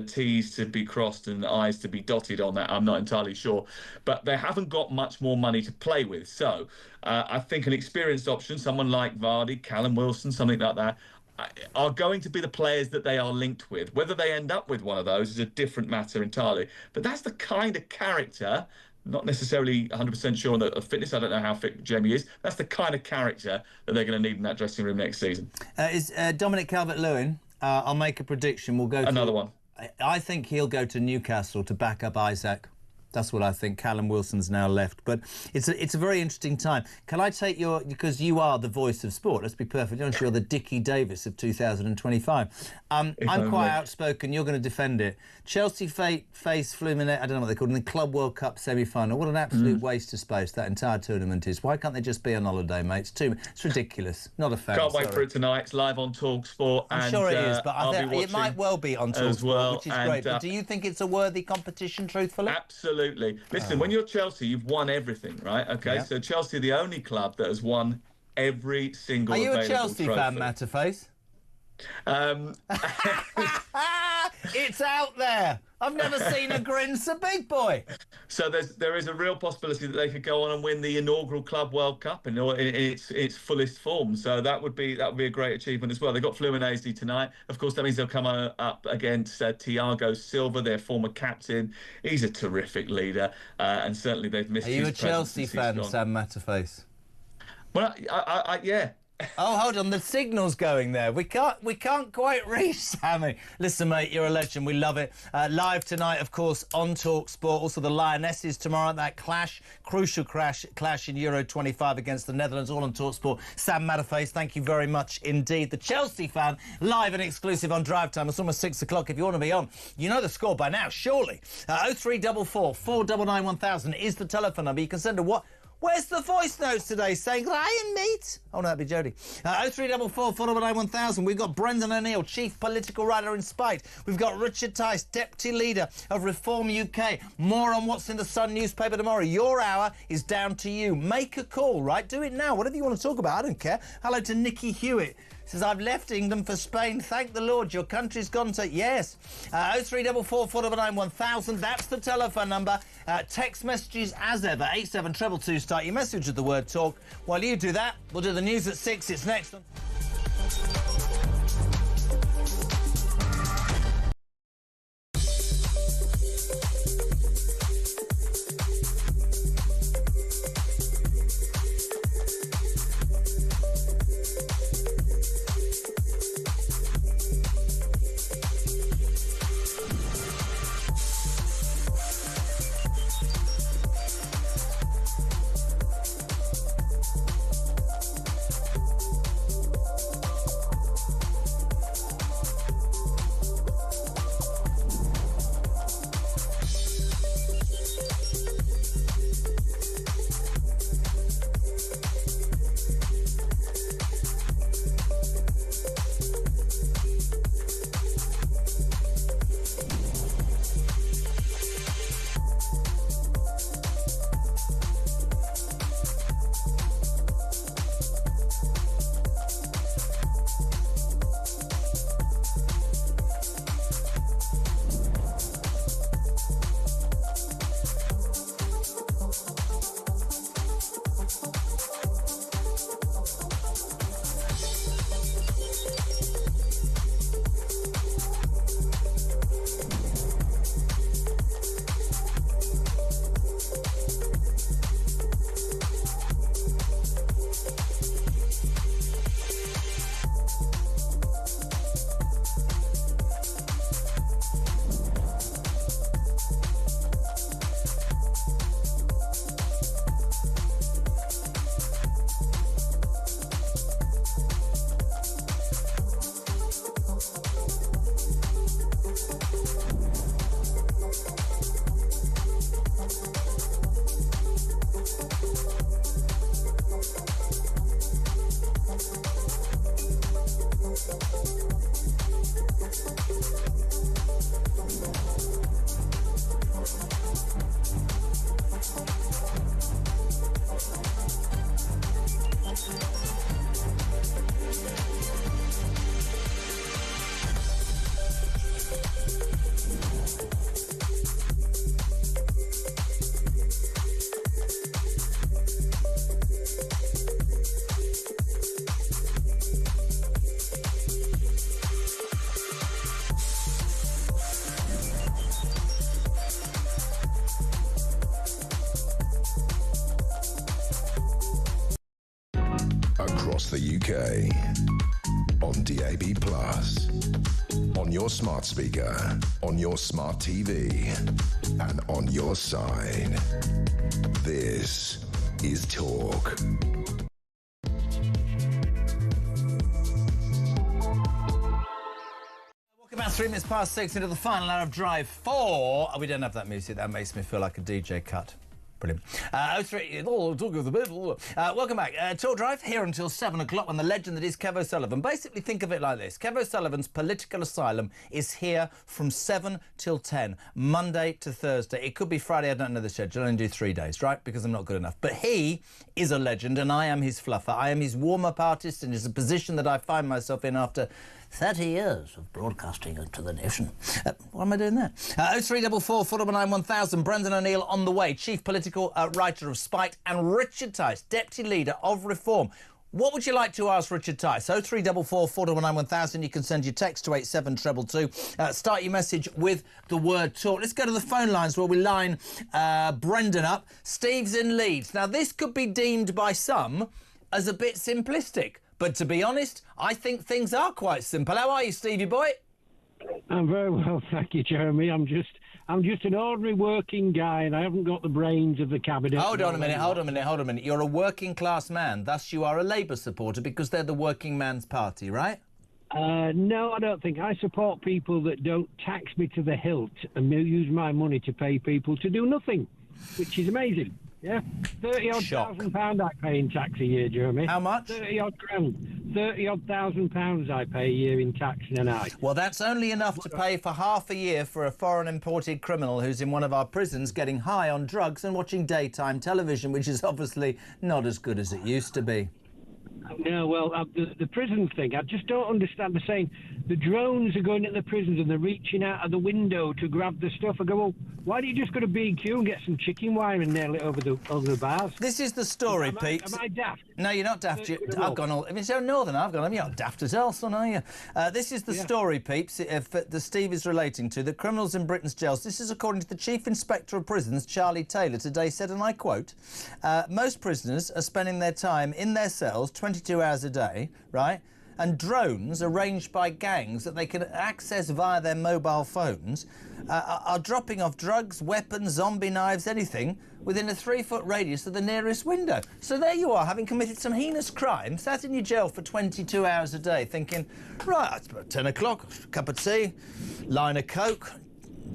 T's to be crossed and I's to be dotted on that, I'm not entirely sure, but they haven't got much more money to play with. So I think an experienced option, someone like Vardy, Callum Wilson, something like that, are going to be the players that they are linked with. Whether they end up with one of those is a different matter entirely, but that's the kind of character, not necessarily 100% sure on the fitness, I don't know how fit Jamie is, that's the kind of character that they're going to need in that dressing room next season. Is Dominic Calvert-Lewin, I'll make a prediction. We'll go to another one. I think he'll go to Newcastle to back up Isaac. That's what I think. Callum Wilson's now left. But it's a very interesting time. Can I take your... Because you are the voice of sport. Let's be perfectly honest. You're the Dickie Davis of 2025. I'm quite outspoken. You're going to defend it. Chelsea face Fluminense, I don't know what they call it, in the Club World Cup semi-final. What an absolute waste of space that entire tournament is. Why can't they just be on holiday, mate? It's ridiculous. Not a fan. Can't wait for it tonight. It's live on talkSport. I'm sure it is, but I think it might well be on talkSport, well, which is great. But do you think it's a worthy competition, truthfully? Absolutely. Listen, when you're Chelsea, you've won everything, right? Okay, Yeah. So Chelsea are the only club that has won every single available trophy. Are you a Chelsea fan, Matterface? It's out there. I've never seen a grin so big, boy. So there is a real possibility that they could go on and win the inaugural Club World Cup in its fullest form. So that would be a great achievement as well. They've got Fluminense tonight. Of course, that means they'll come up against Thiago Silva, their former captain. He's a terrific leader, and certainly they've missed. Are you a Chelsea fan, Sam Matterface? Well, yeah. Oh, hold on, the signal's going there. We can't quite reach Sammy. Listen, mate, you're a legend. We love it. Live tonight, of course, on talkSport. Also, the Lionesses tomorrow. That crucial clash in Euro 25 against the Netherlands, all on talkSport. Sam Matterface, thank you very much indeed. The Chelsea fan, live and exclusive on Drive Time. It's almost 6 o'clock. If you want to be on, you know the score by now, surely. 0344 499 1000 is the telephone number. You can send a what? Where's the voice notes today saying, Ryan, mate? Oh, no, that'd be Jodie. 0344 499 1000. We've got Brendan O'Neill, Chief Political Writer in Spite. We've got Richard Tice, Deputy Leader of Reform UK. More on what's in the Sun newspaper tomorrow. Your hour is down to you. Make a call, right? Do it now. Whatever you want to talk about, I don't care. Hello to Nikki Hewitt. Says, I've left England for Spain. Thank the Lord, your country's gone to... Yes. 0344 499 1000. That's the telephone number. Text messages as ever. 87222. Start your message with the word talk. While you do that, we'll do the news at 6. It's next on... across the UK. On DAB+, on your smart speaker, on your smart TV, and on your side. This is Talk. About 3 minutes past 6 into the final hour of Drive 4. Oh, we don't have that music. That makes me feel like a DJ cut. Brilliant. 03. Welcome back. Talk Drive here until 7 o'clock when the legend that is Kev O'Sullivan. Basically, think of it like this. Kev O'Sullivan's political asylum is here from 7 till 10, Monday to Thursday. It could be Friday. I don't know the schedule. I only do 3 days, right? Because I'm not good enough. But he is a legend and I am his fluffer. I am his warm-up artist, and it's a position that I find myself in after 30 years of broadcasting to the nation. Why am I doing that? 0344 499 1000. Brendan O'Neill on the way. Chief political writer of Spite. And Richard Tice, Deputy Leader of Reform. What would you like to ask Richard Tice? 0344 499 1000. You can send your text to 87222. Start your message with the word talk. Let's go to the phone lines where we line Brendan up. Steve's in Leeds. Now, this could be deemed by some as a bit simplistic. But to be honest, I think things are quite simple. How are you, Stevie boy? I'm very well, thank you, Jeremy. I'm just an ordinary working guy, and I haven't got the brains of the cabinet. Hold on a minute. You're a working class man, thus you are a Labour supporter because they're the working man's party, right? No, I don't think. I support people that don't tax me to the hilt and use my money to pay people to do nothing, which is amazing. Yeah, 30-odd £1,000 I pay in tax a year, Jeremy. How much? 30-odd grand. 30-odd £1,000 I pay a year in tax in an eye. Well, that's only enough to pay for half a year for a foreign imported criminal who's in one of our prisons getting high on drugs and watching daytime television, which is obviously not as good as it used to be. No, well, the prison thing, I just don't understand. They're saying the drones are going into the prisons and they're reaching out of the window to grab the stuff. I go, well, why don't you just go to B&Q and get some chicken wire and nail it over the bars? This is the story, Pete. Am I daft? No, you're not daft. I've gone all... If it's so northern, I've gone... You're not daft at all, son, are you? This is the story, peeps, that Steve is relating to. The criminals in Britain's jails. This is according to the Chief Inspector of Prisons, Charlie Taylor, today said, and I quote, most prisoners are spending their time in their cells 22 hours a day, right? And drones arranged by gangs that they can access via their mobile phones are dropping off drugs, weapons, zombie knives, anything within a 3-foot radius of the nearest window. So there you are, having committed some heinous crime, sat in your jail for 22 hours a day, thinking, right, it's about 10 o'clock, cup of tea, line of Coke,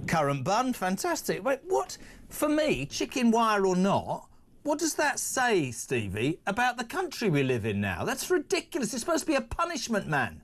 currant bun, fantastic. Wait, what? For me, chicken wire or not, what does that say, Stevie, about the country we live in now? That's ridiculous. It's supposed to be a punishment, man.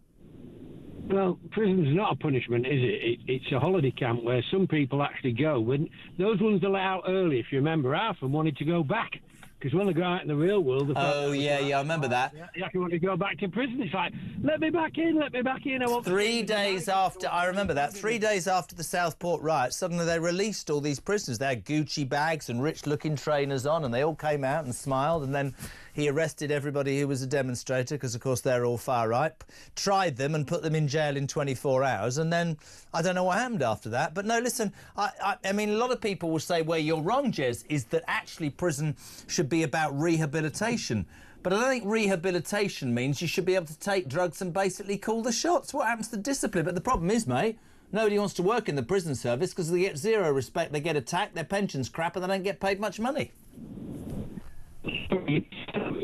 Well, prison's not a punishment, is it? It's a holiday camp where some people actually go. When those ones are let out early, if you remember, half of them wanted to go back. Because when they go out in the real world... Oh, yeah, I remember that. You actually want to go back to prison. It's like, let me back in. I want 3 days after... I remember that. 3 days after the Southport riots, suddenly they released all these prisoners. They had Gucci bags and rich-looking trainers on, and they all came out and smiled, and then he arrested everybody who was a demonstrator, because, of course, they're all far-right, tried them and put them in jail in 24 hours, and then I don't know what happened after that. But no, listen, I mean, a lot of people will say where you're wrong, Jez, is that actually prison should be about rehabilitation. But I don't think rehabilitation means you should be able to take drugs and basically call the shots. What happens to discipline? But the problem is, mate, nobody wants to work in the prison service because they get zero respect, they get attacked, their pension's crap, and they don't get paid much money.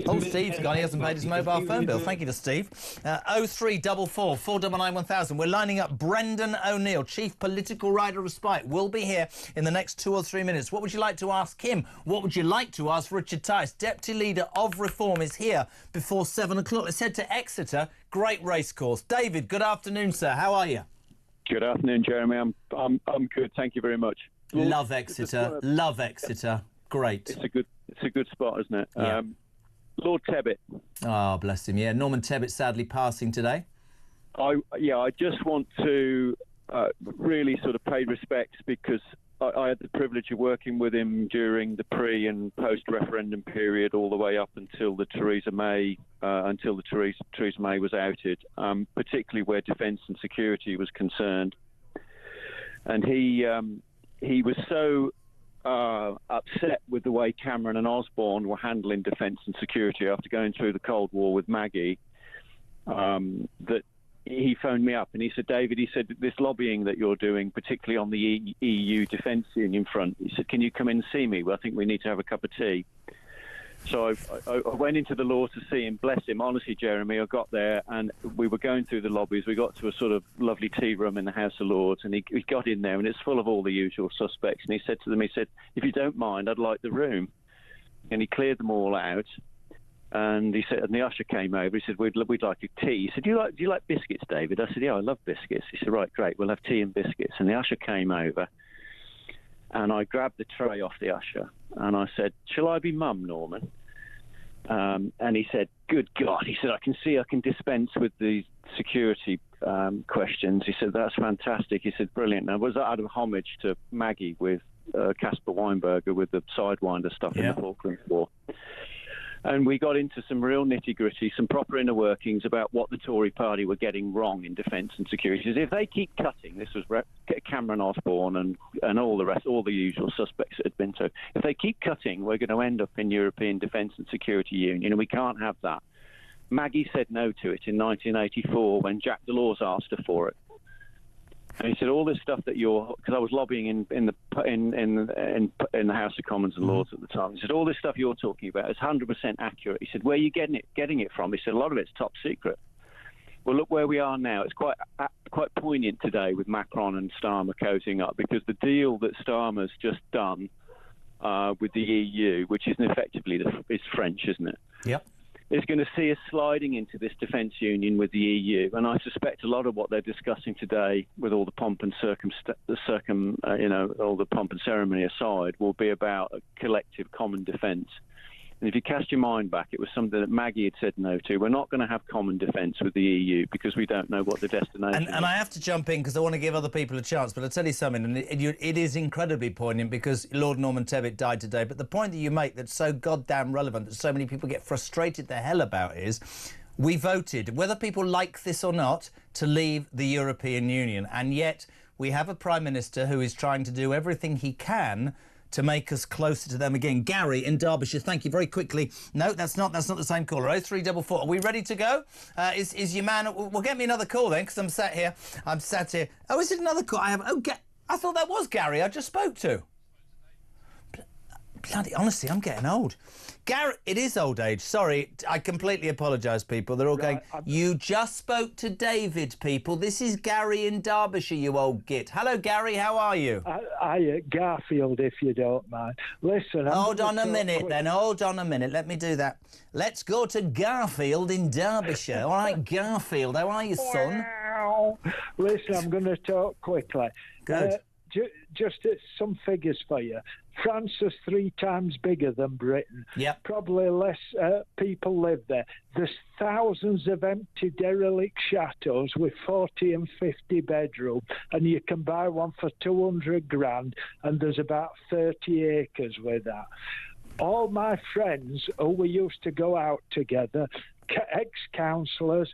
Oh, Steve's gone. He hasn't paid his mobile phone bill. Thank you to Steve. 0344 499 1000. We're lining up Brendan O'Neill, Chief Political Writer of Spite. Will be here in the next 2 or 3 minutes. What would you like to ask him? What would you like to ask Richard Tice? Deputy Leader of Reform is here before 7 o'clock. Let's head to Exeter. Great racecourse. David, good afternoon, sir. How are you? Good afternoon, Jeremy. I'm good. Thank you very much. Love Exeter. Love Exeter. Great. It's a good spot, isn't it? Yeah. Lord Tebbit. Oh, bless him. Yeah, Norman Tebbit sadly passing today. I just want to really sort of pay respects because I had the privilege of working with him during the pre and post referendum period, all the way up until the Theresa May was outed, particularly where defence and security was concerned. And he was so upset with the way Cameron and Osborne were handling defence and security after going through the Cold War with Maggie, that he phoned me up and he said, David, he said, this lobbying that you're doing, particularly on the EU Defence Union front, he said, can you come in and see me? Well, I think we need to have a cup of tea. So I went into the law to see him. Bless him. Honestly, Jeremy, I got there and we were going through the lobbies. We got to a sort of lovely tea room in the House of Lords, and he got in there and it's full of all the usual suspects. And he said to them, he said, if you don't mind, I'd like the room. And he cleared them all out. And he said, and the usher came over. He said, "We'd like a tea." He said, "Do you like biscuits, David?" I said, "Yeah, I love biscuits." He said, "Right, great. We'll have tea and biscuits." And the usher came over, and I grabbed the tray off the usher, and I said, "Shall I be Mum, Norman?" And he said, "Good God!" He said, "I can see I can dispense with the security questions." He said, "That's fantastic." He said, "Brilliant." Now, was that out of homage to Maggie with Caspar Weinberger with the Sidewinder stuff in the Falklands War? And we got into some real nitty-gritty, some proper inner workings about what the Tory party were getting wrong in defence and security. If they keep cutting, this was Cameron Osborne and all the rest, all the usual suspects that had been to. If they keep cutting, we're going to end up in European Defence and Security Union, and we can't have that. Maggie said no to it in 1984 when Jacques Delors asked her for it. And he said, all this stuff that because I was lobbying in the House of Commons and Lords at the time. He said, all this stuff you're talking about is 100% accurate. He said, where are you getting it from? He said, a lot of it's top secret. Well, look where we are now. It's quite poignant today with Macron and Starmer cozying up, because the deal that Starmer's just done with the EU, which is effectively is French, isn't it? Yep. Is going to see us sliding into this defence union with the EU, and I suspect a lot of what they're discussing today, with all the pomp and all the pomp and ceremony aside, will be about a collective common defence. And if you cast your mind back, it was something that Maggie had said no to. We're not going to have common defence with the EU because we don't know what the destination is. And I have to jump in because I want to give other people a chance, but I'll tell you something, and it is incredibly poignant because Lord Norman Tebbit died today, but the point that you make that's so goddamn relevant that so many people get frustrated the hell about is we voted, whether people like this or not, to leave the European Union, and yet we have a Prime Minister who is trying to do everything he can to make us closer to them again. Gary in Derbyshire, thank you. Very quickly. No, that's not the same caller. 0344. Are we ready to go? Is your man? Well, get me another call then, because I'm sat here. Oh, is it another call? I thought that was Gary I just spoke to. Bloody, honestly, I'm getting old. Gary, it is old age. Sorry, I completely apologise, people. They're all going, you just spoke to David, people. This is Gary in Derbyshire, you old git. Hello, Gary, how are you? Garfield, if you don't mind. Listen, hold on a minute, then. Hold on a minute. Let me do that. Let's go to Garfield in Derbyshire. All right, Garfield, how are you, son? Listen, I'm going to talk quickly. Good. Just some figures for you. France is 3 times bigger than Britain. Yep. Probably less people live there. There's thousands of empty derelict chateaux with 40 and 50 bedrooms, and you can buy one for 200 grand, and there's about 30 acres with that. All my friends who we used to go out together, ex-councillors,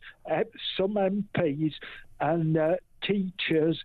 some MPs and teachers,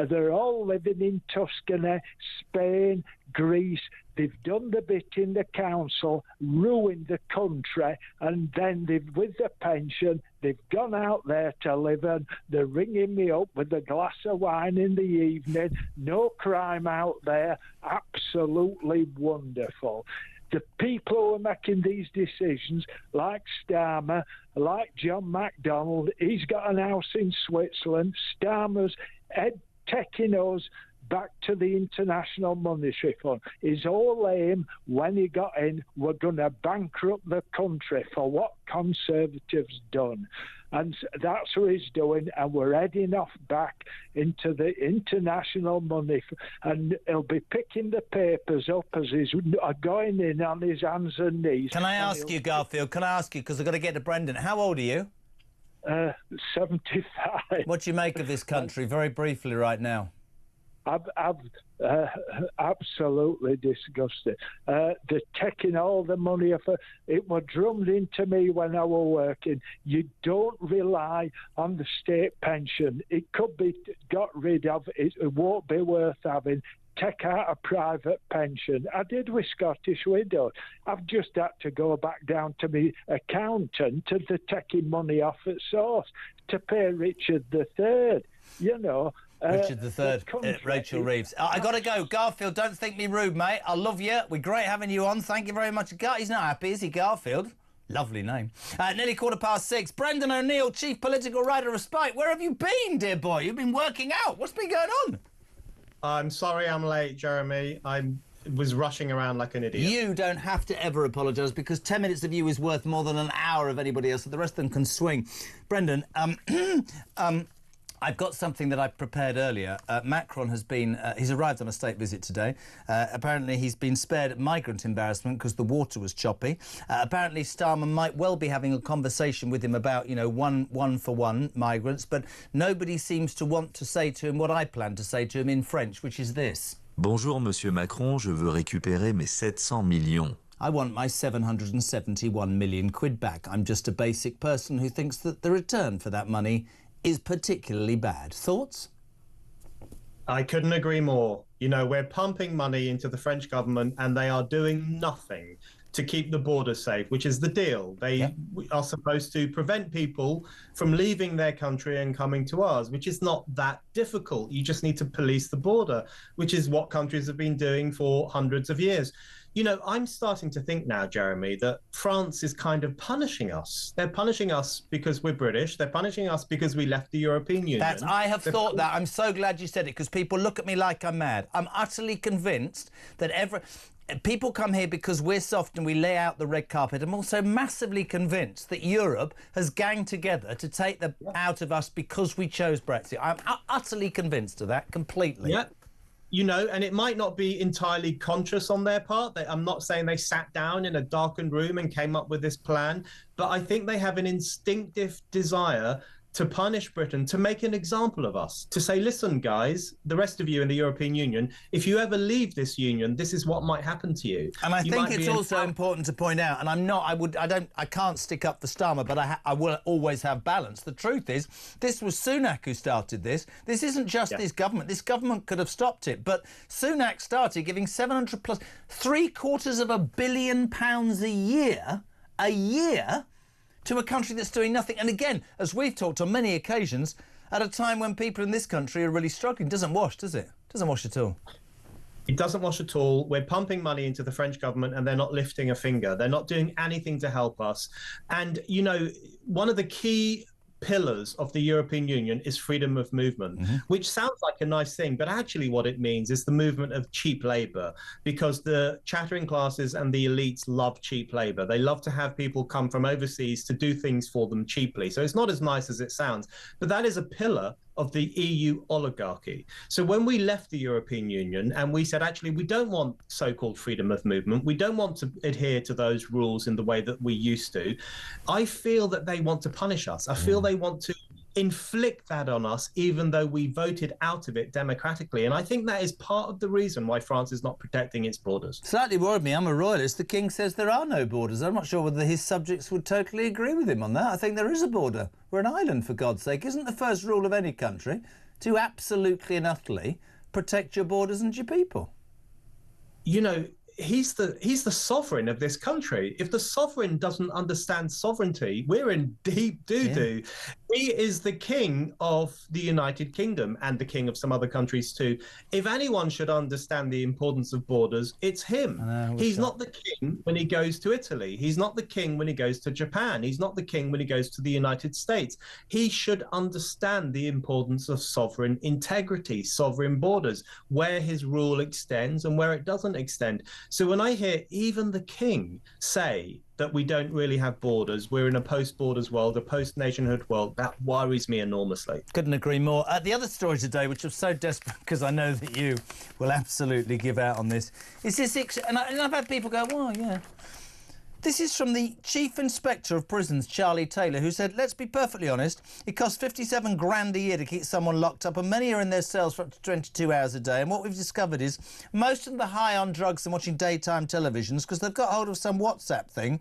they're all living in Tuscany, Spain, Greece. They've done the bit in the council, ruined the country, and then with the pension, they've gone out there to live, and they're ringing me up with a glass of wine in the evening. No crime out there. Absolutely wonderful. The people who are making these decisions, like Starmer, like John MacDonald, he's got an house in Switzerland. Starmer's taking us back to the International Monetary Fund. His whole aim, when he got in, we're going to bankrupt the country for what Conservatives done. And that's what he's doing, and we're heading off back into the International Money. And he'll be picking the papers up as he's going in on his hands and knees. Can I ask you, Garfield, because I've got to get to Brendan. How old are you? 75. What do you make of this country, very briefly, right now? I'm absolutely disgusted. They're taking all the money off. It was drummed into me when I was working. You don't rely on the state pension. It could be got rid of. It won't be worth having. take out a private pension. I did with Scottish Widows. I've just had to go back down to my accountant to the taking money off at source to pay Richard III. You know. Richard III, Rachel Reeves. I got to go. Garfield, don't think me rude, mate. I love you. We're great having you on. Thank you very much. He's not happy, is he, Garfield? Lovely name. Nearly 6:15. Brendan O'Neill, Chief Political Writer of Spike. Where have you been, dear boy? You've been working out. What's been going on? I'm sorry I'm late, Jeremy. I was rushing around like an idiot. You don't have to ever apologise because 10 minutes of you is worth more than an hour of anybody else, so the rest of them can swing. Brendan, I've got something that I prepared earlier. Macron has been... he's arrived on a state visit today. Apparently he's been spared migrant embarrassment because the water was choppy. Apparently Starmer might well be having a conversation with him about, you know, one-for-one migrants, but nobody seems to want to say to him what I plan to say to him in French, which is this. Bonjour, Monsieur Macron, je veux récupérer mes 700 millions. I want my 771 million quid back. I'm just a basic person who thinks that the return for that money is particularly bad. Thoughts? I couldn't agree more. You know, we're pumping money into the French government and they are doing nothing to keep the border safe, which is the deal. They are supposed to prevent people from leaving their country and coming to ours, which is not that difficult. You just need to police the border, which is what countries have been doing for hundreds of years. You know, I'm starting to think now, Jeremy, that France is kind of punishing us. They're punishing us because we're British. They're punishing us because we left the European Union. I have thought that. I'm so glad you said it because people look at me like I'm mad. I'm utterly convinced that people come here because we're soft and we lay out the red carpet. I'm also massively convinced that Europe has ganged together to take them out of us because we chose Brexit. I'm utterly convinced of that, completely. Yeah. You know, and it might not be entirely conscious on their part. I'm not saying they sat down in a darkened room and came up with this plan, but I think they have an instinctive desire to punish Britain, to make an example of us, to say, listen, guys, the rest of you in the European Union, if you ever leave this union, this is what might happen to you. And I think it's also important to point out, and I can't stick up for Starmer, but I will always have balance. The truth is, this was Sunak who started this. This isn't just this government. This government could have stopped it, but Sunak started giving 700 plus, £750 million a year, to a country that's doing nothing. And again, as we've talked on many occasions, at a time when people in this country are really struggling. Doesn't wash, does it? Doesn't wash at all. It doesn't wash at all. We're pumping money into the French government and they're not lifting a finger. They're not doing anything to help us. And, you know, one of the key pillars of the European Union is freedom of movement, which sounds like a nice thing, but actually what it means is the movement of cheap labor, because the chattering classes and the elites love cheap labor. They love to have people come from overseas to do things for them cheaply. So it's not as nice as it sounds, but that is a pillar of the EU oligarchy. So when we left the European Union and we said, actually, we don't want so-called freedom of movement, we don't want to adhere to those rules in the way that we used to, I feel that they want to punish us. I feel they want to inflict that on us, even though we voted out of it democratically. And I think that is part of the reason why France is not protecting its borders. Slightly worried me. I'm a royalist. The King says there are no borders. I'm not sure whether his subjects would totally agree with him on that. I think there is a border. We're an island, for God's sake. Isn't the first rule of any country to absolutely and utterly protect your borders and your people? You know, he's the sovereign of this country. If the sovereign doesn't understand sovereignty, we're in deep doo-doo. Yeah. He is the king of the United Kingdom and the king of some other countries too. If anyone should understand the importance of borders, it's him. He's not the king when he goes to Italy. He's not the king when he goes to Japan. He's not the king when he goes to the United States. He should understand the importance of sovereign integrity, sovereign borders, where his rule extends and where it doesn't extend. So when I hear even the king say that we don't really have borders, we're in a post-borders world, a post-nationhood world, that worries me enormously. Couldn't agree more. The other story today, which I'm so desperate because I know that you will absolutely give out on this, is this... And I've had people go, well, yeah. This is from the Chief Inspector of Prisons, Charlie Taylor, who said, let's be perfectly honest, it costs 57 grand a year to keep someone locked up, and many are in their cells for up to 22 hours a day. And what we've discovered is most of them are high on drugs and watching daytime televisions because they've got hold of some WhatsApp thing,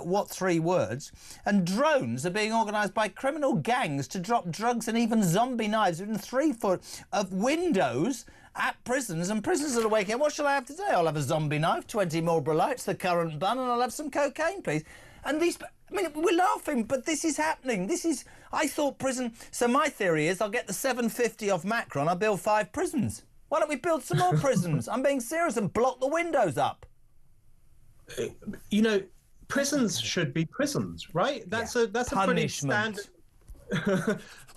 what 3 words, and drones are being organised by criminal gangs to drop drugs and even zombie knives within 3 foot of windows at prisons, and prisoners are waking up. What shall I have today? I'll have a zombie knife, 20 Marlboro Lights, the currant bun, and I'll have some cocaine, please. And these... I mean, we're laughing, but this is happening. This is... I thought prison... So my theory is I'll get the 750 off Macron, I'll build 5 prisons. Why don't we build some more prisons? I'm being serious, and block the windows up. You know, prisons should be prisons, right? That's a pretty standard...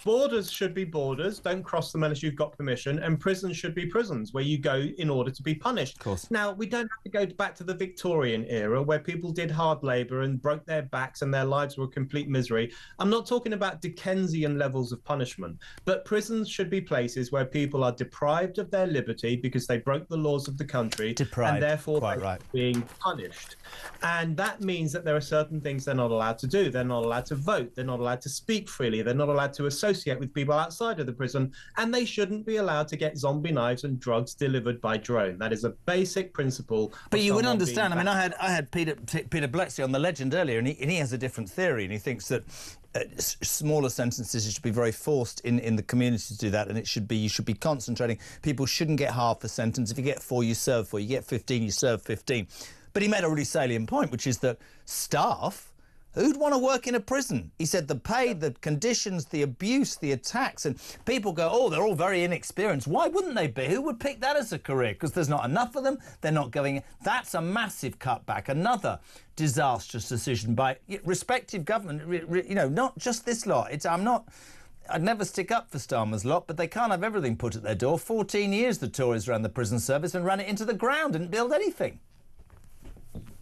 Borders should be borders. Don't cross them unless you've got permission. And prisons should be prisons where you go in order to be punished. Of course. Now, we don't have to go back to the Victorian era where people did hard labour and broke their backs and their lives were complete misery. I'm not talking about Dickensian levels of punishment, but prisons should be places where people are deprived of their liberty because they broke the laws of the country. Deprived, and therefore quite they're right. being punished. And that means that there are certain things they're not allowed to do. They're not allowed to vote. They're not allowed to speak freely. They're not allowed to associate with people outside of the prison, and they shouldn't be allowed to get zombie knives and drugs delivered by drone. That is a basic principle. But you would understand. I mean, I had Peter Blexley on The Legend earlier, and he has a different theory, and he thinks that smaller sentences should be very forced in the community to do that, and you should be concentrating. People shouldn't get half a sentence. If you get 4, you serve 4. You get 15, you serve 15. But he made a really salient point, which is that staff. Who'd want to work in a prison? He said the pay, the conditions, the abuse, the attacks, and people go, oh, they're all very inexperienced. Why wouldn't they be? Who would pick that as a career? Because there's not enough of them. They're not going... That's a massive cutback. Another disastrous decision by respective government. You know, not just this lot. I'd never stick up for Starmer's lot, but they can't have everything put at their door. 14 years the Tories ran the prison service and ran it into the ground, didn't build anything.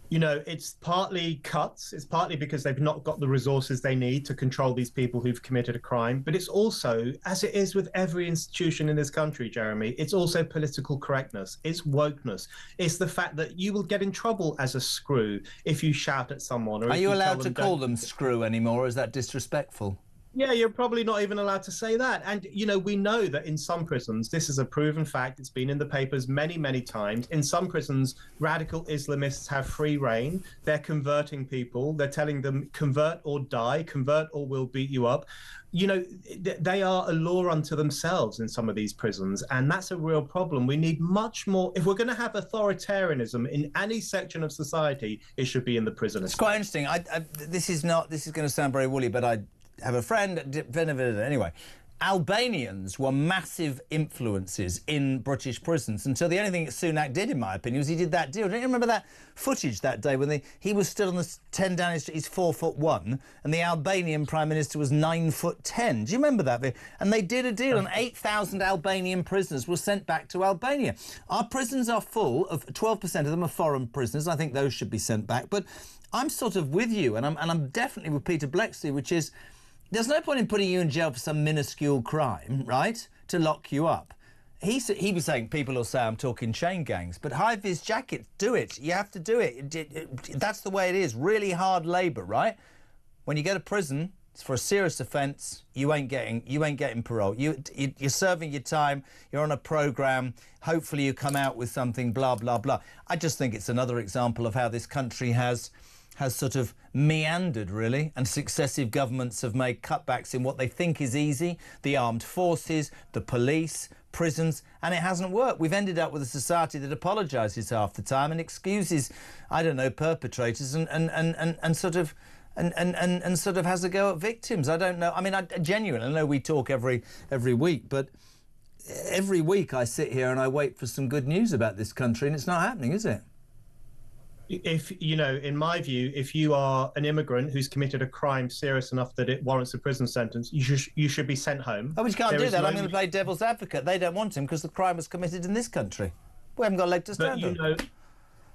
You know, it's partly cuts. It's partly because they've not got the resources they need to control these people who've committed a crime. But it's also, as it is with every institution in this country, Jeremy, it's also political correctness. It's wokeness. It's the fact that you will get in trouble as a screw if you shout at someone. Or Are you allowed to call them screw anymore, or is that disrespectful? Yeah, you're probably not even allowed to say that. And, you know, we know that in some prisons, this is a proven fact, it's been in the papers many, many times. In some prisons, radical Islamists have free reign. They're converting people. They're telling them, convert or die, convert or we'll beat you up. You know, they are a law unto themselves in some of these prisons, and that's a real problem. We need much more. If we're going to have authoritarianism in any section of society, it should be in the prison. It's quite interesting. This is going to sound very woolly, but I have a friend, anyway, Albanians were massive influences in British prisons until the only thing that Sunak did, in my opinion, was he did that deal. Don't you remember that footage that day when he was stood on the 10 Downing Street, he's 4'1", and the Albanian Prime Minister was 9'10". Do you remember that? And they did a deal, and 8,000 Albanian prisoners were sent back to Albania. Our prisons are full of 12% of them are foreign prisoners. I think those should be sent back. But I'm sort of with you, and I'm definitely with Peter Blexley, which is, there's no point in putting you in jail for some minuscule crime, right, to lock you up. He was saying, people will say I'm talking chain gangs, but high-vis jackets, do it. You have to do it. That's the way it is. Really hard labour, right? When you go to prison, it's for a serious offence. You ain't getting parole. You're serving your time. You're on a programme. Hopefully you come out with something. Blah blah blah. I just think it's another example of how this country has sort of meandered, really, and successive governments have made cutbacks in what they think is easy, the armed forces, the police, prisons, and it hasn't worked. We've ended up with a society that apologises half the time and excuses, I don't know, perpetrators and sort of has a go at victims. I don't know. I mean, I know we talk every week, but every week I sit here and I wait for some good news about this country, and it's not happening, is it? If, you know, in my view, if you are an immigrant who's committed a crime serious enough that it warrants a prison sentence, you should be sent home. Oh, but you can't do that. I'm going to play devil's advocate. They don't want him because the crime was committed in this country. We haven't got a leg to stand on. You know,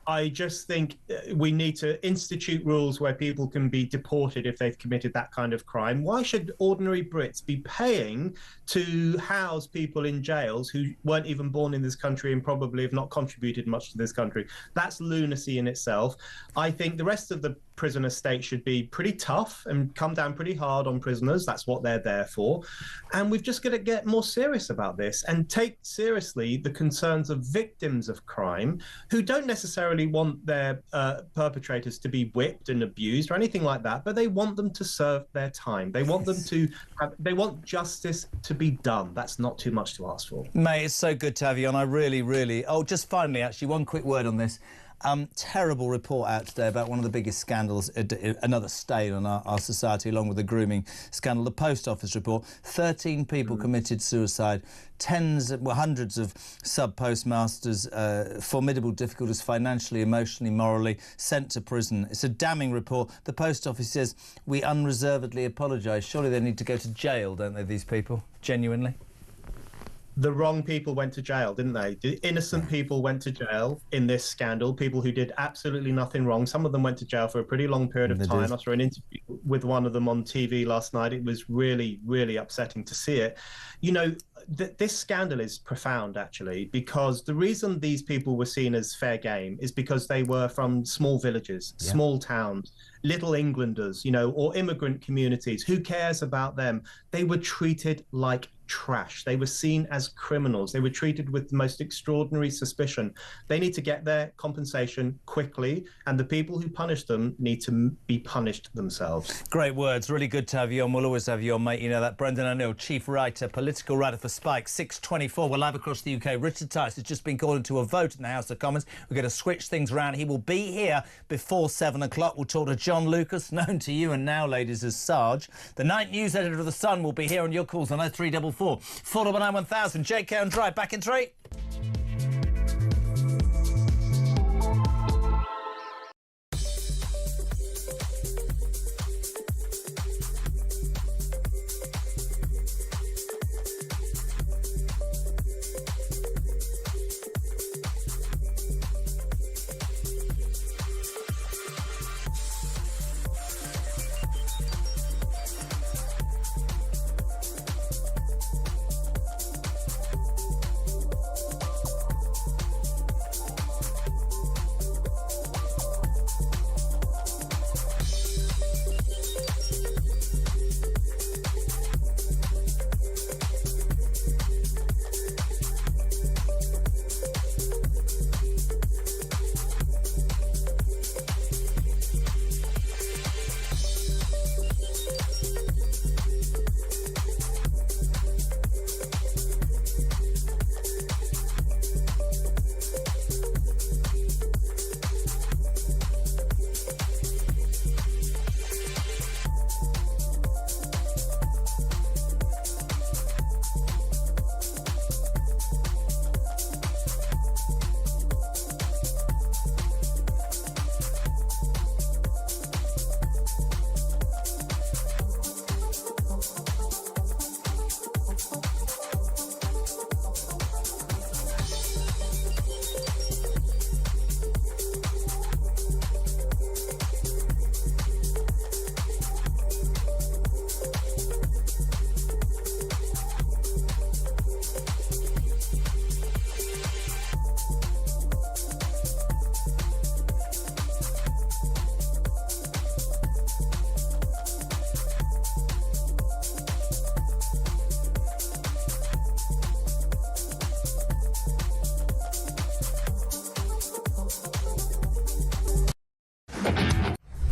I just think we need to institute rules where people can be deported if they've committed that kind of crime. Why should ordinary Brits be paying to house people in jails who weren't even born in this country and probably have not contributed much to this country? That's lunacy in itself. I think the rest of the prison estate should be pretty tough and come down pretty hard on prisoners. That's what they're there for. And we've just got to get more serious about this and take seriously the concerns of victims of crime who don't necessarily want their perpetrators to be whipped and abused or anything like that, but they want them to serve their time. They want them to they want justice to be done. That's not too much to ask for. Mate, it's so good to have you on. I really, really... Oh, just finally, actually, one quick word on this. Terrible report out today about one of the biggest scandals, another stain on our society, along with the grooming scandal. The Post Office report, 13 people committed suicide, hundreds of sub-postmasters, formidable difficulties financially, emotionally, morally, sent to prison. It's a damning report. The Post Office says, we unreservedly apologise. Surely they need to go to jail, don't they, these people? Genuinely? The wrong people went to jail, didn't they? The innocent people went to jail in this scandal, people who did absolutely nothing wrong. Some of them went to jail for a pretty long period of time. I saw an interview with one of them on TV last night. It was really, really upsetting to see it. You know, this scandal is profound, actually, because the reason these people were seen as fair game is because they were from small villages, small towns, Little Englanders, you know, or immigrant communities. Who cares about them? They were treated like trash. They were seen as criminals. They were treated with the most extraordinary suspicion. They need to get their compensation quickly, and the people who punish them need to be punished themselves. Great words. Really good to have you on. We'll always have you on, mate. You know that. Brendan O'Neill, chief writer, political writer for Spike. 6:24. We're live across the UK. Richard Tice has just been called into a vote in the House of Commons. We're going to switch things around. He will be here before 7 o'clock. We'll talk to John Lucas, known to you and now, ladies, as Sarge. The night news editor of The Sun will be here on your calls on 0344 499 1000. JK on Drive. Back in 3.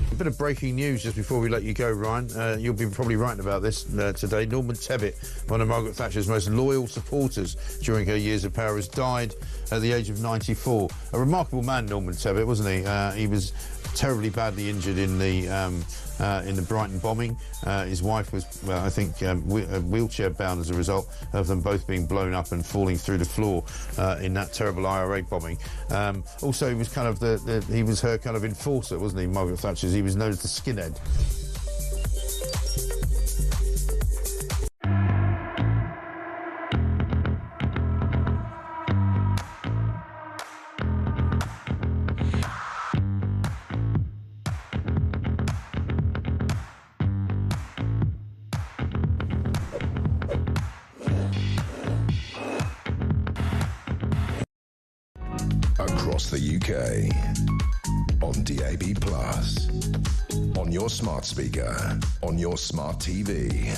A bit of breaking news just before we let you go, Ryan. You'll be probably writing about this today. Norman Tebbit, one of Margaret Thatcher's most loyal supporters during her years of power, has died at the age of 94. A remarkable man, Norman Tebbit, wasn't he? He was terribly badly injured in the Brighton bombing. His wife was, well, I think, wheelchair bound as a result of them both being blown up and falling through the floor in that terrible IRA bombing. Also, he was kind of he was her kind of enforcer, wasn't he, Margaret Thatcher's? He was known as the skinhead. Across the UK, on on DAB+, on your smart speaker, on your smart TV,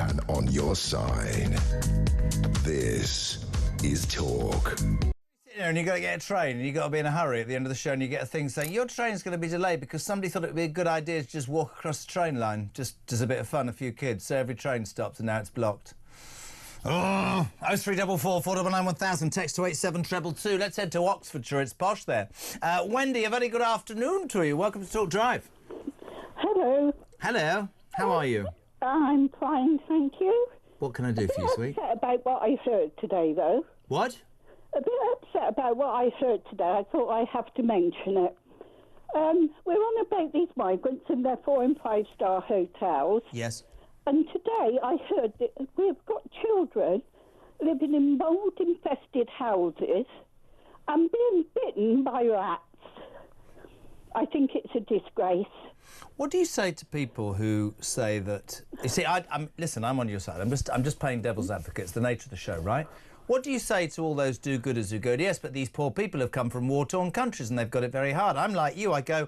and on your side. This is Talk. And you've got to get a train and you've got to be in a hurry at the end of the show and you get a thing saying your train's going to be delayed because somebody thought it would be a good idea to just walk across the train line, just as a bit of fun, a few kids. So every train stops and now it's blocked. Oh, 0344 499 1000, text to 87222. Let's head to Oxfordshire, it's posh there. Wendy, a very good afternoon to you. Welcome to Talk Drive. Hello. Hello, how are you? I'm fine, thank you. What can I do for you, sweet? Upset about what I heard today, though. What? A bit upset about what I heard today. I thought I have to mention it. We're on about these migrants in their 4- and 5-star hotels. Yes. And today I heard that we've got children living in mould-infested houses and being bitten by rats. I think it's a disgrace. What do you say to people who say that... You see, listen, I'm on your side. I'm just playing devil's advocate. It's the nature of the show, right? What do you say to all those do-gooders who go, yes, but these poor people have come from war-torn countries and they've got it very hard? I'm like you. I go,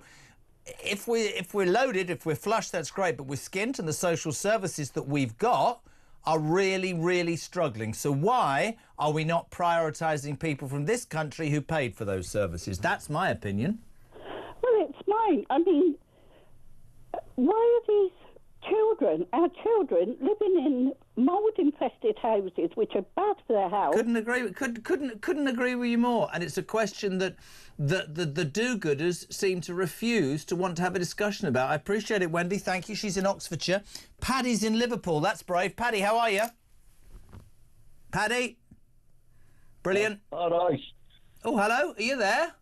if we're loaded, if we're flush, that's great, but we're skint and the social services that we've got are really, really struggling. So why are we not prioritising people from this country who paid for those services? That's my opinion. Well, it's mine. I mean, why are these our children living in mould-infested houses, which are bad for their health? Couldn't agree with you more. And it's a question that the do-gooders seem to refuse to want to have a discussion about. I appreciate it, Wendy. Thank you. She's in Oxfordshire. Paddy's in Liverpool. That's brave. Paddy, how are you? Paddy? Brilliant. All right. Oh, hello. Are you there?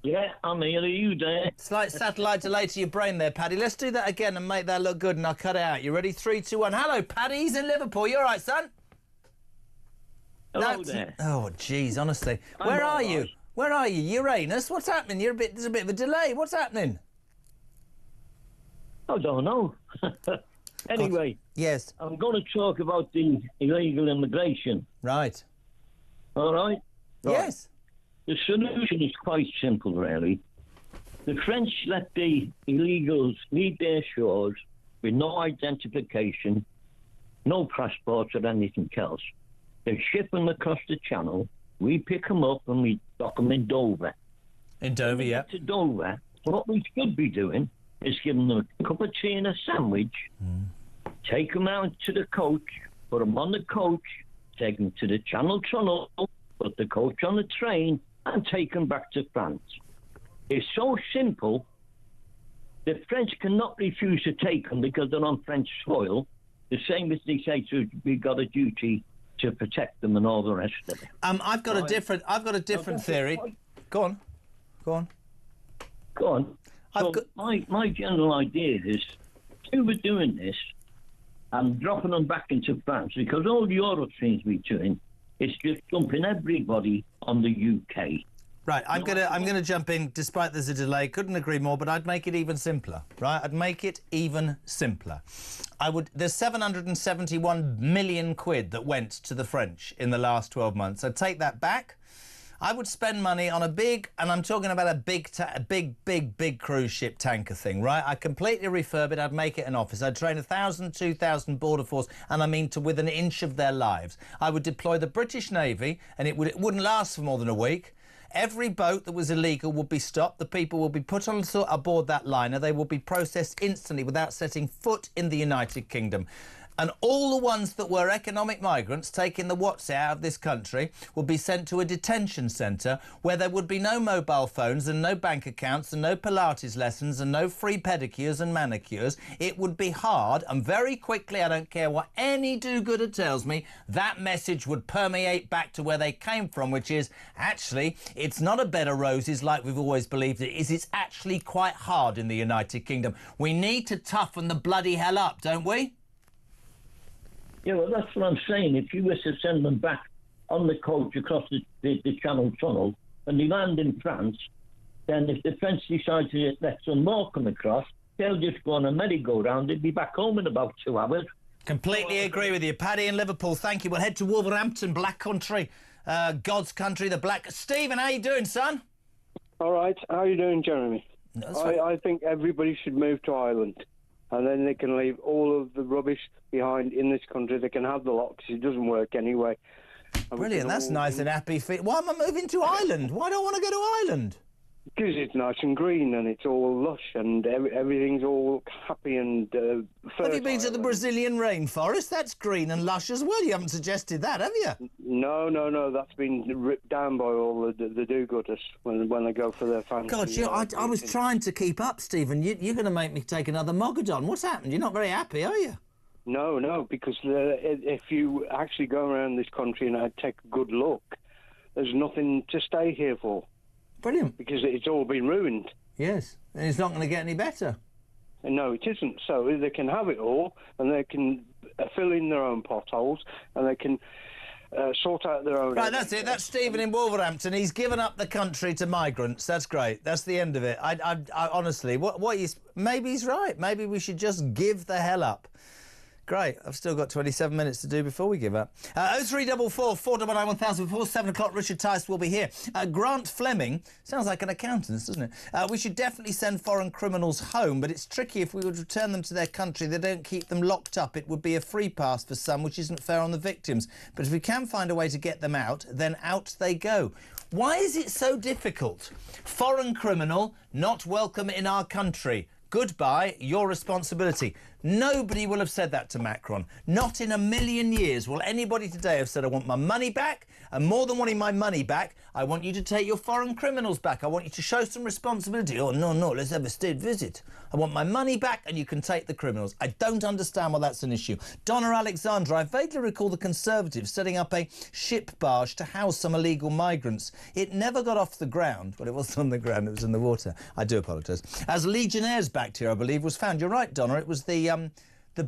Yeah, I'm here. Are you there? Slight satellite delay to your brain there, Paddy. Let's do that again and make that look good and I'll cut it out. You ready? 3, 2, 1. Hello, Paddy. He's in Liverpool. You all right, son? Hello there. Oh, jeez, honestly. Where are you? Where are you? Uranus? What's happening? There's a bit of a delay. What's happening? I don't know. Anyway. Yes. I'm going to talk about the illegal immigration. Right. All right? Yes. The solution is quite simple, really. The French let the illegals leave their shores with no identification, no passports or anything else. They ship them across the channel. We pick them up and we dock them in Dover. In Dover, yeah. To Dover, what we should be doing is giving them a cup of tea and a sandwich, take them out to the coach, put them on the coach, take them to the Channel Tunnel, put the coach on the train, and take them back to France. It's so simple. The French cannot refuse to take them because they're on French soil. The same as they say we've got a duty to protect them and all the rest of it. I've got a different theory. Go on. So my general idea is, if we're doing this and dropping them back into France, because all Europe seems to be doing is just dumping everybody on the UK. Right, I'm gonna jump in, despite there's a delay. Couldn't agree more, but I'd make it even simpler. Right, I'd make it even simpler. There's 771 million quid that went to the French in the last 12 months. I'd take that back. I would spend money on a big, and I'm talking about a big cruise ship tanker thing, right? I'd completely refurb it. I'd make it an office. I'd train 1,000, 2,000 border force, and I mean to within an inch of their lives. I would deploy the British Navy, and it wouldn't last for more than a week. Every boat that was illegal would be stopped. The people will be put on aboard that liner. They will be processed instantly without setting foot in the United Kingdom. And all the ones that were economic migrants taking the what's out of this country would be sent to a detention centre where there would be no mobile phones and no bank accounts and no Pilates lessons and no free pedicures and manicures. It would be hard, and very quickly, I don't care what any do-gooder tells me, that message would permeate back to where they came from, which is, actually, it's not a bed of roses like we've always believed it is. It's actually quite hard in the United Kingdom. We need to toughen the bloody hell up, don't we? Yeah, well, that's what I'm saying. If you were to send them back on the coach across the Channel Tunnel and they land in France, then if the French decide to let some more come across, they'll just go on a merry-go-round. They'll be back home in about 2 hours. Completely agree with you. Paddy in Liverpool, thank you. We'll head to Wolverhampton, Black Country, God's country, the Black... Stephen, how you doing, son? All right. How are you doing, Jeremy? I think everybody should move to Ireland, and then they can leave all of the rubbish behind in this country. They can have the lot, 'cause it doesn't work anyway. Brilliant. That's nice and happy. Why am I moving to Ireland? Why do I want to go to Ireland? Because it's nice and green, and it's all lush, and everything's all happy and Have you been to the Brazilian rainforest? That's green and lush as well. You haven't suggested that, have you? No. That's been ripped down by all the do-gooders when they go for their fancy. God, I was trying to keep up, Stephen. You're going to make me take another Mogadon. What's happened? You're not very happy, are you? No, because if you actually go around this country and take a good look, there's nothing to stay here for. Brilliant. Because it's all been ruined. Yes, and it's not going to get any better. No, it isn't. So they can have it all, and they can fill in their own potholes, and they can sort out their own... Right, that's it. That's Stephen in Wolverhampton. He's given up the country to migrants. That's great. That's the end of it. I honestly, maybe he's right. Maybe we should just give the hell up. Great. I've still got 27 minutes to do before we give up. 0344 499 1000. Before 7 o'clock, Richard Tice will be here. Grant Fleming, sounds like an accountant, doesn't it? We should definitely send foreign criminals home, but it's tricky if we would return them to their country. They don't keep them locked up. It would be a free pass for some, which isn't fair on the victims. But if we can find a way to get them out, then out they go. Why is it so difficult? Foreign criminal, not welcome in our country. Goodbye, your responsibility. Nobody will have said that to Macron. Not in a million years will anybody today have said, I want my money back, and more than wanting my money back, I want you to take your foreign criminals back. I want you to show some responsibility. Oh, no, let's have a state visit. I want my money back and you can take the criminals. I don't understand why that's an issue. Donna Alexandra, I vaguely recall the Conservatives setting up a ship barge to house some illegal migrants. It never got off the ground. Well, it wasn't on the ground, it was in the water. I do apologise. As Legionnaires back here, I believe, was found. You're right, Donna, it was the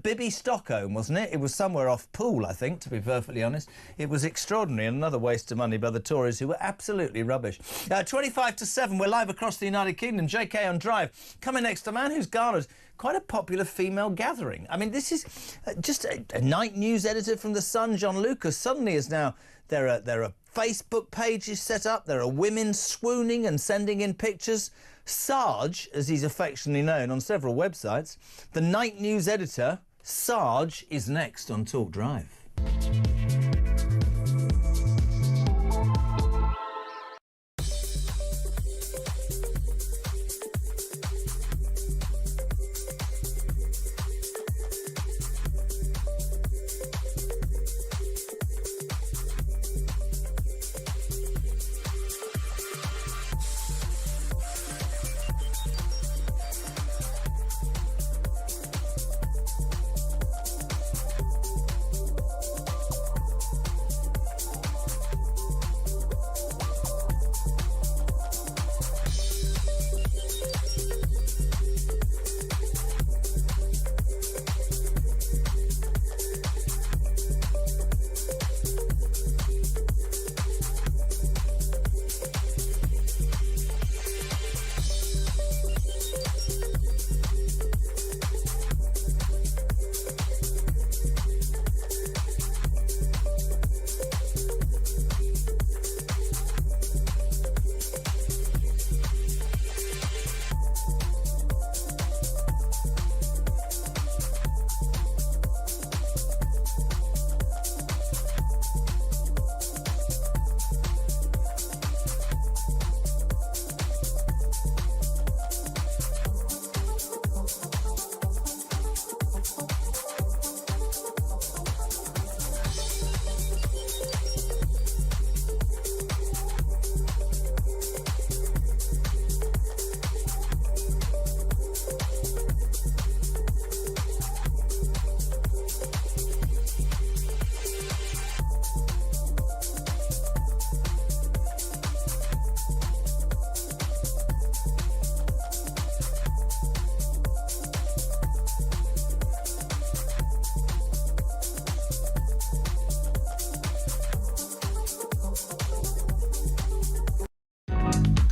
Bibby Stockholm, wasn't it? It was somewhere off Poole, I think, to be perfectly honest. It was extraordinary and another waste of money by the Tories, who were absolutely rubbish. 25 to 7, we're live across the United Kingdom. JK on Drive. Coming next, a man who's garnered quite a popular female gathering. I mean, this is just a night news editor from The Sun, John Lucas, suddenly is now... There are Facebook pages set up. There are women swooning and sending in pictures. Sarge, as he's affectionately known on several websites, the night news editor, Sarge, is next on Talk Drive.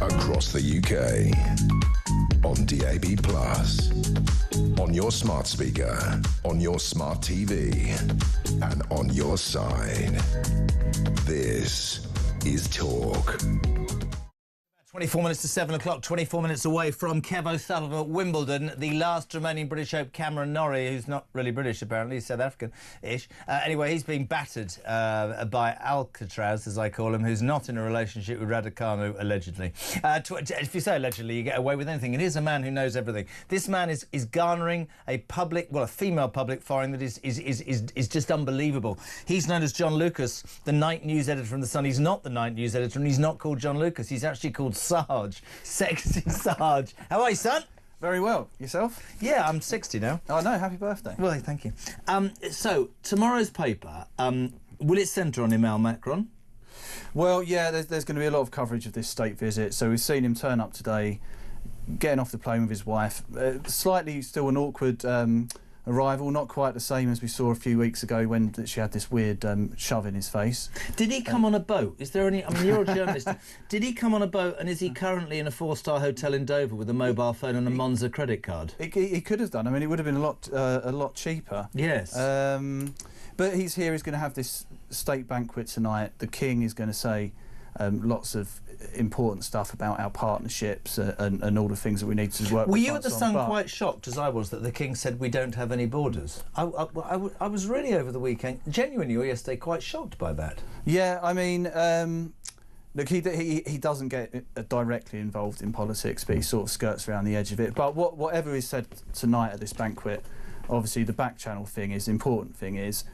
Across the UK, on DAB+, on your smart speaker, on your smart TV, and on your side. This is Talk. 24 minutes to 7 o'clock, 24 minutes away from Kev O'Sullivan at Wimbledon. The last remaining British hope, Cameron Norrie, who's not really British apparently, he's South African-ish. Anyway, he's being battered by Alcatraz, as I call him, who's not in a relationship with Raducanu, allegedly. If you say allegedly, you get away with anything. It is a man who knows everything. This man is garnering a female public following that is just unbelievable. He's known as John Lucas, the night news editor from The Sun. He's not the night news editor, and he's not called John Lucas. He's actually called Sarge. Sexy Sarge. How are you, son? Very well. Yourself? Yeah, I'm 60 now. Oh, no, happy birthday. Well, thank you. So, tomorrow's paper, will it centre on Emmanuel Macron? Well, yeah, there's going to be a lot of coverage of this state visit. So we've seen him turn up today, getting off the plane with his wife. Slightly still an awkward arrival, not quite the same as we saw a few weeks ago when she had this weird shove in his face. Did he come on a boat? Is there any... I mean, you're a journalist. Did he come on a boat, and is he currently in a 4-star hotel in Dover with a mobile phone and a Monza credit card? He could have done. I mean, it would have been a lot cheaper. Yes. But he's here. He's going to have this state banquet tonight. The King is going to say lots of important stuff about our partnerships and all the things that we need to work with. Were you at the Sun quite shocked, as I was, that the King said we don't have any borders? I was really, over the weekend, genuinely, or yesterday, quite shocked by that. Yeah, I mean, look, he doesn't get directly involved in politics, but he sort of skirts around the edge of it. But whatever is said tonight at this banquet, obviously the back channel thing is, the important thing is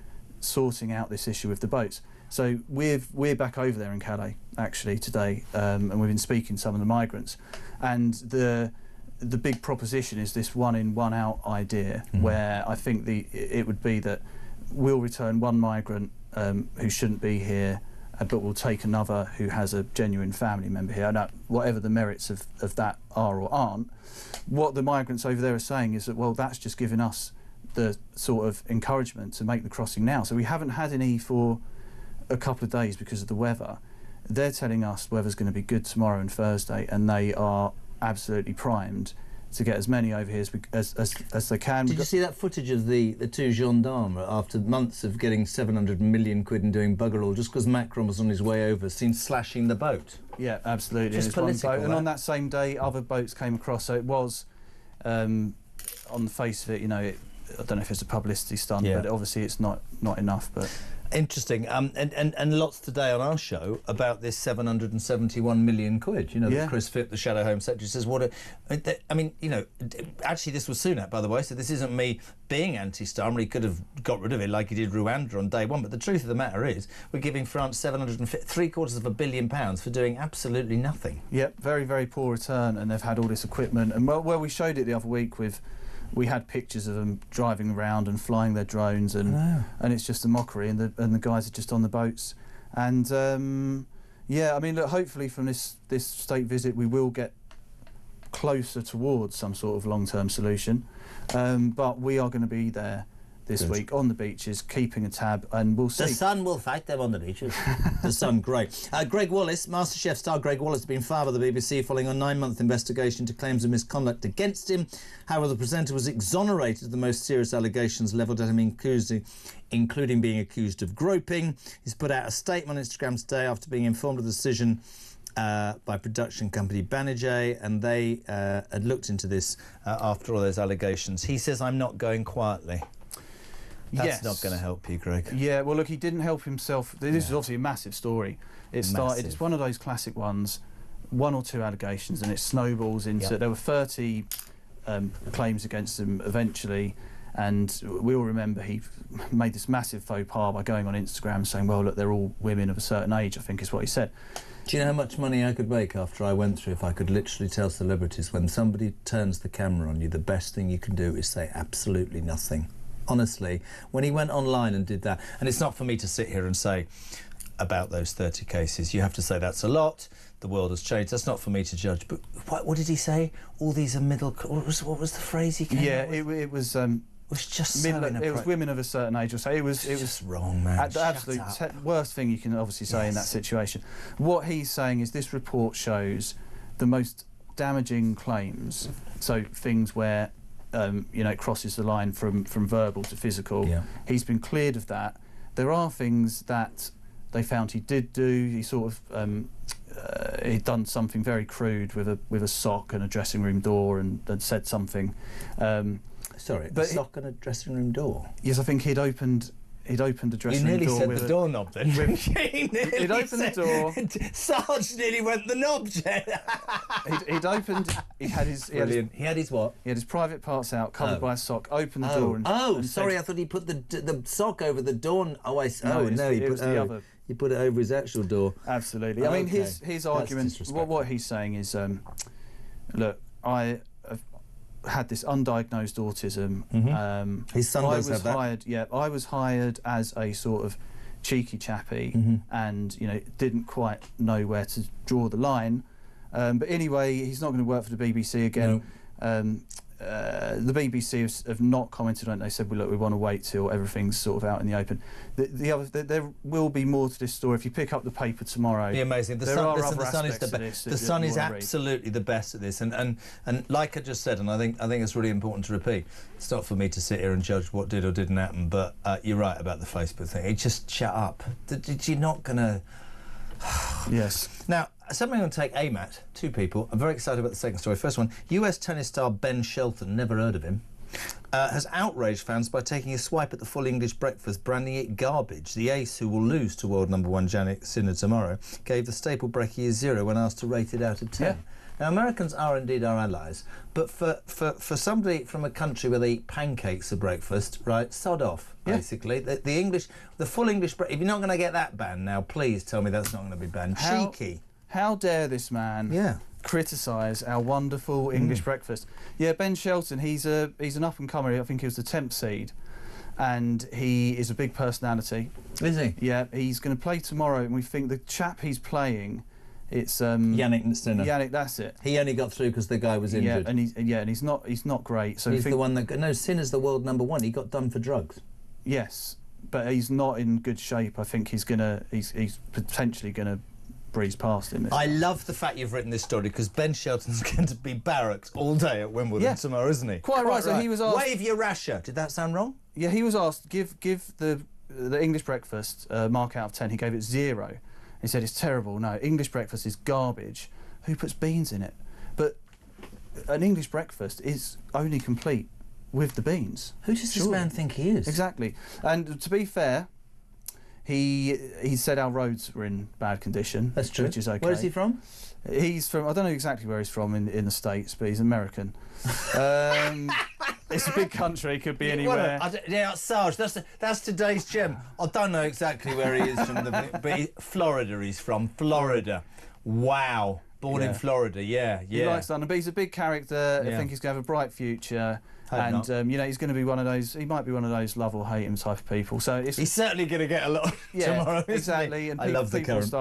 sorting out this issue with the boats. So we're back over there in Calais actually today, and we've been speaking to some of the migrants, and the big proposition is this one in, one out idea, where I think it would be that we'll return one migrant who shouldn't be here, but we'll take another who has a genuine family member here. Now, whatever the merits of that are or aren't, what the migrants over there are saying is that, well, that's just giving us the sort of encouragement to make the crossing now. So we haven't had any for a couple of days because of the weather. They're telling us the weather's going to be good tomorrow and Thursday, and they are absolutely primed to get as many over here as they can. Did you see that footage of the two gendarmes after months of getting 700 million quid and doing bugger all just because Macron was on his way over, seen slashing the boat? Yeah, absolutely. Just political, one boat. And on that same day, other boats came across, so it was, on the face of it, you know, I don't know if it's a publicity stunt, but obviously it's not enough. But interesting, and lots today on our show about this 771 million quid. You know, that Chris Phipp, the Shadow Home Secretary, says I mean, you know, actually this was Sunak, by the way, so this isn't me being anti-Starmer. He could have got rid of it like he did Rwanda on day one. But the truth of the matter is, we're giving France £750 million for doing absolutely nothing. Yep, very, very poor return, and they've had all this equipment. And well, we showed it the other week with. We had pictures of them driving around and flying their drones, and it's just a mockery. And the guys are just on the boats. And yeah, I mean, look, hopefully from this state visit we will get closer towards some sort of long-term solution. But we are going to be there this week on the beaches, keeping a tab, and we'll see. The Sun will fight them on the beaches. The Sun, great. Greg Wallace, MasterChef star Greg Wallace, has been fired by the BBC following a 9-month investigation into claims of misconduct against him. However, the presenter was exonerated of the most serious allegations levelled at him, including being accused of groping. He's put out a statement on Instagram today after being informed of the decision by production company Banijay, and they had looked into this after all those allegations. He says, "I'm not going quietly." That's not going to help you, Greg. Yeah, well, look, he didn't help himself. This is obviously a massive story. It's one of those classic ones, 1 or 2 allegations, and it snowballs into... There were 30 claims against him eventually, and we all remember he made this massive faux pas by going on Instagram saying, well, look, they're all women of a certain age, I think is what he said. Do you know how much money I could make after I went through if I could literally tell celebrities when somebody turns the camera on you, the best thing you can do is say absolutely nothing? Honestly, when he went online and did that, and it's not for me to sit here and say about those 30 cases, you have to say that's a lot, the world has changed, that's not for me to judge, but what did he say? All these are middle... What was the phrase he came up with? It was... It was just so it was women of a certain age or so. It was just wrong, man. The absolute worst thing you can obviously say in that situation. What he's saying is this report shows the most damaging claims, so things where you know, it crosses the line from verbal to physical. He's been cleared of that. There are things that they found he did do. He sort of he'd done something very crude with a sock and a dressing room door, and said something. Sorry, but a sock and a dressing room door? Yes, I think he'd opened the dressing room door. You nearly said with the doorknob then. He'd opened the door. Sarge nearly went the knob. He'd opened. He had his. Brilliant. He had his what? He had his private parts out, covered by a sock. Opened the door. And sorry, said, I thought he put the sock over the door. He put it over his actual door. Absolutely. I mean, his argument. What he's saying is, look, I have had this undiagnosed autism. His son does have that. I was hired as a sort of cheeky chappy, and didn't quite know where to draw the line. But anyway, he's not going to work for the BBC again. No. The BBC have not commented on it. They said, well, look, we want to wait till everything's sort of out in the open. There will be more to this story. If you pick up the paper tomorrow, be amazing. The Sun is the best. The Sun is absolutely the best at this, and like I just said, and I think it's really important to repeat. It's not for me to sit here and judge what did or didn't happen, but you're right about the Facebook thing. It just shut up. You're not gonna. Yes. Now, something I'm going to take aim at. Two people. I'm very excited about the second story. First one, US tennis star Ben Shelton, never heard of him, has outraged fans by taking a swipe at the full English breakfast, branding it garbage. The ace, who will lose to world #1 Jannik Sinner tomorrow, gave the staple brekkie a 0 when asked to rate it out of 10. Yeah. Now, Americans are indeed our allies, but for somebody from a country where they eat pancakes for breakfast, right, sod off, basically. The full English breakfast, if you're not going to get that banned now, please tell me that's not going to be banned. Cheeky. How dare this man criticise our wonderful English breakfast? Yeah, Ben Shelton, he's an up-and-comer. I think he was the 10th seed, and he is a big personality. Is he? Yeah, he's going to play tomorrow, and we think the chap he's playing... It's Jannik Sinner. Jannik, that's it. He only got through because the guy was injured. Yeah, and he's not great. So he's the one that Sinner's the world #1. He got done for drugs. Yes, but he's not in good shape. I think he's potentially gonna breeze past him. I love the fact you've written this story because Ben Shelton's going to be barracks all day at Wimbledon tomorrow, isn't he? Quite right. So he was asked. Wave your rasher. Did that sound wrong? Yeah, he was asked give the English breakfast mark out of 10. He gave it 0. He said it's terrible. No, English breakfast is garbage. Who puts beans in it? But an English breakfast is only complete with the beans. Who does this man think he is? Exactly. And to be fair, he said our roads were in bad condition. That's true. Which is okay. Where is he from? He's from, I don't know exactly where he's from in the States, but he's American. It's a big country, could be anywhere. Sarge, that's today's gem. I don't know exactly where he is from, but Florida he's from. Florida. Wow. Born in Florida, He likes London, but he's a big character. I think he's going to have a bright future. He's going to be one of those. He might be one of those love or hate him type of people. So he's certainly going to get a lot tomorrow. Exactly. And I love the current.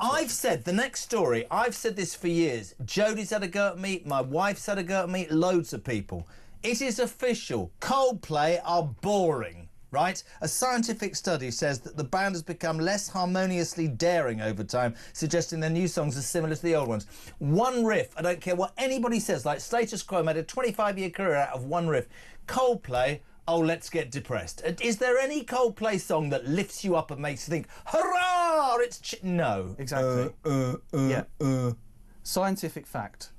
I've said the next story. I've said this for years. Jodie's had a go at me. My wife's had a go at me. Loads of people. It is official. Coldplay are boring. Right? A scientific study says that the band has become less harmoniously daring over time, suggesting their new songs are similar to the old ones. One riff, I don't care what anybody says, like Status Quo made a 25-year career out of one riff. Coldplay, oh, let's get depressed. Is there any Coldplay song that lifts you up and makes you think, hurrah, no. Exactly. Scientific fact.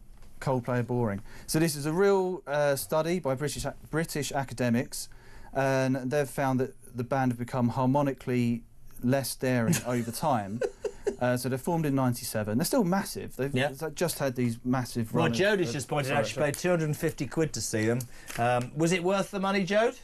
Coldplay are boring. So this is a real study by British academics, and they've found that the band have become harmonically less daring over time. So they're formed in '97. They're still massive. They've just had these massive. Well, Jodie's just pointed out she paid 250 quid to see them. Was it worth the money, Jode?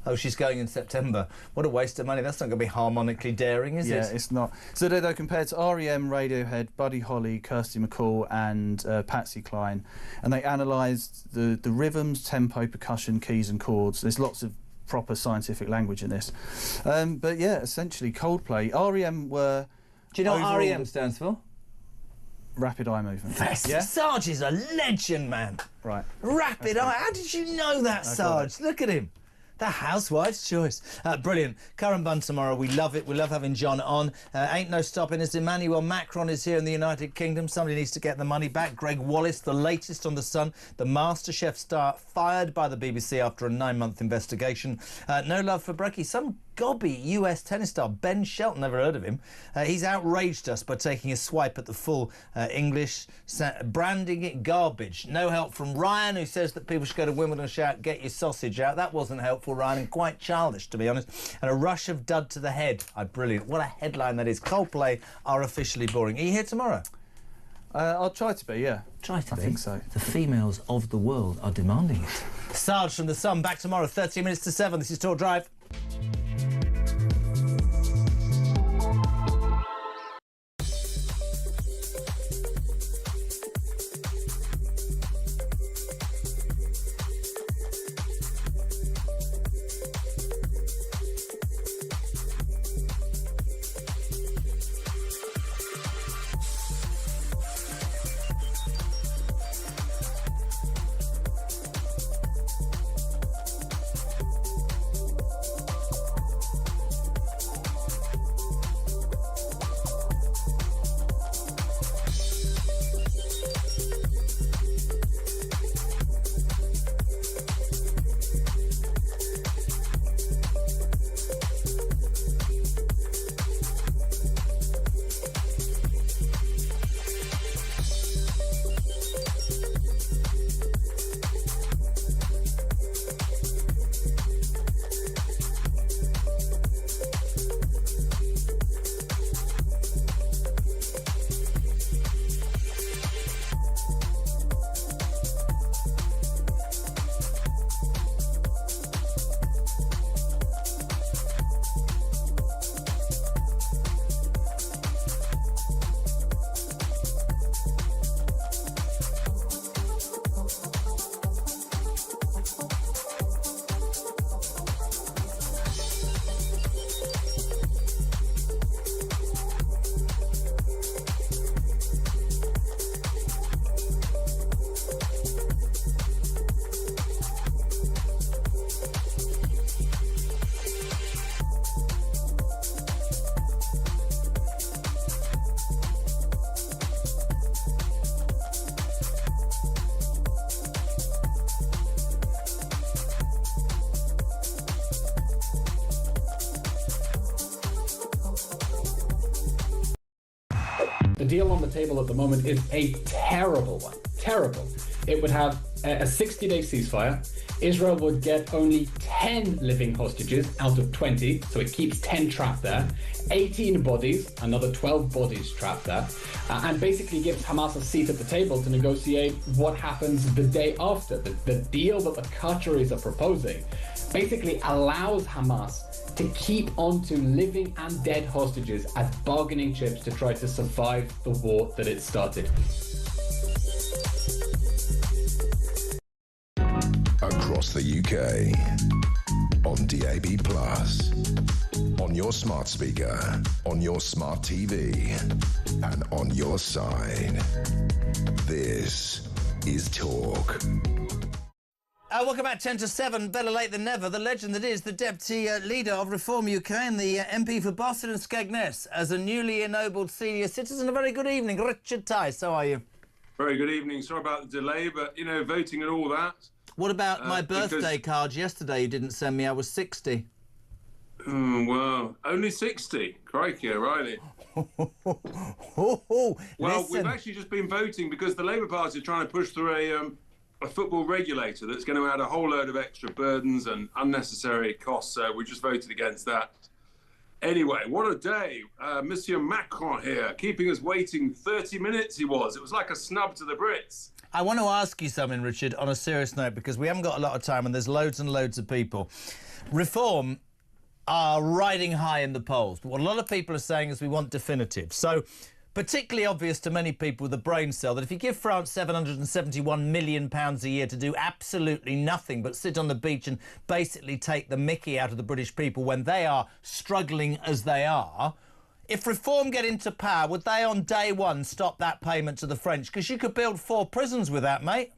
Oh, she's going in September. What a waste of money. That's not going to be harmonically daring, is it? Yeah, it's not. So they're compared to R.E.M., Radiohead, Buddy Holly, Kirsty MacColl and Patsy Cline. And they analysed the rhythms, tempo, percussion, keys and chords. There's lots of proper scientific language in this. But yeah, essentially Coldplay. R.E.M. were... Do you know what R.E.M. stands for? Rapid eye movement. Sarge is a legend, man. Right. Rapid eye. How did you know that, Sarge? Look at him. The housewife's choice. Brilliant. Current Bun tomorrow. We love it. We love having John on. Ain't no stopping us. Emmanuel Macron is here in the United Kingdom. Somebody needs to get the money back. Greg Wallace, the latest on The Sun. The MasterChef star fired by the BBC after a 9-month investigation. No love for brekkie. Some gobby US tennis star Ben Shelton, never heard of him. He's outraged us by taking a swipe at the full English, branding it garbage. No help from Ryan, who says that people should go to Wimbledon and shout, "Get your sausage out." That wasn't helpful, Ryan, and quite childish, to be honest. And a rush of dud to the head. Brilliant. What a headline that is. Coldplay are officially boring. Are you here tomorrow? I'll try to be, yeah. Try to be? I think so. The females of the world are demanding it. Sarge from The Sun, back tomorrow, 30 minutes to 7. This is Talk Drive. The deal on the table at the moment is a terrible one. Terrible. It would have a 60-day ceasefire. Israel would get only 10 living hostages out of 20, so it keeps 10 trapped there. 18 bodies, another 12 bodies trapped there, and basically gives Hamas a seat at the table to negotiate what happens the day after. The deal that the Qataris are proposing basically allows Hamas to keep on to living and dead hostages as bargaining chips to try to survive the war that it started. Across the UK, on DAB+, on your smart speaker, on your smart TV, and on your side. This is Talk. Welcome back, 10 to 7, better late than never. The legend that is the Deputy Leader of Reform UK and the MP for Boston and Skegness. As a newly ennobled senior citizen, a very good evening. Richard Tice, how are you? Very good evening. Sorry about the delay, but, you know, voting and all that. What about my birthday card yesterday you didn't send me? I was 60. Well, only 60. Crikey, O'Reilly. Well, we've actually just been voting because the Labour Party are trying to push through a football regulator that's going to add a whole load of extra burdens and unnecessary costs. So we just voted against that. Anyway, what a day. Monsieur Macron here, keeping us waiting 30 minutes he was. It was like a snub to the Brits. I want to ask you something, Richard, on a serious note, because we haven't got a lot of time and there's loads and loads of people. Reform are riding high in the polls, but what a lot of people are saying is we want definitive. So, particularly obvious to many people with a brain cell that if you give France £771 million a year to do absolutely nothing but sit on the beach and basically take the mickey out of the British people when they are struggling as they are, if Reform get into power, would they on day one stop that payment to the French? Because you could build 4 prisons with that, mate.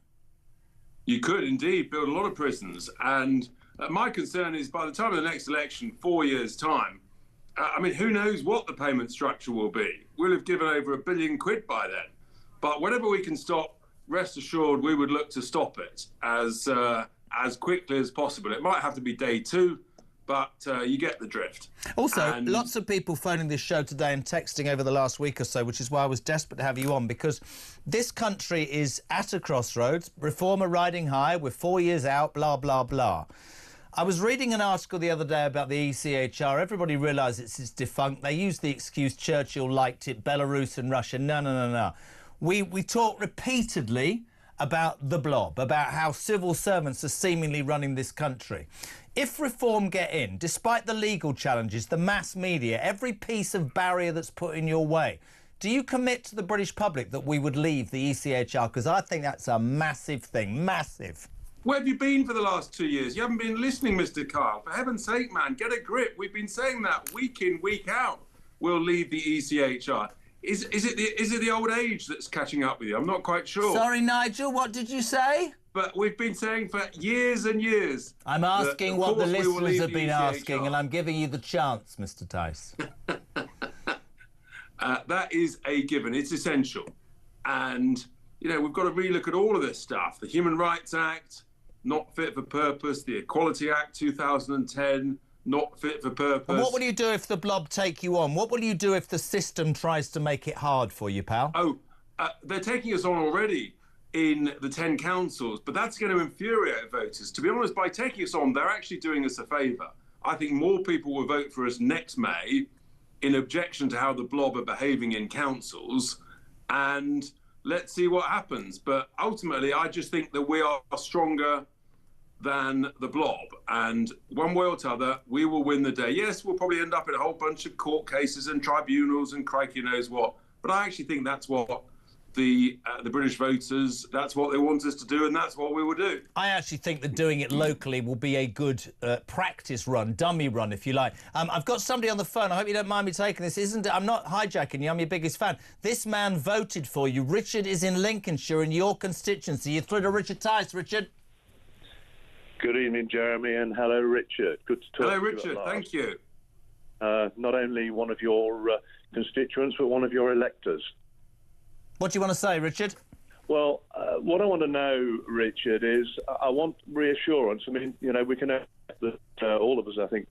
You could indeed build a lot of prisons. And my concern is by the time of the next election, 4 years' time, I mean, who knows what the payment structure will be? We'll have given over £1 billion by then. But whatever we can stop, rest assured we would look to stop it as quickly as possible. It might have to be day 2, but you get the drift. Also, lots of people phoning this show today and texting over the last week or so, which is why I was desperate to have you on, because this country is at a crossroads. Reform are riding high. We're 4 years out, blah, blah, blah. I was reading an article the other day about the ECHR. Everybody realises it's defunct. They use the excuse Churchill liked it, Belarus and Russia. No. We talk repeatedly about the blob, about how civil servants are seemingly running this country. If reform get in, despite the legal challenges, the mass media, every piece of barrier that's put in your way, do you commit to the British public that we would leave the ECHR? Because I think that's a massive thing, massive. Where have you been for the last 2 years? You haven't been listening, Mr. Kyle. For heaven's sake, man, get a grip. We've been saying that week in, week out. We'll leave the ECHR. Is it the old age that's catching up with you? I'm not quite sure. Sorry, Nigel, what did you say? But we've been saying for years and years. I'm asking what the listeners have been asking, and I'm giving you the chance, Mr. Tice. That is a given. It's essential. And, you know, we've got to relook at all of this stuff. The Human Rights Act, not fit for purpose. The Equality Act 2010, not fit for purpose. And what will you do if the blob take you on? What will you do if the system tries to make it hard for you, pal? Oh, they're taking us on already in the 10 councils, but that's going to infuriate voters. To be honest, by taking us on, they're actually doing us a favour. I think more people will vote for us next May in objection to how the blob are behaving in councils, and let's see what happens. But ultimately, I just think that we are stronger than the blob, and one way or t'other, we will win the day. Yes, we'll probably end up in a whole bunch of court cases and tribunals and crikey knows what, but I actually think that's what the British voters, that's what they want us to do, and that's what we will do. I actually think that doing it locally will be a good practice run, dummy run, if you like. I've got somebody on the phone. I hope you don't mind me taking this. I'm not hijacking you. I'm your biggest fan. This man voted for you. Richard is in Lincolnshire, in your constituency. You're through to Richard Tice. Richard. Good evening, Jeremy, and hello, Richard. Good to talk to you. Hello, Richard. Thank you. Not only one of your constituents, but one of your electors. What do you want to say, Richard? Well, what I want to know, Richard, is I want reassurance. I mean, you know, we can all of us, I think,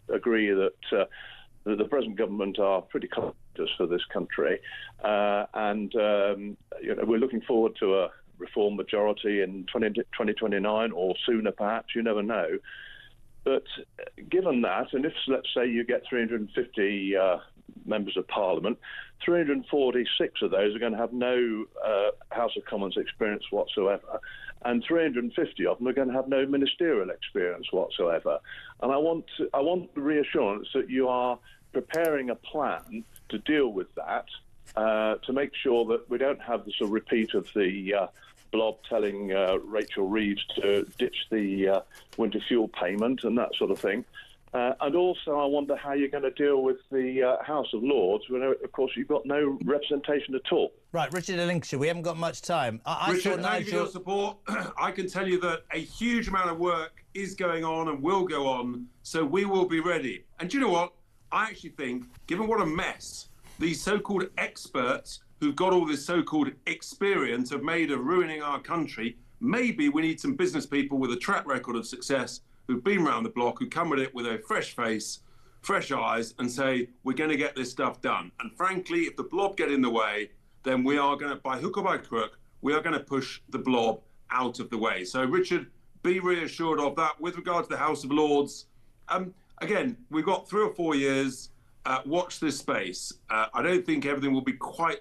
agree that the present government are pretty conscious for this country, and you know, we're looking forward to a Reform majority in 2029 or sooner, perhaps. You never know. But given that, and if, let's say, you get 350 members of Parliament, 346 of those are going to have no House of Commons experience whatsoever, and 350 of them are going to have no ministerial experience whatsoever. And I want the reassurance that you are preparing a plan to deal with that, to make sure that we don't have the sort of repeat of the blob telling Rachel Reeves to ditch the winter fuel payment and that sort of thing. And also, I wonder how you're going to deal with the House of Lords, when, of course, you've got no representation at all. Right, Richard in Lincolnshire, we haven't got much time. Richard, thank you for your support. I can tell you that a huge amount of work is going on and will go on, so we will be ready. And do you know what? I actually think, given what a mess these so-called experts who've got all this so-called experience have made of ruining our country, maybe we need some business people with a track record of success who've been around the block, who come at it with a fresh face, fresh eyes, and say, we're going to get this stuff done. And frankly, if the blob get in the way, then we are going to, by hook or by crook, we are going to push the blob out of the way. So, Richard, be reassured of that. With regard to the House of Lords, again, we've got 3 or 4 years. Watch this space. I don't think everything will be quite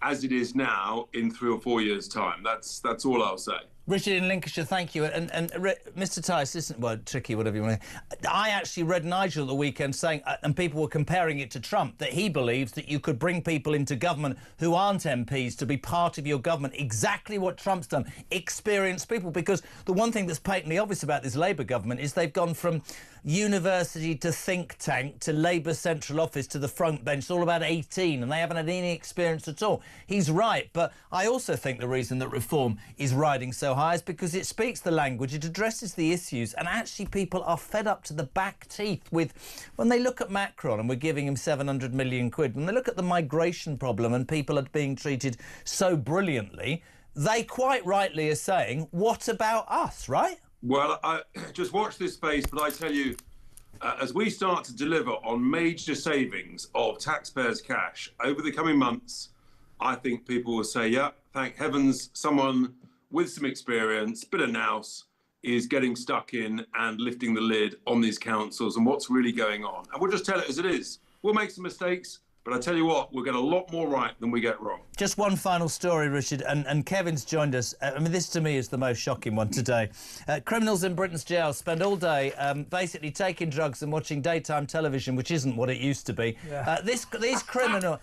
as it is now in 3 or 4 years' time. That's all I'll say. Richard in Lincolnshire, thank you. And Mr. Tice, isn't, well, tricky, whatever you want to... I actually read Nigel at the weekend saying, and people were comparing it to Trump, that he believes that you could bring people into government who aren't MPs to be part of your government. Exactly what Trump's done. Experienced people. Because the one thing that's patently obvious about this Labour government is they've gone from university to think tank to Labour central office to the front bench. It's all about 18, and they haven't had any experience at all. He's right, but I also think the reason that reform is riding so high is because it speaks the language, it addresses the issues, and actually people are fed up to the back teeth with, when they look at Macron and we're giving him 700 million quid, when they look at the migration problem and people are being treated so brilliantly, they quite rightly are saying, what about us, right? Well, I just watch this space, but I tell you, as we start to deliver on major savings of taxpayers' cash over the coming months, I think people will say, yeah, thank heavens, someone with some experience, bit of nous, is getting stuck in and lifting the lid on these councils and what's really going on. And we'll just tell it as it is. We'll make some mistakes, but I tell you what, we'll get a lot more right than we get wrong. Just one final story, Richard, and Kevin's joined us. I mean, this to me is the most shocking one today. Criminals in Britain's jails spend all day basically taking drugs and watching daytime television, which isn't what it used to be. Yeah. These criminals,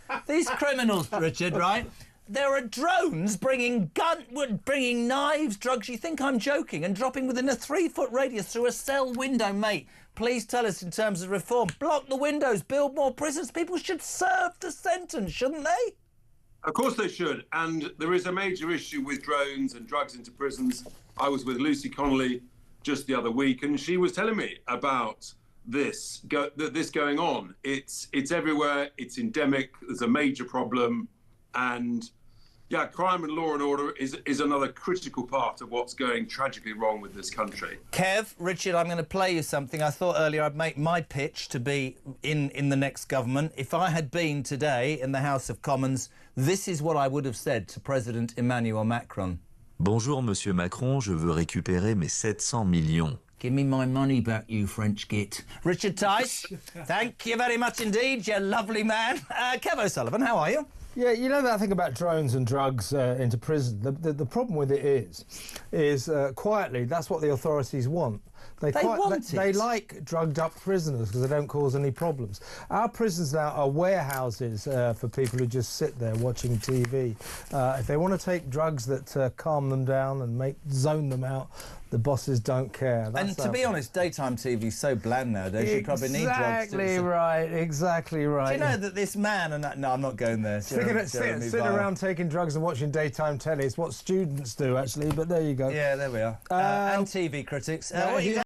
Richard, right? There are drones bringing knives, drugs. You think I'm joking? And dropping within a 3-foot radius through a cell window, mate. Please tell us in terms of reform. Block the windows, build more prisons. People should serve the sentence, shouldn't they? Of course they should. And there is a major issue with drones and drugs into prisons. I was with Lucy Connolly just the other week, and she was telling me about this going on. It's everywhere. It's endemic. There's a major problem. And yeah, crime and law and order is another critical part of what's going tragically wrong with this country. Kev, Richard, I'm going to play you something. I thought earlier I'd make my pitch to be in the next government. If I had been today in the House of Commons, this is what I would have said to President Emmanuel Macron. Bonjour, Monsieur Macron, je veux récupérer mes 700 millions. Give me my money back, you French git. Richard Tice, thank you very much indeed, you lovely man. Kev O'Sullivan, how are you? Yeah, you know that thing about drones and drugs into prison. The problem with it is quietly, that's what the authorities want. They like drugged-up prisoners because they don't cause any problems. Our prisons now are warehouses for people who just sit there watching TV. If they want to take drugs that calm them down and zone them out, the bosses don't care. And to be honest, daytime TV's so bland nowadays, you probably need drugs. Exactly right. Do you know that this man no, I'm not going there. Sitting around taking drugs and watching daytime telly is what students do, actually, but there you go. Yeah, there we are. And TV critics. What you